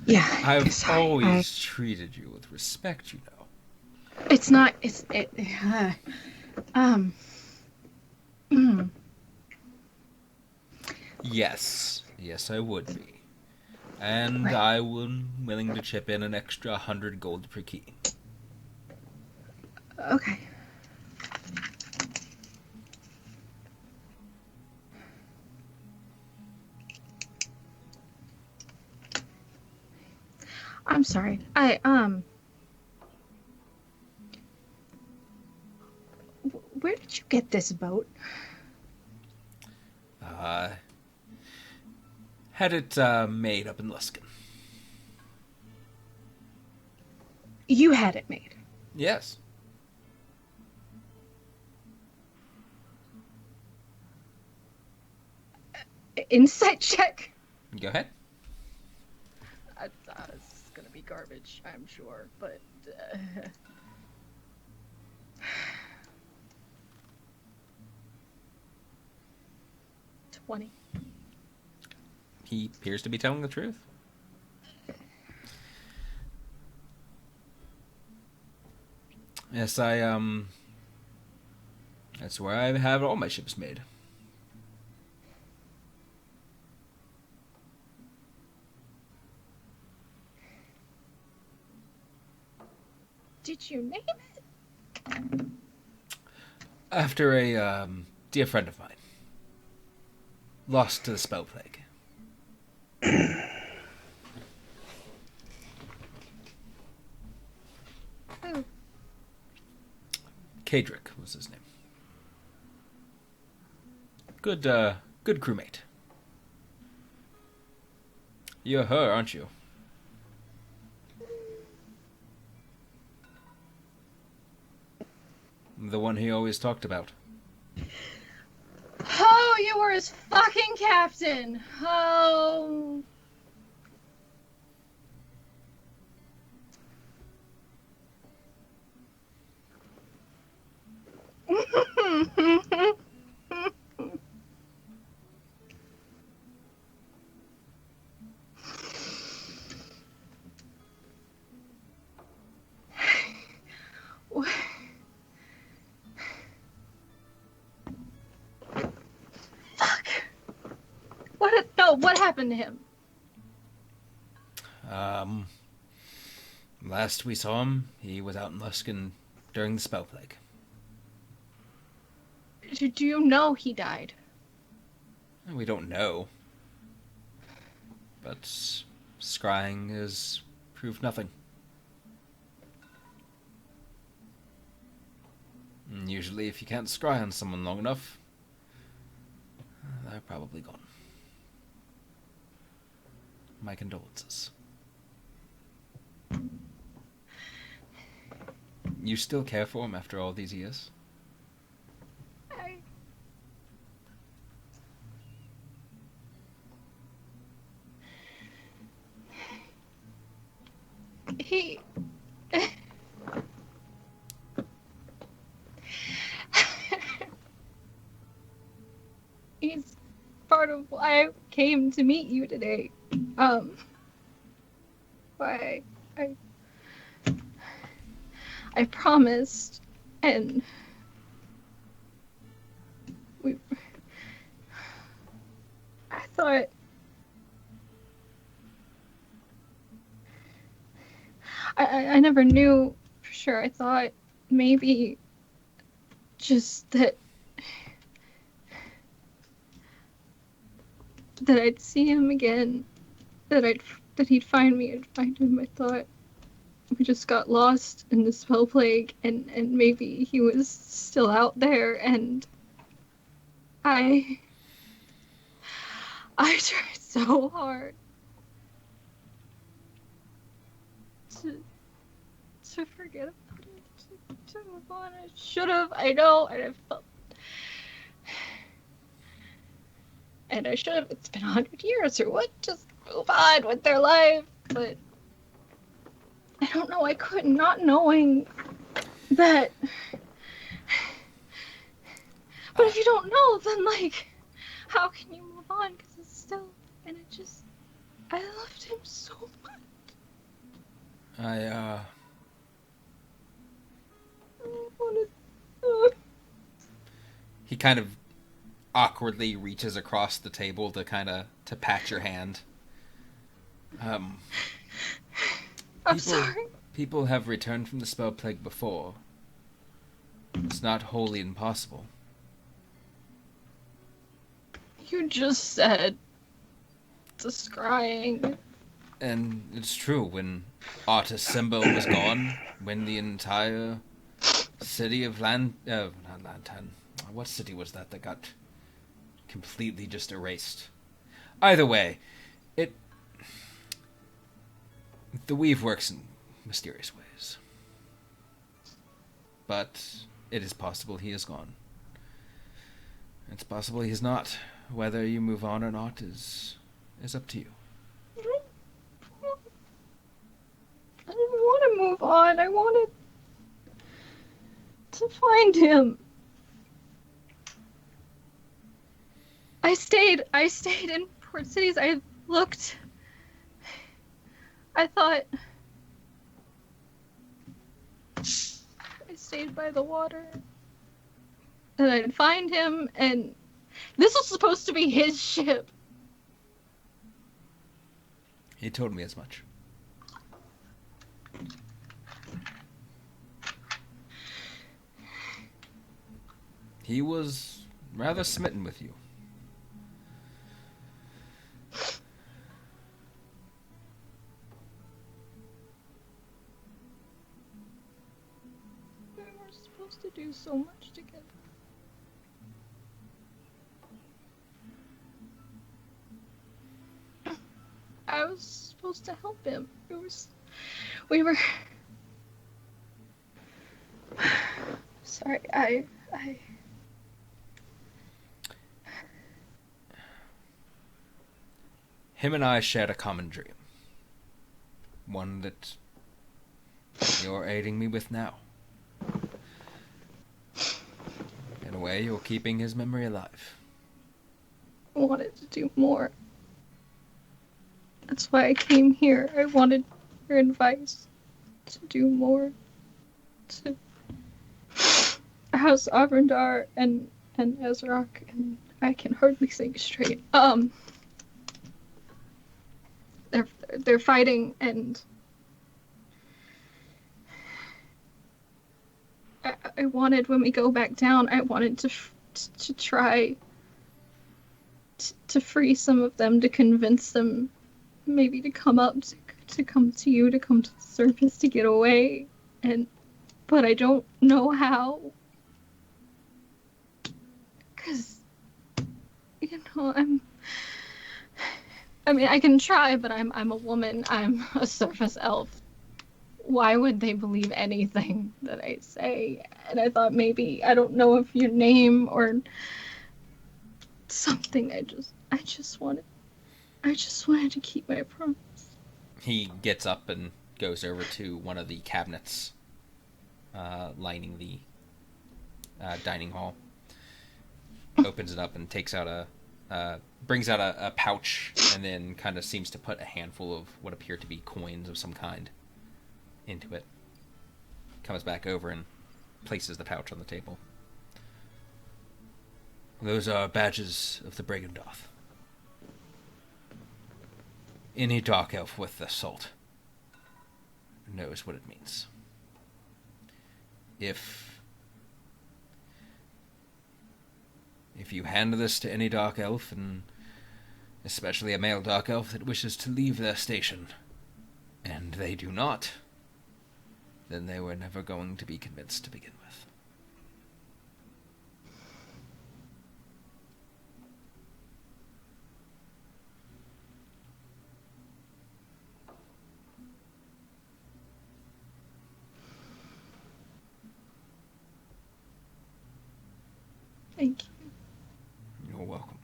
Yeah. I've always treated you with respect, you know. It's not. Um. mm. Yes, I would be. And Right. I am willing to chip in an extra 100 gold per key. Okay. I'm sorry. Where did you get this boat? Had it made up in Luskin. You had it made. Yes. Insight check. Go ahead. It's gonna be garbage, I'm sure, but. 20. He appears to be telling the truth. Yes, that's where I have all my ships made. Did you name it? After a dear friend of mine. Lost to the spell plague. Who? Kadrick was his name. Good crewmate. You're her, aren't you? The one he always talked about. Oh, you were his fucking captain. Oh. Fuck. What happened to him? Last we saw him, he was out in Luskin during the spell plague. Do you know he died? We don't know. But scrying has proved nothing. And usually if you can't scry on someone long enough, they're probably gone. My condolences. You still care for him after all these years? He... He's part of why I came to meet you today. Why I promised, and I thought I never knew for sure. I thought maybe just that I'd see him again, that he'd find me, I'd find him. I thought we just got lost in the spell plague, and maybe he was still out there, and I tried so hard to forget about it, to move on. I should have, I know, and I felt, and I should have. It's been 100 years or what? Just move on with their life. But I don't know. I couldn't, not knowing that. But if you don't know, then like, how can you move on? Because it's still, and it just, I loved him so much. He kind of awkwardly reaches across the table to pat your hand. I'm People, sorry. people have returned from the spell plague before. It's not wholly impossible. You just said scrying. And it's true, when Artus Symbol was gone, when the entire city of not Lantan, what city was that got completely just erased? Either way, the weave works in mysterious ways. But it is possible he is gone. It's possible he's not. Whether you move on or not is up to you. I didn't want to move on. I wanted to find him. I stayed in Port Cities. I looked. I thought I stayed by the water and I'd find him, and this was supposed to be his ship. He told me as much. He was rather smitten with you. We were supposed to do so much together. I was supposed to help him. We were. Sorry, I. Him and I shared a common dream. One that you're aiding me with now. In a way, you're keeping his memory alive. I wanted to do more. That's why I came here. I wanted your advice to do more. To House Avrandar and Ezrock, and I can hardly think straight. They're fighting, and I wanted, when we go back down, I wanted to try to free some of them, to convince them maybe to come up, to come to you, to come to the surface, to get away, but I don't know how, because, I can try, but I'm a woman, I'm a surface elf. Why would they believe anything that I say? And I thought maybe, I don't know if your name or something, I just wanted to keep my promise. He gets up and goes over to one of the cabinets lining the dining hall. Opens it up and brings out a pouch, and then kind of seems to put a handful of what appear to be coins of some kind into it. Comes back over and places the pouch on the table. Those are badges of the Brigandoth. Any dark elf with the salt knows what it means. If you hand this to any dark elf, and especially a male dark elf that wishes to leave their station, and they do not, then they were never going to be convinced to begin with. Thank you. You're welcome.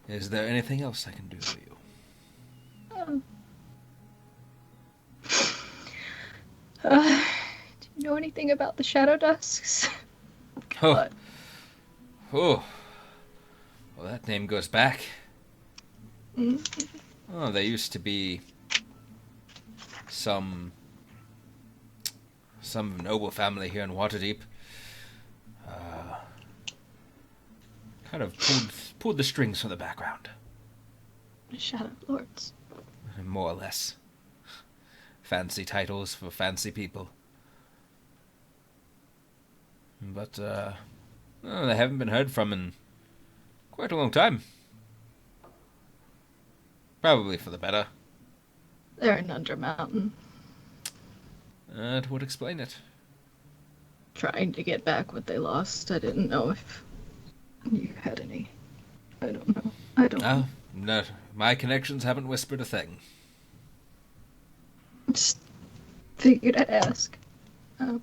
Is there anything else I can do for you? Do you know anything about the Shadow Dusks? Oh. Well, that name goes back. Mm-hmm. Oh, there used to be some some noble family here in Waterdeep kind of pulled the strings from the background. Shadow Lords. More or less. Fancy titles for fancy people. But, they haven't been heard from in quite a long time. Probably for the better. They're in Under Mountain. That would explain it. Trying to get back what they lost. I didn't know if you had any. I don't know. No, my connections haven't whispered a thing. Just figured I'd ask. Fuck.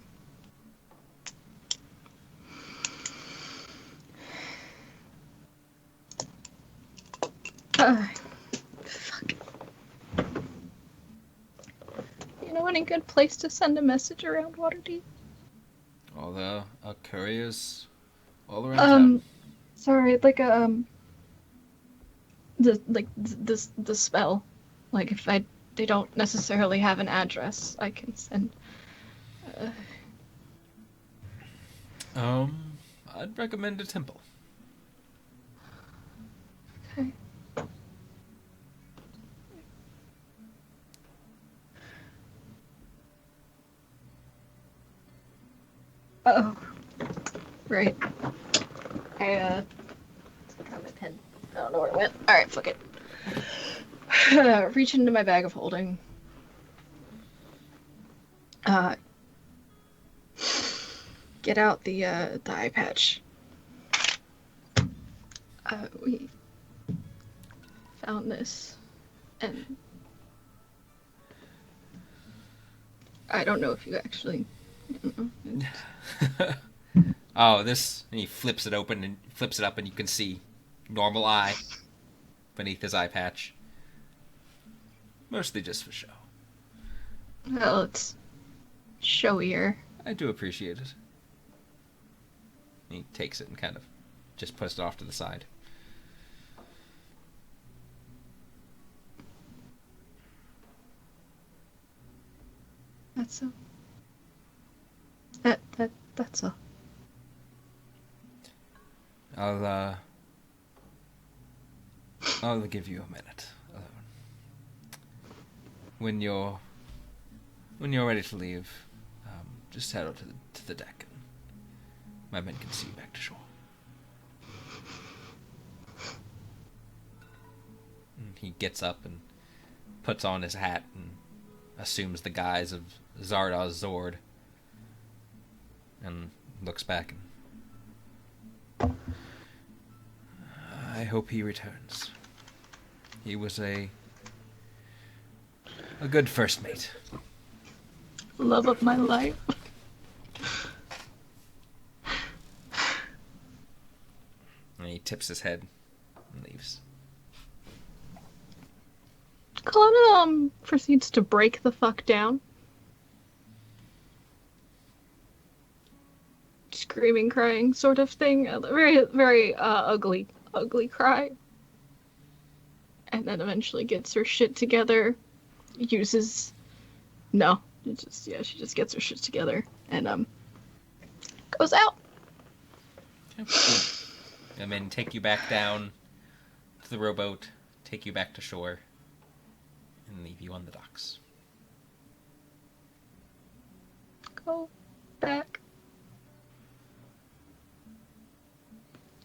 You know any good place to send a message around Waterdeep? All the couriers all around town. Sorry, like the spell. Like if they don't necessarily have an address, I can send. I'd recommend a temple. Okay. Oh, right. I got my pen. I don't know where it went. All right, fuck it. Reach into my bag of holding. Get out the eye patch. We found this, and I don't know if you actually. Oh, this. And he flips it open and flips it up, and you can see normal eye beneath his eye patch. Mostly just for show. Well, it's showier. I do appreciate it. He takes it and kind of just puts it off to the side. That's all. That's all. I'll give you a minute. When you're ready to leave, just head out to the deck, and my men can see you back to shore. And he gets up and puts on his hat and assumes the guise of Zardoz Zord, and looks back and I hope he returns. He was a good first mate. Love of my life. And he tips his head and leaves. Kalana proceeds to break the fuck down. Screaming, crying sort of thing. A very, very ugly cry. And then eventually gets her shit together. She just gets her shit together and goes out. Okay. And then take you back down to the rowboat, take you back to shore, and leave you on the docks. Go back.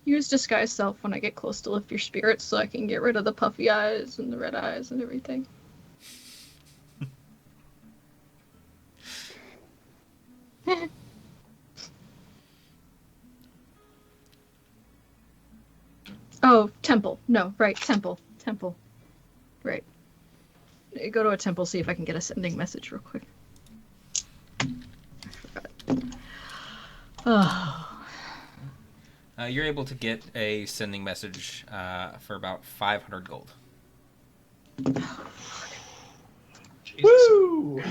Use disguise self when I get close to lift your spirits so I can get rid of the puffy eyes and the red eyes and everything. Oh, temple. No, right, temple. Right. Go to a temple, see if I can get a sending message real quick. I forgot. Oh. You're able to get a sending message for about 500 gold. Jesus. Woo!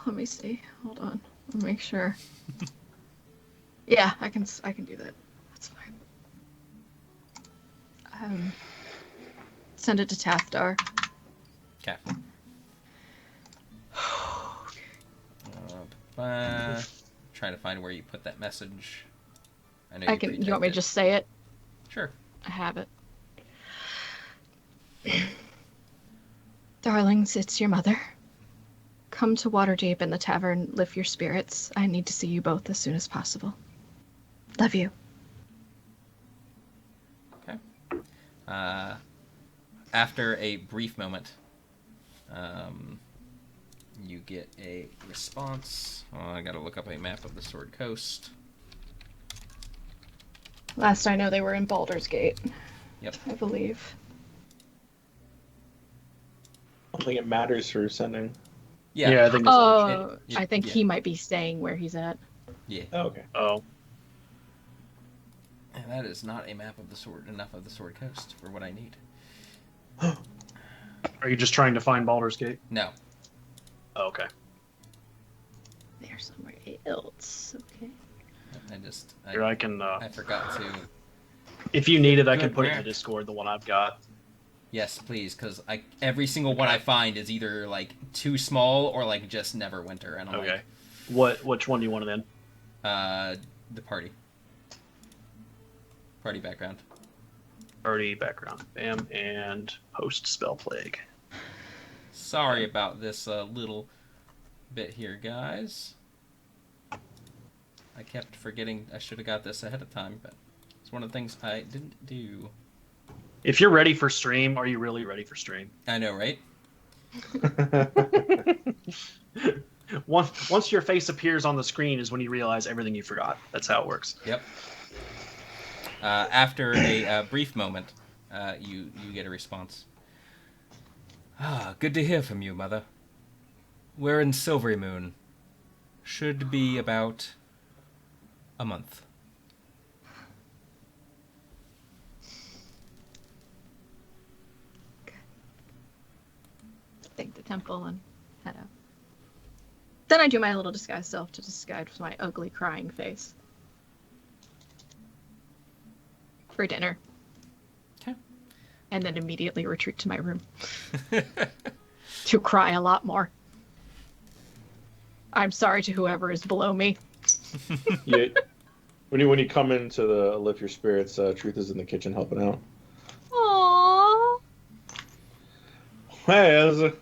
Let me see. Hold on. Let me make sure. Yeah, I can do that. That's fine. Send it to Tathdar. Okay. Trying to find where you put that message. I know I can. You want me to just say it? Sure. I have it. Darlings, it's your mother. Come to Waterdeep in the tavern, lift your spirits. I need to see you both as soon as possible. Love you. Okay. After a brief moment, you get a response. Oh, I gotta look up a map of the Sword Coast. Last I know, they were in Baldur's Gate. Yep. I believe. I don't think it matters for sending. Yeah, I think. I think he might be saying where he's at. Yeah. Oh, okay. Oh, And that is not a map of the Sword. Enough of the Sword Coast for what I need. are you just trying to find Baldur's Gate? No. Oh, okay. They're somewhere else. Okay. Here, I can. I forgot to. If you need it, I can Good put it in map. the Discord. The one I've got. Yes, please, because every single one I find is either like too small or like just Neverwinter, and I'm Okay. Which one do you want it in? like, the party background. Party background. Bam, and post spell plague. Sorry about this little bit here, guys. I kept forgetting I should have got this ahead of time, but it's one of the things I didn't do. If you're ready for stream, are you really ready for stream? I know, right? Once your face appears on the screen is when you realize everything you forgot. That's how it works. Yep. After a brief moment, you get a response. Ah, good to hear from you, Mother. We're in Silvery Moon. Should be about a month. Thank the temple and head out. Then I do my little disguise self to disguise my ugly crying face. For dinner. Okay. And then immediately retreat to my room. To cry a lot more. I'm sorry to whoever is below me. Yeah. When you come into the lift your spirits, Truth is in the kitchen helping out. Aww. Hey, there's a...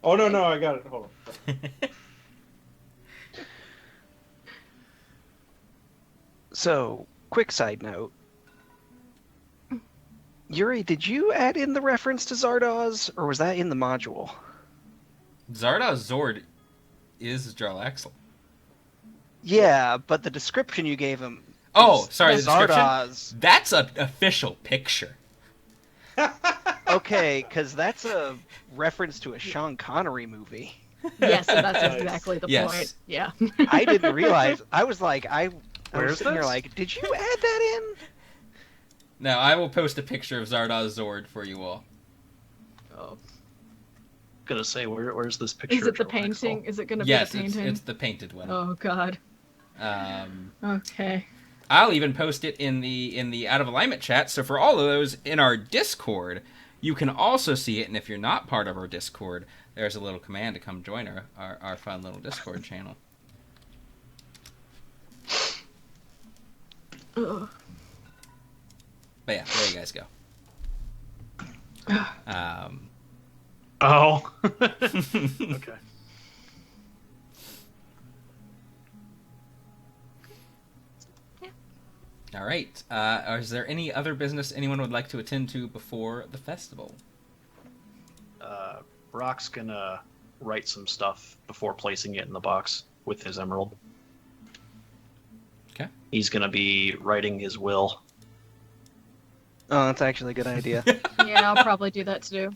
Oh no, I got it. Hold on. So, quick side note. Yuri, did you add in the reference to Zardoz, or was that in the module? Zardoz Zord is Jarlaxle. Yeah, but the description you gave him. Oh, is sorry, the description? Zardoz. That's an official picture. Okay, because that's a reference to a Sean Connery movie. Yes, that's exactly the Yes. point. Yeah. I didn't realize. I was like, I Where's was sitting here this? like, did you add that in? Now, I will post a picture of Zardoz Zord for you all. Oh. Gonna say, where's this picture? Is it the of Jarlaxle? painting? Is it going to Yes, be the painting? it's the painted one. Oh, God. Okay. I'll even post it in the Out of Alignment chat, so for all of those in our Discord, you can also see it, and if you're not part of our Discord, there's a little command to come join our fun little Discord channel. Ugh. But yeah, there you guys go. Oh. Okay. All right. Is there any other business anyone would like to attend to before the festival? Brock's gonna write some stuff before placing it in the box with his emerald. Okay. He's gonna be writing his will. Oh, that's actually a good idea. Yeah, I'll probably do that too.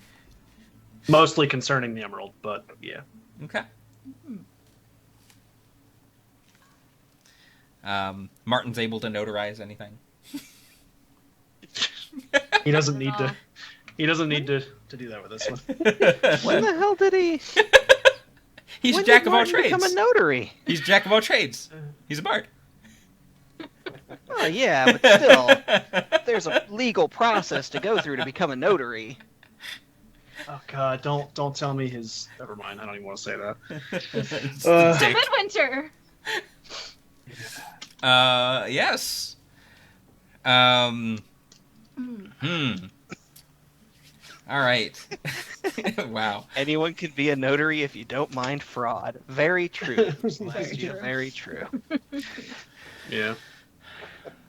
Mostly concerning the emerald, but yeah. Okay. Martin's able to notarize anything. He doesn't need to. He doesn't need to do that with this one. When the hell did he? He's when a jack did of all Martin trades. become a notary? He's a jack of all trades. He's a bard. Oh yeah, but still, there's a legal process to go through to become a notary. Oh God! Don't tell me his. Never mind. I don't even want to say that. It's Uh, the dick. Midwinter. Yes. All right. Wow. Anyone can be a notary if you don't mind fraud. Very true. Celestia, very true. Yeah.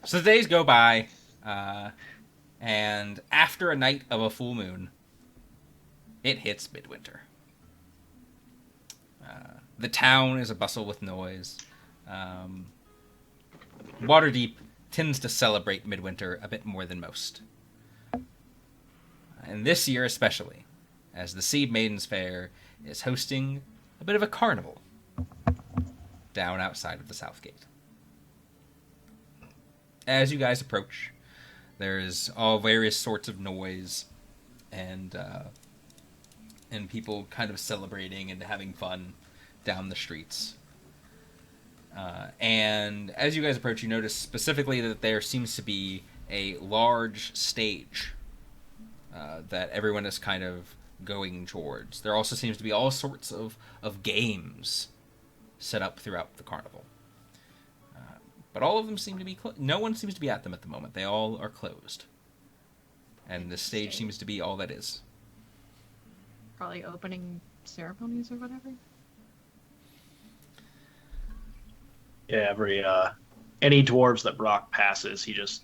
So the days go by, and after a night of a full moon, it hits midwinter. The town is a bustle with noise. Waterdeep tends to celebrate midwinter a bit more than most. And this year especially, as the Sea Maidens Fair is hosting a bit of a carnival down outside of the South Gate. As you guys approach, there's all various sorts of noise and people kind of celebrating and having fun down the streets. And as you guys approach, you notice specifically that there seems to be a large stage that everyone is kind of going towards. There also seems to be all sorts of games set up throughout the carnival. But all of them seem to be no one seems to be at them at the moment. They all are closed. And the stage seems to be all that is. Probably opening ceremonies or whatever. Yeah, any dwarves that Brock passes, he just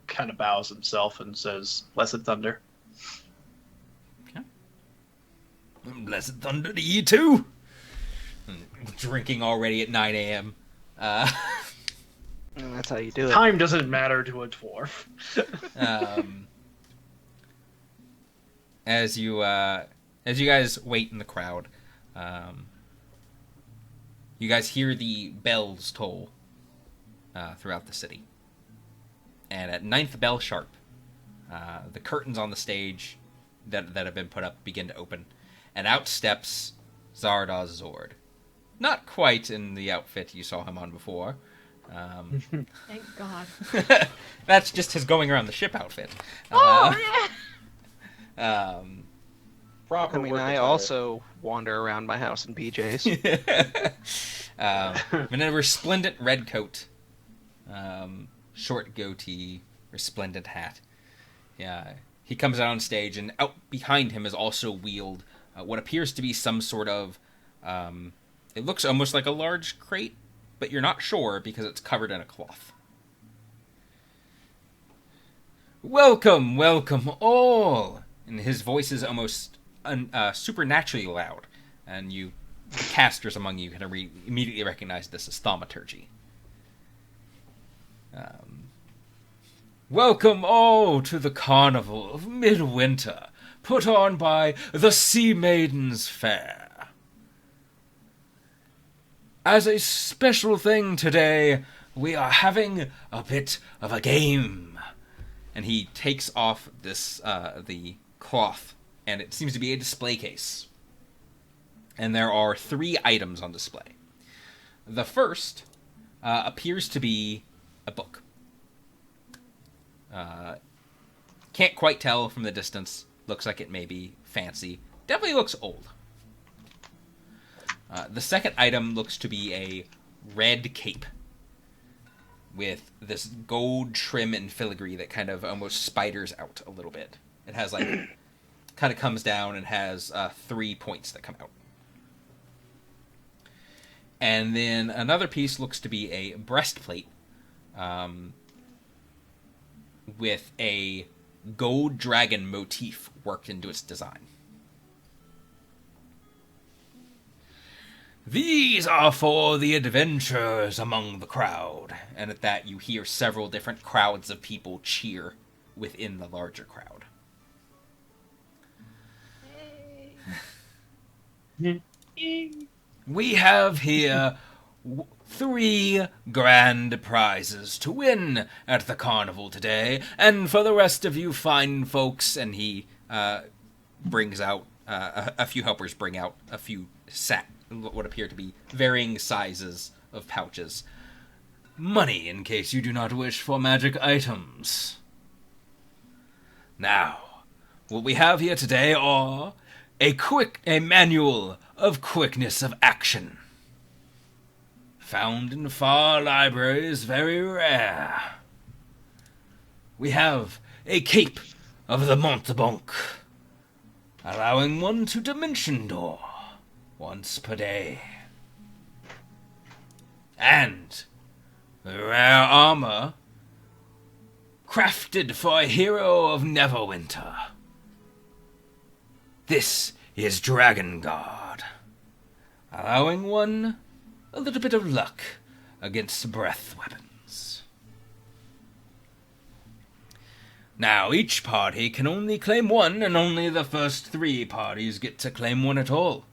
kind of bows himself and says, "Blessed thunder." Okay. Blessed thunder to you too. Drinking already at 9 a.m. And that's how you do it. Time doesn't matter to a dwarf. As you guys wait in the crowd, you guys hear the bells toll throughout the city. And at 9th bell sharp, the curtains on the stage that have been put up begin to open, and out steps Zardoz Zord. Not quite in the outfit you saw him on before. Thank God. That's just his going around the ship outfit. Oh, Proper I mean, work I attire. also wander around my house in PJs. In a resplendent red coat, short goatee, resplendent hat. Yeah, he comes out on stage, and out behind him is also wheeled what appears to be some sort of. It looks almost like a large crate, but you're not sure because it's covered in a cloth. Welcome, welcome all! And his voice is almost supernaturally loud, and you casters among you can immediately recognize this as thaumaturgy. Welcome all to the Carnival of Midwinter, put on by the Sea Maidens Fair. As a special thing today, we are having a bit of a game. And he takes off this the cloth, and it seems to be a display case. And there are 3 items on display. The first appears to be a book. Can't quite tell from the distance. Looks like it may be fancy. Definitely looks old. The second item looks to be a red cape with this gold trim and filigree that kind of almost spiders out a little bit. It has like, kind of comes down and has 3 points that come out. And then another piece looks to be a breastplate with a gold dragon motif worked into its design. These are for the adventurers among the crowd. And at that, you hear several different crowds of people cheer within the larger crowd. We have here 3 grand prizes to win at the carnival today. And for the rest of you fine folks, and he brings out, a few helpers bring out a few what appear to be varying sizes of pouches. Money in case you do not wish for magic items. Now, What we have here today are a manual of quickness of action. Found in far libraries, very rare. We have a cape of the Montebonk, allowing one to Dimension Door once per day. And rare armor crafted for a hero of Neverwinter. This is Dragon Guard, allowing one a little bit of luck against breath weapons. Now, each party can only claim one, and only the first 3 parties get to claim one at all.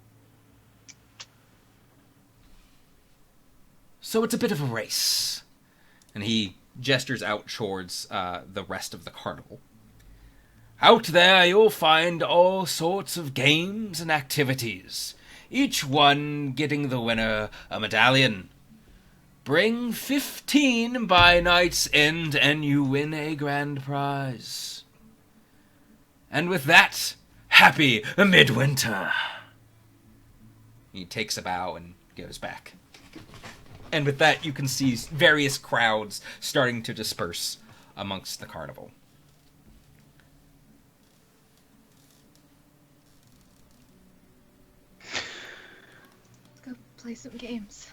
So it's a bit of a race. And he gestures out towards the rest of the carnival. Out there you'll find all sorts of games and activities, each one getting the winner a medallion. Bring 15 by night's end and you win a grand prize. And with that, happy midwinter. He takes a bow and goes back. And with that, you can see various crowds starting to disperse amongst the carnival. Let's go play some games.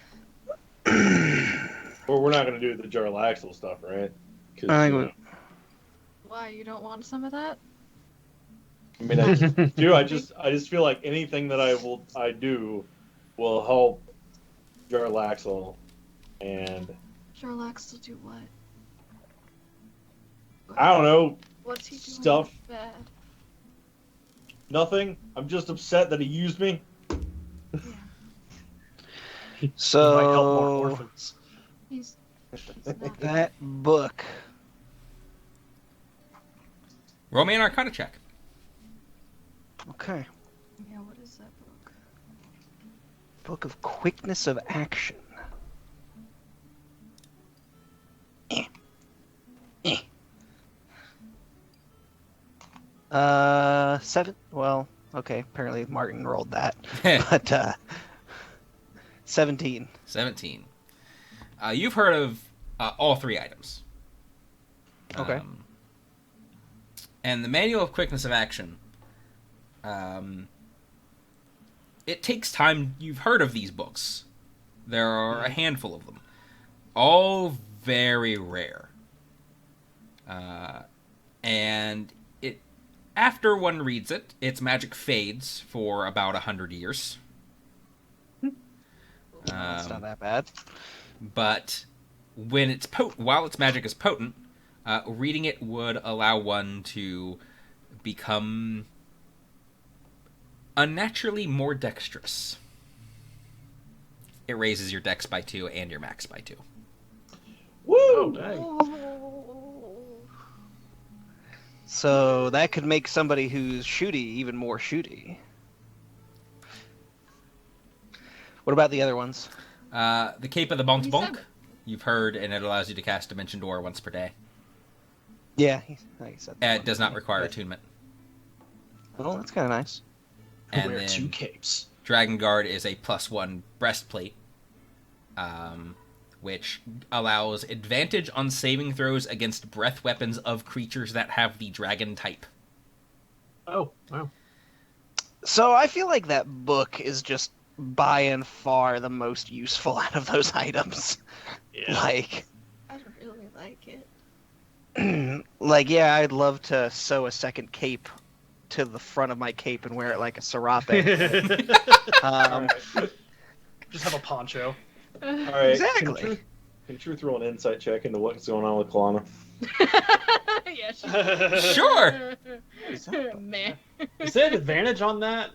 Well, we're not going to do the Jarlaxle stuff, right? Why, you don't want some of that? I mean, I just do. I just feel like anything that I do will help Jarlaxle, and Jarlax will do what? I don't know. What's he doing Stuff. bad? Nothing. I'm just upset that he used me. Yeah. He might help more So orphans. He's not. that book. Roll me an Arcana check. Okay. Yeah, what is that book? Book of Quickness of Action. 7. Well, okay. Apparently Martin rolled that, but 17. 17. You've heard of all 3 items. Okay. And the Manual of Quickness of Action, it takes time. You've heard of these books. There are a handful of them. All very rare. And after one reads it, its magic fades for about 100 years. That's not that bad. But when it's while its magic is potent, reading it would allow one to become unnaturally more dexterous. It raises your dex by 2 and your max by 2. Woo! Oh, dang. So that could make somebody who's shooty even more shooty. What about the other ones? The Cape of the Montebonk, you've heard, and it allows you to cast Dimension Door once per day. Yeah, like I said. It does not require attunement. Oh, that's kind of nice. And Wear then 2 capes. Dragon Guard is a +1 breastplate, which allows advantage on saving throws against breath weapons of creatures that have the dragon type. Oh, wow. So I feel like that book is just by and far the most useful out of those items. Yeah. Like, I don't really like it. yeah, I'd love to sew a second cape to the front of my cape and wear it like a serape. Just have a poncho. All right. Exactly. Can Truth roll an insight check into what's going on with Kalana? Yeah, Sure! Meh. Is there an advantage on that?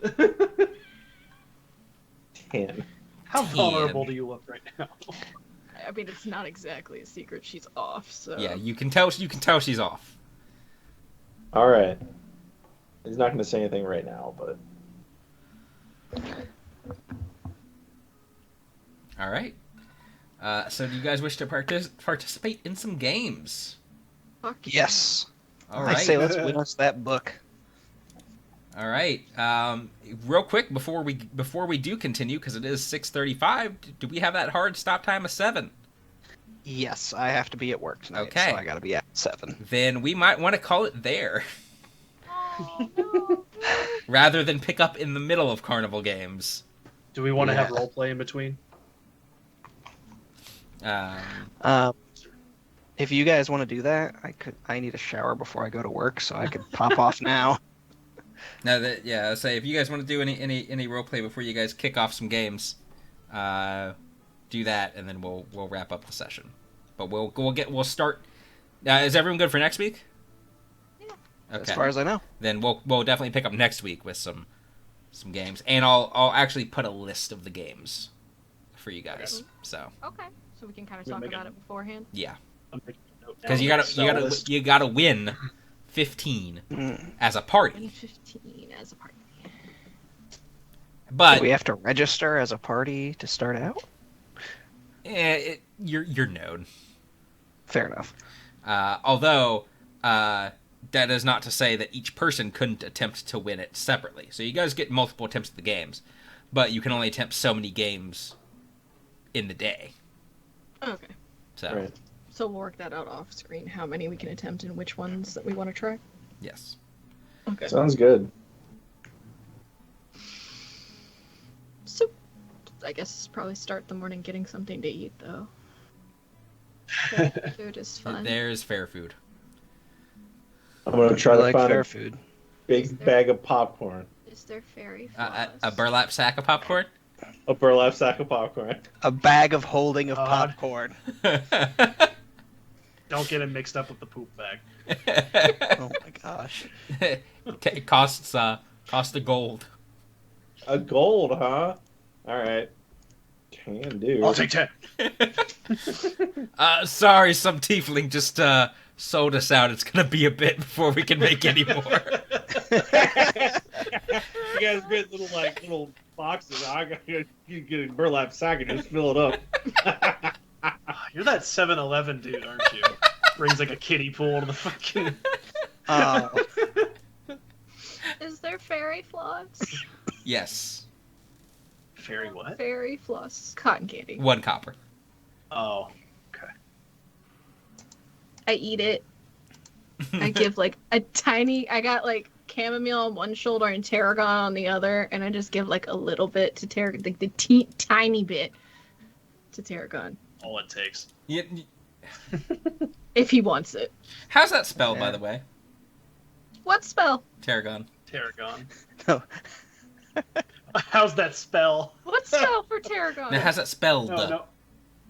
10. How 10. vulnerable do you look right now? I mean, it's not exactly a secret. She's off, so. Yeah, you can tell she's off. All right. He's not going to say anything right now, but All right. So do you guys wish to participate in some games? Fuck yeah. Yes. All I right. say let's win us that book. All right. Real quick before we do continue, because it is 6:35. Do we have that hard stop time of 7? Yes, I have to be at work tonight, Okay. so I gotta be at 7. Then we might want to call it there, Oh, no. rather than pick up in the middle of carnival games. Do we want to have Yeah. role play in between? If you guys want to do that, I need a shower before I go to work, so I could pop off now. No, I'll say if you guys want to do any role play before you guys kick off some games, do that, and then we'll wrap up the session. But we'll start. Is everyone good for next week? Yeah. Okay. As far as I know. Then we'll definitely pick up next week with some games, and I'll actually put a list of the games for you guys. So Okay, so we can kind of We'll talk make about it beforehand. yeah, I'm making a note because now. you gotta win 15 as a party. 15 as a party. But Do we have to register as a party to start out? you're known. Fair enough. Although that is not to say that each person couldn't attempt to win it separately. So you guys get multiple attempts at the games, but you can only attempt so many games in the day. Okay, So Right. so we'll work that out off screen, how many we can attempt and which ones that we want to try. yes. Okay. Sounds good. So, I guess probably start the morning getting something to eat, though. Food is fun. There's fair food. I'm gonna try I to like find fair a food. big bag of popcorn, Is there fairy A floss? burlap sack of popcorn. a burlap sack of popcorn. A bag of holding of God. popcorn. Don't get it mixed up with the poop bag. Oh my gosh. It costs a gold. A gold, huh? All right, can do. I'll take 10. Sorry, some tiefling just sold us out. It's gonna be a bit before we can make any more. You guys get little boxes. You get a burlap sack and just fill it up. You're that 7-Eleven dude, aren't you? Brings like a kiddie pool to the fucking. Oh, Is there fairy floss? Yes, Fairy what? Fairy floss. Cotton candy. 1 copper. Oh, okay. I eat it. I give like a tiny. I got like chamomile on one shoulder and tarragon on the other, and I just give like a little bit to tarragon, like the tiny bit to tarragon, All it takes. if he wants it. How's that spelled, by Yeah. the way? What spell? Tarragon. Tarragon. no. How's that spell? What spell for tarragon? Now, how's that spelled? No.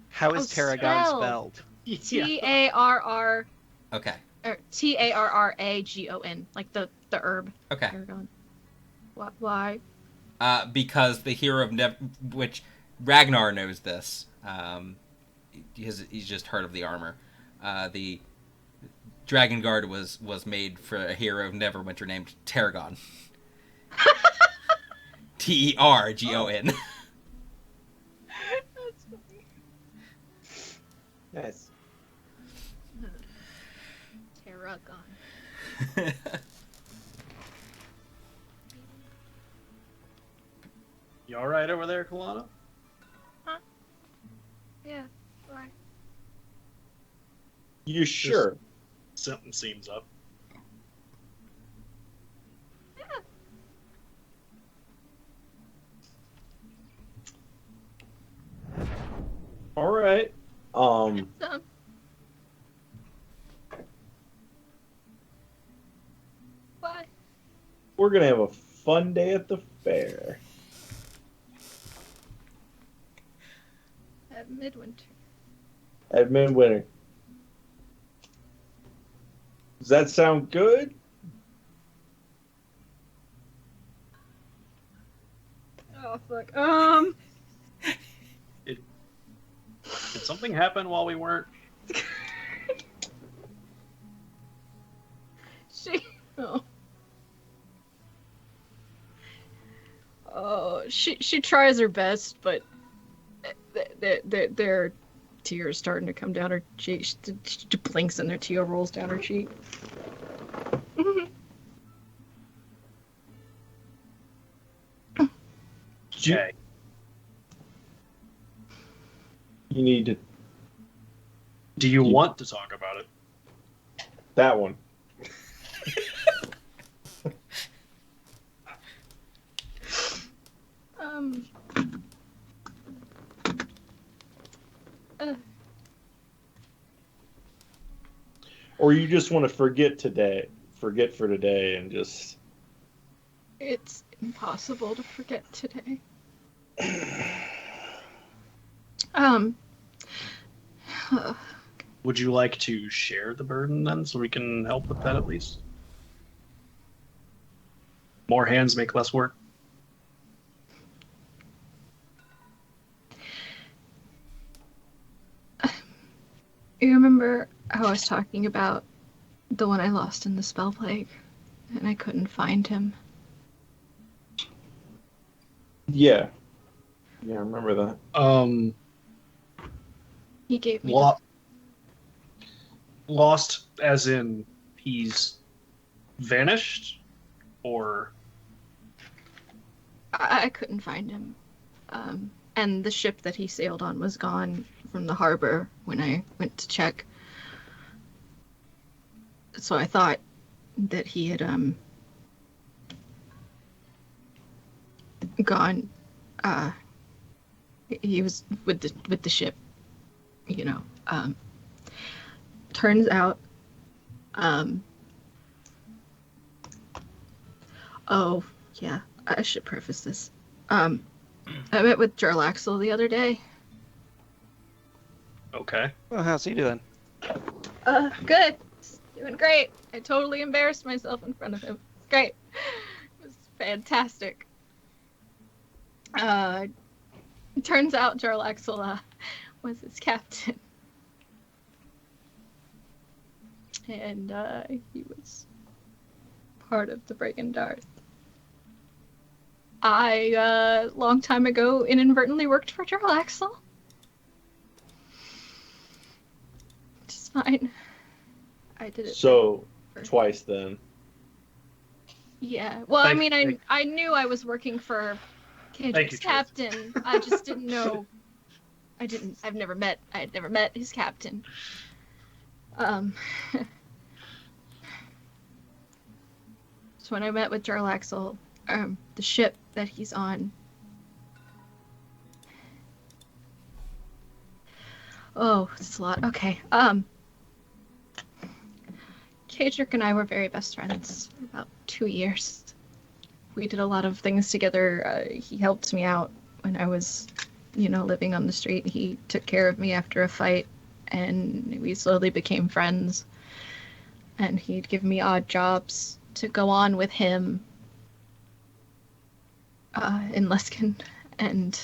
How is Oh, tarragon spelled. spelled? Yeah. Tarr Okay. or Tarragon, like the herb Okay. tarragon. Why? Because the hero of which Ragnar knows this. He's just heard of the armor. The Dragon Guard was made for a hero of Neverwinter named Tarragon. Tergon. That's funny. Nice. Tarragon. You all right over there, Kalana? Yeah. Why? You sure? Something seems up. All right. Why? We're gonna have a fun day at the fair. At midwinter. At Midwinter. Does that sound good? Oh fuck. Did something happen while we weren't? Oh. Oh, she tries her best, but their tears starting to come down her cheek. She blinks and their tear rolls down her cheek. Okay. You need to. Do you want to talk about it? That one. Or you just want to forget for today, and just. It's impossible to forget today. Would you like to share the burden then, so we can help with that at least? More hands make less work. You remember how I was talking about the one I lost in the spell plague, and I couldn't find him? Yeah. Yeah, I remember that. He gave me Lost as in he's vanished, or I couldn't find him. And the ship that he sailed on was gone from the harbor when I went to check. So I thought that he had gone. He was with the ship, you know. Turns out, oh yeah, I should preface this. I met with Jarlaxle the other day. okay. Well, how's he doing? Good. He's doing great. I totally embarrassed myself in front of him. It's great. It was fantastic. Turns out Jarlaxle was his captain. And he was part of the Breaking Darth. I, long time ago, inadvertently worked for Jarlaxle. Which is fine. I did it. So, twice then. Yeah. Well, I mean, I knew I was working for Kendrick's captain. I just didn't know. I had never met his captain. So when I met with Jarlaxle, the ship that he's on. Oh, it's a lot. Okay. Kendrick and I were very best friends for about 2 years. We did a lot of things together. He helped me out when I was, living on the street. He took care of me after a fight, and we slowly became friends. And he'd give me odd jobs to go on with him in Luskin, and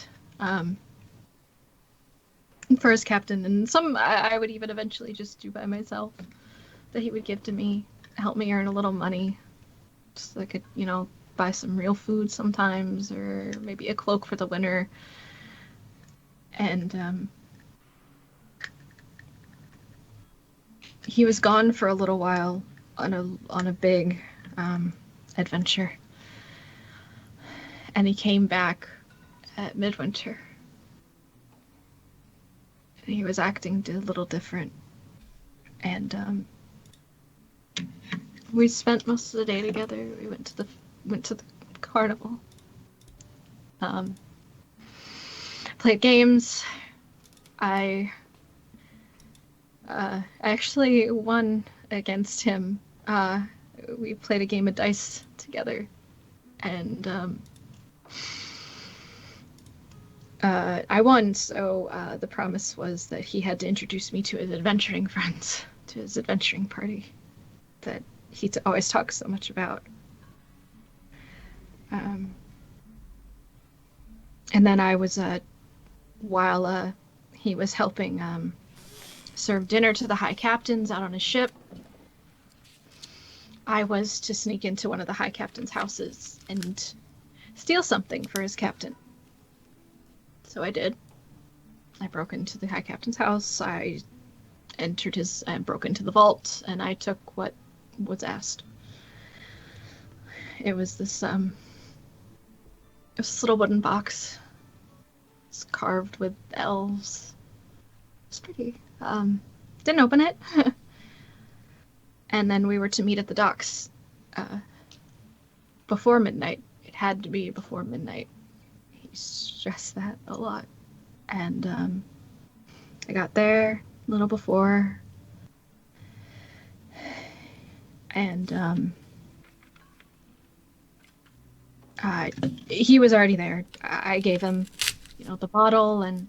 for his captain, and some I would even eventually just do by myself, that he would give to me, help me earn a little money, so I could, buy some real food sometimes, or maybe a cloak for the winter. And he was gone for a little while on a big adventure. And he came back at midwinter. And he was acting a little different. And we spent most of the day together. We went to the carnival. Played games. I actually won against him. We played a game of dice together. And I won, so the promise was that he had to introduce me to his adventuring friends, to his adventuring party that he always talks so much about. And then I was, while he was helping serve dinner to the High Captains out on his ship, I was to sneak into one of the High Captain's houses and steal something for his captain. So I did. I broke into the High Captain's house. I broke into the vault, and I took what was asked. It was this was this little wooden box. It's carved with elves. It's pretty. Didn't open it. And then we were to meet at the docks before midnight. It had to be before midnight. He stressed that a lot. And I got there a little before. And he was already there. I gave him, the bottle, and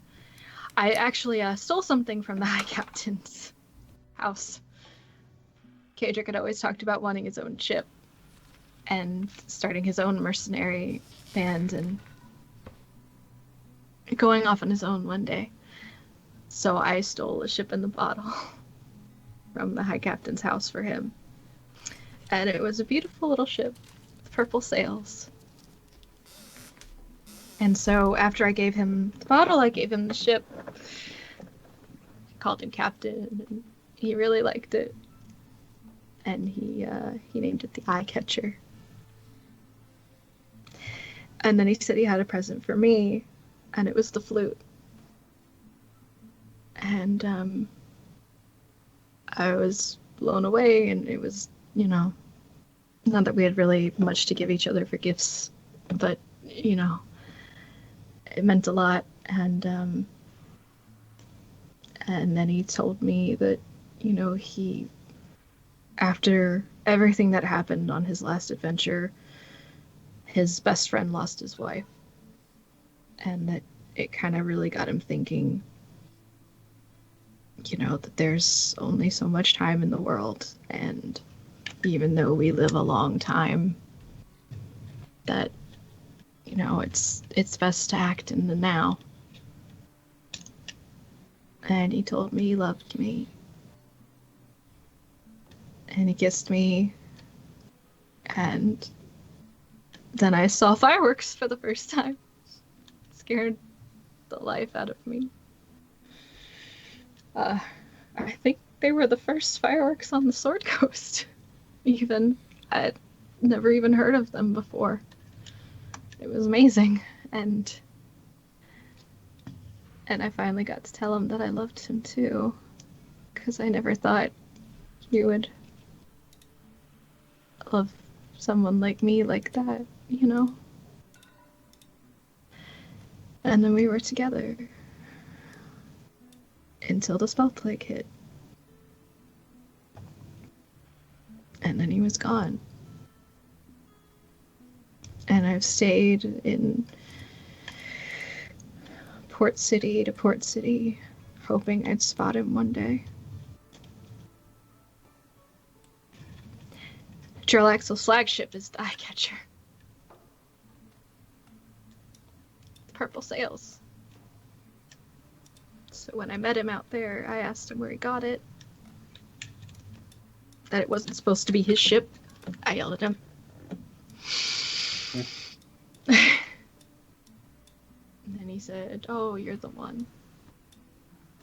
I actually stole something from the High Captain's house. Kadrick had always talked about wanting his own ship and starting his own mercenary band and going off on his own one day. So I stole a ship in the bottle from the High Captain's house for him. And it was a beautiful little ship with purple sails. And so after I gave him the bottle, I gave him the ship. I called him Captain, and he really liked it. And he named it the Eye Catcher. And then he said he had a present for me, and it was the flute. And I was blown away, and it was, not that we had really much to give each other for gifts, but, it meant a lot. And then he told me that, he, after everything that happened on his last adventure, his best friend lost his wife. And that it kind of really got him thinking, that there's only so much time in the world. And even though we live a long time, that, it's best to act in the now. And he told me he loved me. And he kissed me. And then I saw fireworks for the first time. It scared the life out of me. I think they were the first fireworks on the Sword Coast. Even. I'd never even heard of them before. It was amazing. And I finally got to tell him that I loved him too. Because I never thought he would love someone like me like that, And then we were together until the spell plague hit. And then he was gone. And I've stayed in port city to port city, hoping I'd spot him one day. Jarlaxle's flagship is the Eye Catcher. Purple sails. So when I met him out there, I asked him where he got it. That it wasn't supposed to be his ship. I yelled at him. And then he said, "Oh, you're the one."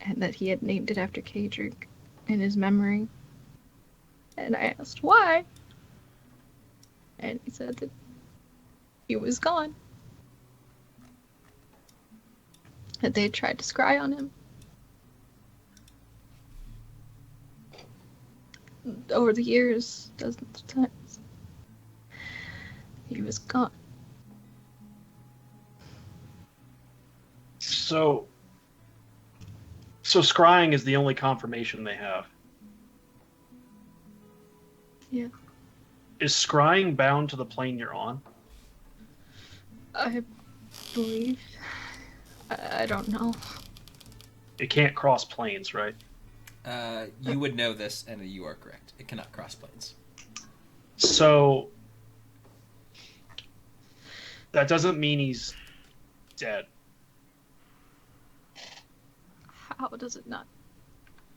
And that he had named it after Kadrick in his memory. And I asked why. And he said that he was gone. That they had tried to scry on him. Over the years, dozens of times. He was gone. So scrying is the only confirmation they have. Yeah. Is scrying bound to the plane you're on? I believe. I don't know. It can't cross planes, right? You would know this, and you are correct. It cannot cross planes. So that doesn't mean he's dead. How does it not?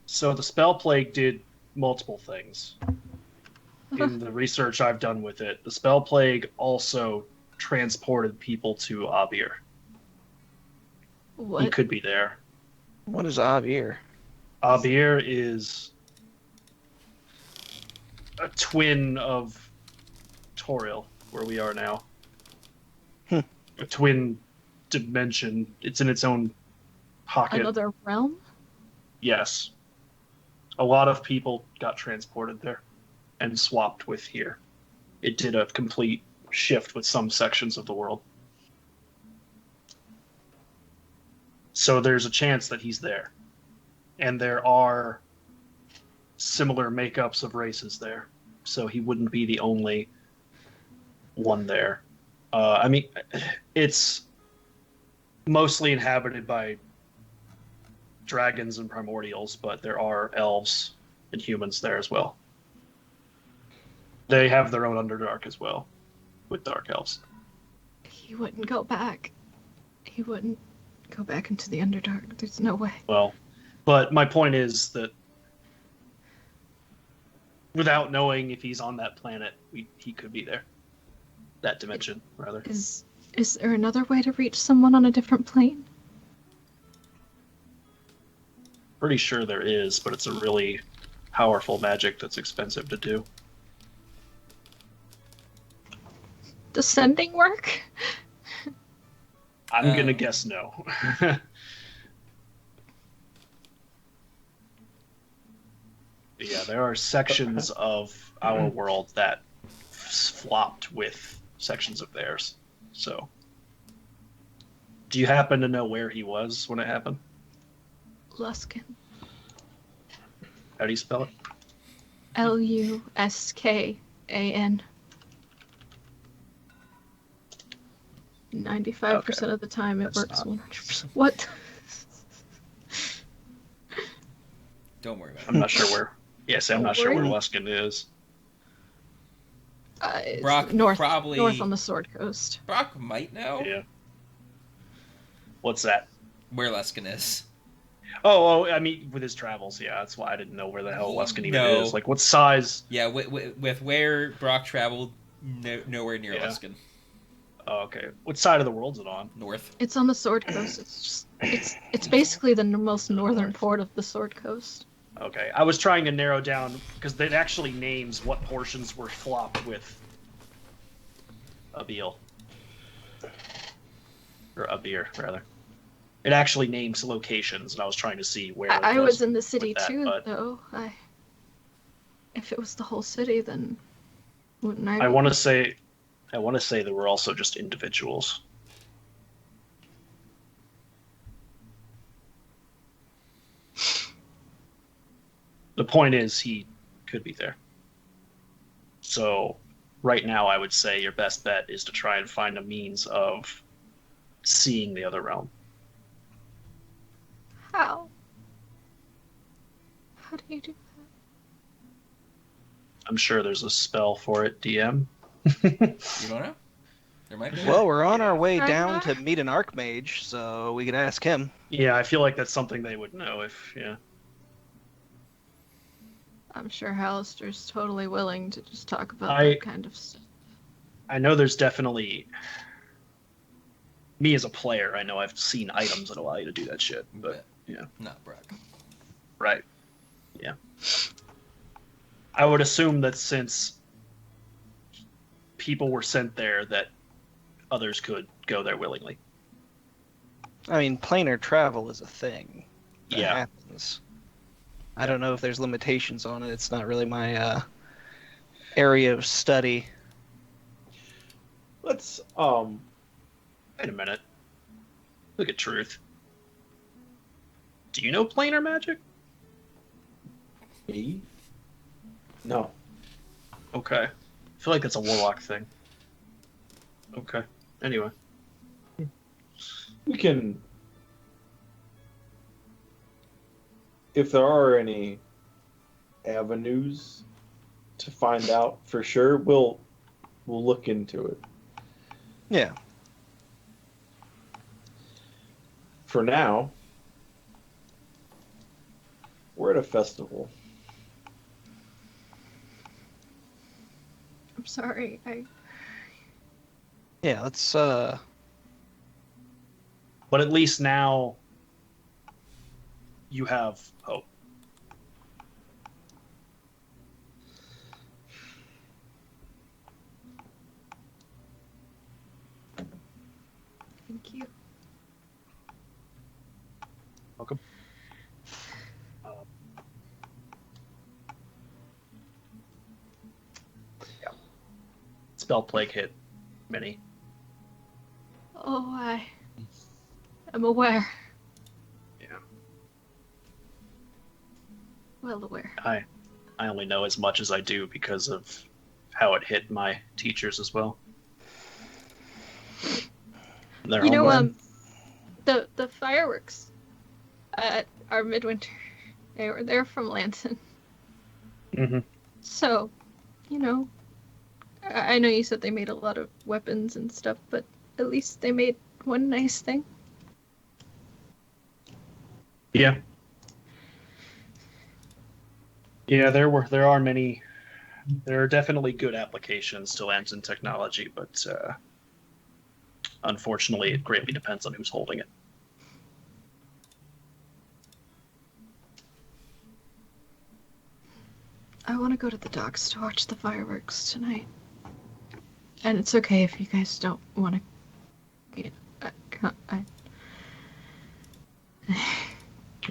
So the spell plague did multiple things. In the research I've done with it, the spell plague also transported people to Abir. What? He could be there. What is Abir? Abir is a twin of Toril, where we are now. a twin dimension. It's in its own pocket. Another realm? Yes. A lot of people got transported there and swapped with here. It did a complete shift with some sections of the world. So there's a chance that he's there. And there are similar makeups of races there. So he wouldn't be the only one there. I mean, it's mostly inhabited by dragons and primordials, but there are elves and humans there as well. They have their own Underdark as well, with dark elves. He wouldn't go back. He wouldn't go back into the Underdark. There's no way. Well, but my point is that without knowing if he's on that planet, he could be there. That dimension, rather. Is there another way to reach someone on a different plane? Pretty sure there is, but it's a really powerful magic that's expensive to do. Does sending work? I'm gonna guess no. Yeah, there are sections of our world that flopped with sections of theirs. So, do you happen to know where he was when it happened? Luskan. How do you spell it? Luskan. 95% of the time it works 100%. What? Don't worry about it. I'm not sure where. Yes, I'm not sure where Luskan is. It's Brock north on the Sword Coast. Brock might know Yeah. What's that? where Luskan is. Oh, I mean, with his travels, yeah. That's why I didn't know where the hell Luskan even No. is. Like, what size? Yeah, with where Brock traveled, nowhere near Yeah. Luskan. Oh, okay. What side of the world's it on? North. It's on the Sword Coast. It's basically the most northern port of the Sword Coast. Okay, I was trying to narrow down because it actually names what portions were flopped with Abil. Or Abir, rather. It actually names locations, and I was trying to see where I was in the city that, too, but though. If it was the whole city, then wouldn't I? I want to say there were also just individuals. The point is, he could be there. So, right now, I would say your best bet is to try and find a means of seeing the other realm. How? How do you do that? I'm sure there's a spell for it, DM. You don't know? There might be. Well, we're on our way Right down now? to meet an Archmage, so we could ask him. Yeah, I feel like that's something they would know if, yeah. I'm sure Hallister's totally willing to just talk about I- that kind of stuff. I know there's definitely... Me as a player, I know I've seen items that allow you to do that shit, but, yeah. Not Brock. Right. Yeah. I would assume that since people were sent there, that others could go there willingly. I mean, planar travel is a thing. That Yeah. happens. I don't know if there's limitations on it. It's not really my area of study. Let's Wait a minute. Look at truth. Do you know planar magic? me? No. Okay. I feel like that's a warlock thing. Okay. Anyway. We can, if there are any avenues to find out for sure, we'll look into it. Yeah. For now, we're at a festival. I'm sorry. Yeah, let's But at least now you have hope. spell plague hit Minnie. Oh, I'm aware. Yeah. Well aware. I only know as much as I do because of how it hit my teachers as well. Their homeland. The fireworks at our midwinter, they're from Lanson. Mm-hmm. So, I know you said they made a lot of weapons and stuff, but at least they made one nice thing. Yeah. Yeah, there are definitely good applications to Lanson technology, but unfortunately it greatly depends on who's holding it. I want to go to the docks to watch the fireworks tonight. And it's okay if you guys don't want to.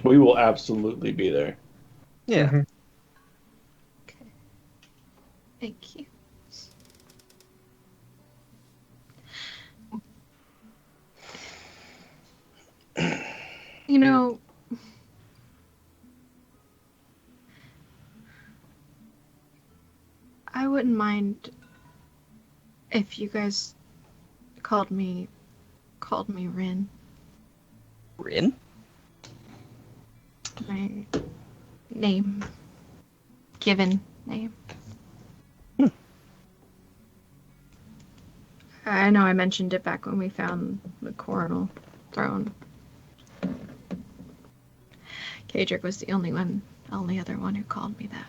We will absolutely be there. Yeah. Mm-hmm. Okay. Thank you. I wouldn't mind if you guys called me Rin. Rin? My name. Given name. I know I mentioned it back when we found the coronal throne. Kadric was the only other one who called me that.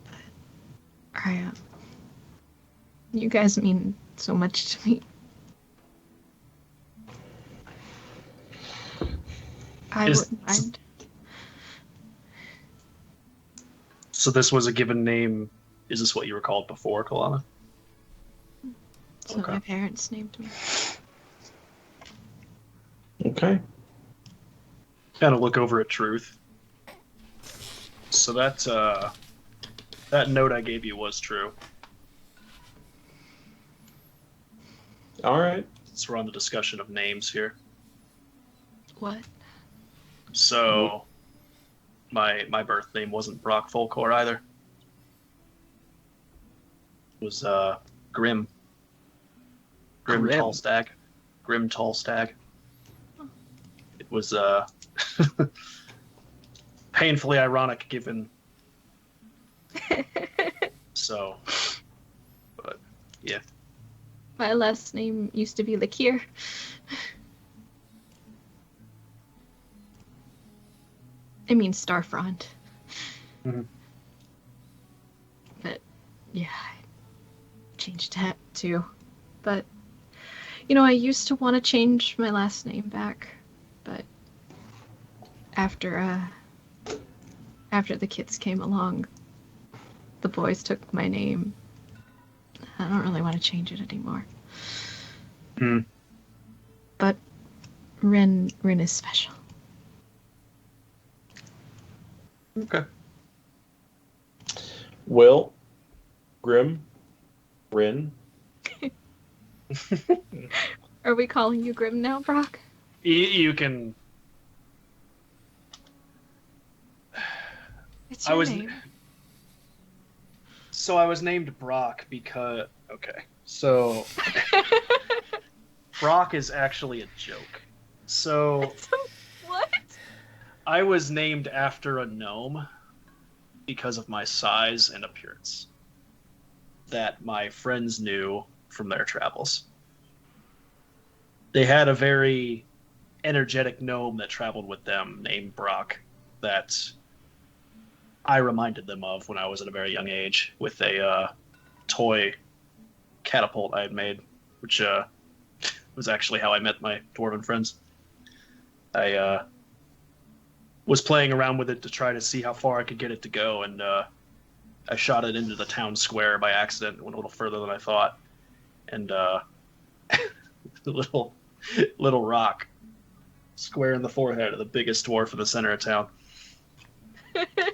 But you guys mean so much to me. I wouldn't mind. So this was a given name. Is this what you were called before, Kalana? So my parents named me. Okay. Kind of look over at Truth. So that note I gave you was true. All right. Since we're on the discussion of names here. What? So my birth name wasn't Brock Folkor either. It was Grim. Grim Tallstag. Grim Tallstag. It was painfully ironic given. So, but yeah. My last name used to be Lakir. I mean Starfront. Mm-hmm. But yeah, I changed that too. But I used to want to change my last name back, but after the kids came along, the boys took my name. I don't really want to change it anymore. Mm. But Rin is special. Okay. Will, Grim, Rin. Are we calling you Grim now, Brock? You can. It's your name. So I was named Brock because. Okay. So. Brock is actually a joke. So. What? I was named after a gnome because of my size and appearance that my friends knew from their travels. They had a very energetic gnome that traveled with them named Brock that I reminded them of when I was at a very young age with a toy catapult I had made, which was actually how I met my dwarven friends. I was playing around with it to try to see how far I could get it to go, and I shot it into the town square by accident. It went a little further than I thought, and the little rock square in the forehead of the biggest dwarf in the center of town.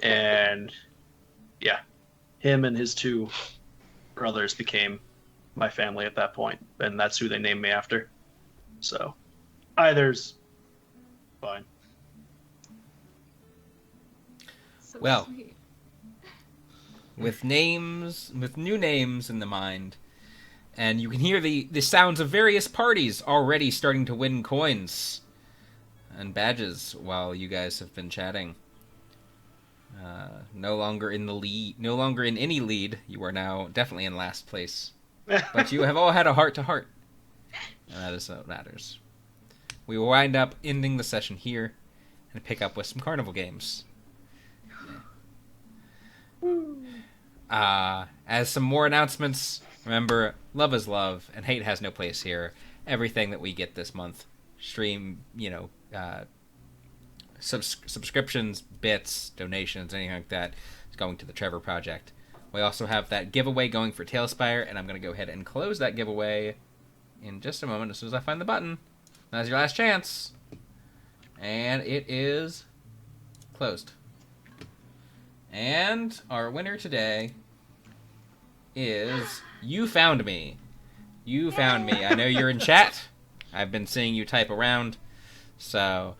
And yeah, him and his two brothers became my family at that point, and that's who they named me after. So either's fine. So Well, sweet. with new names in the mind, and you can hear the sounds of various parties already starting to win coins and badges while you guys have been chatting. No longer in the lead, no longer in any lead. You are now definitely in last place, but you have all had a heart-to-heart, and that is what matters. We will wind up ending the session here and pick up with some carnival games. As some more announcements, remember, love is love, and hate has no place here. Everything that we get this month, stream, subscriptions, bits, donations, anything like that, is going to the Trevor Project. We also have that giveaway going for Tailspire, and I'm going to go ahead and close that giveaway in just a moment as soon as I find the button. That's your last chance. And it is closed. And our winner today is You Found Me. You found me. I know you're in chat. I've been seeing you type around. So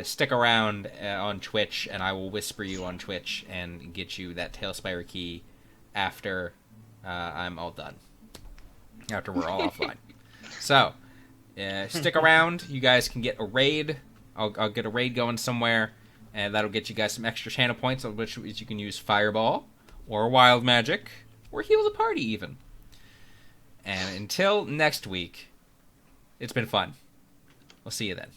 stick around on Twitch, and I will whisper you on Twitch and get you that Tailspire key after I'm all done. After we're all offline. So, stick around. You guys can get a raid. I'll get a raid going somewhere. And that'll get you guys some extra channel points, of which you can use Fireball, or Wild Magic, or Heal the Party, even. And until next week, it's been fun. We'll see you then.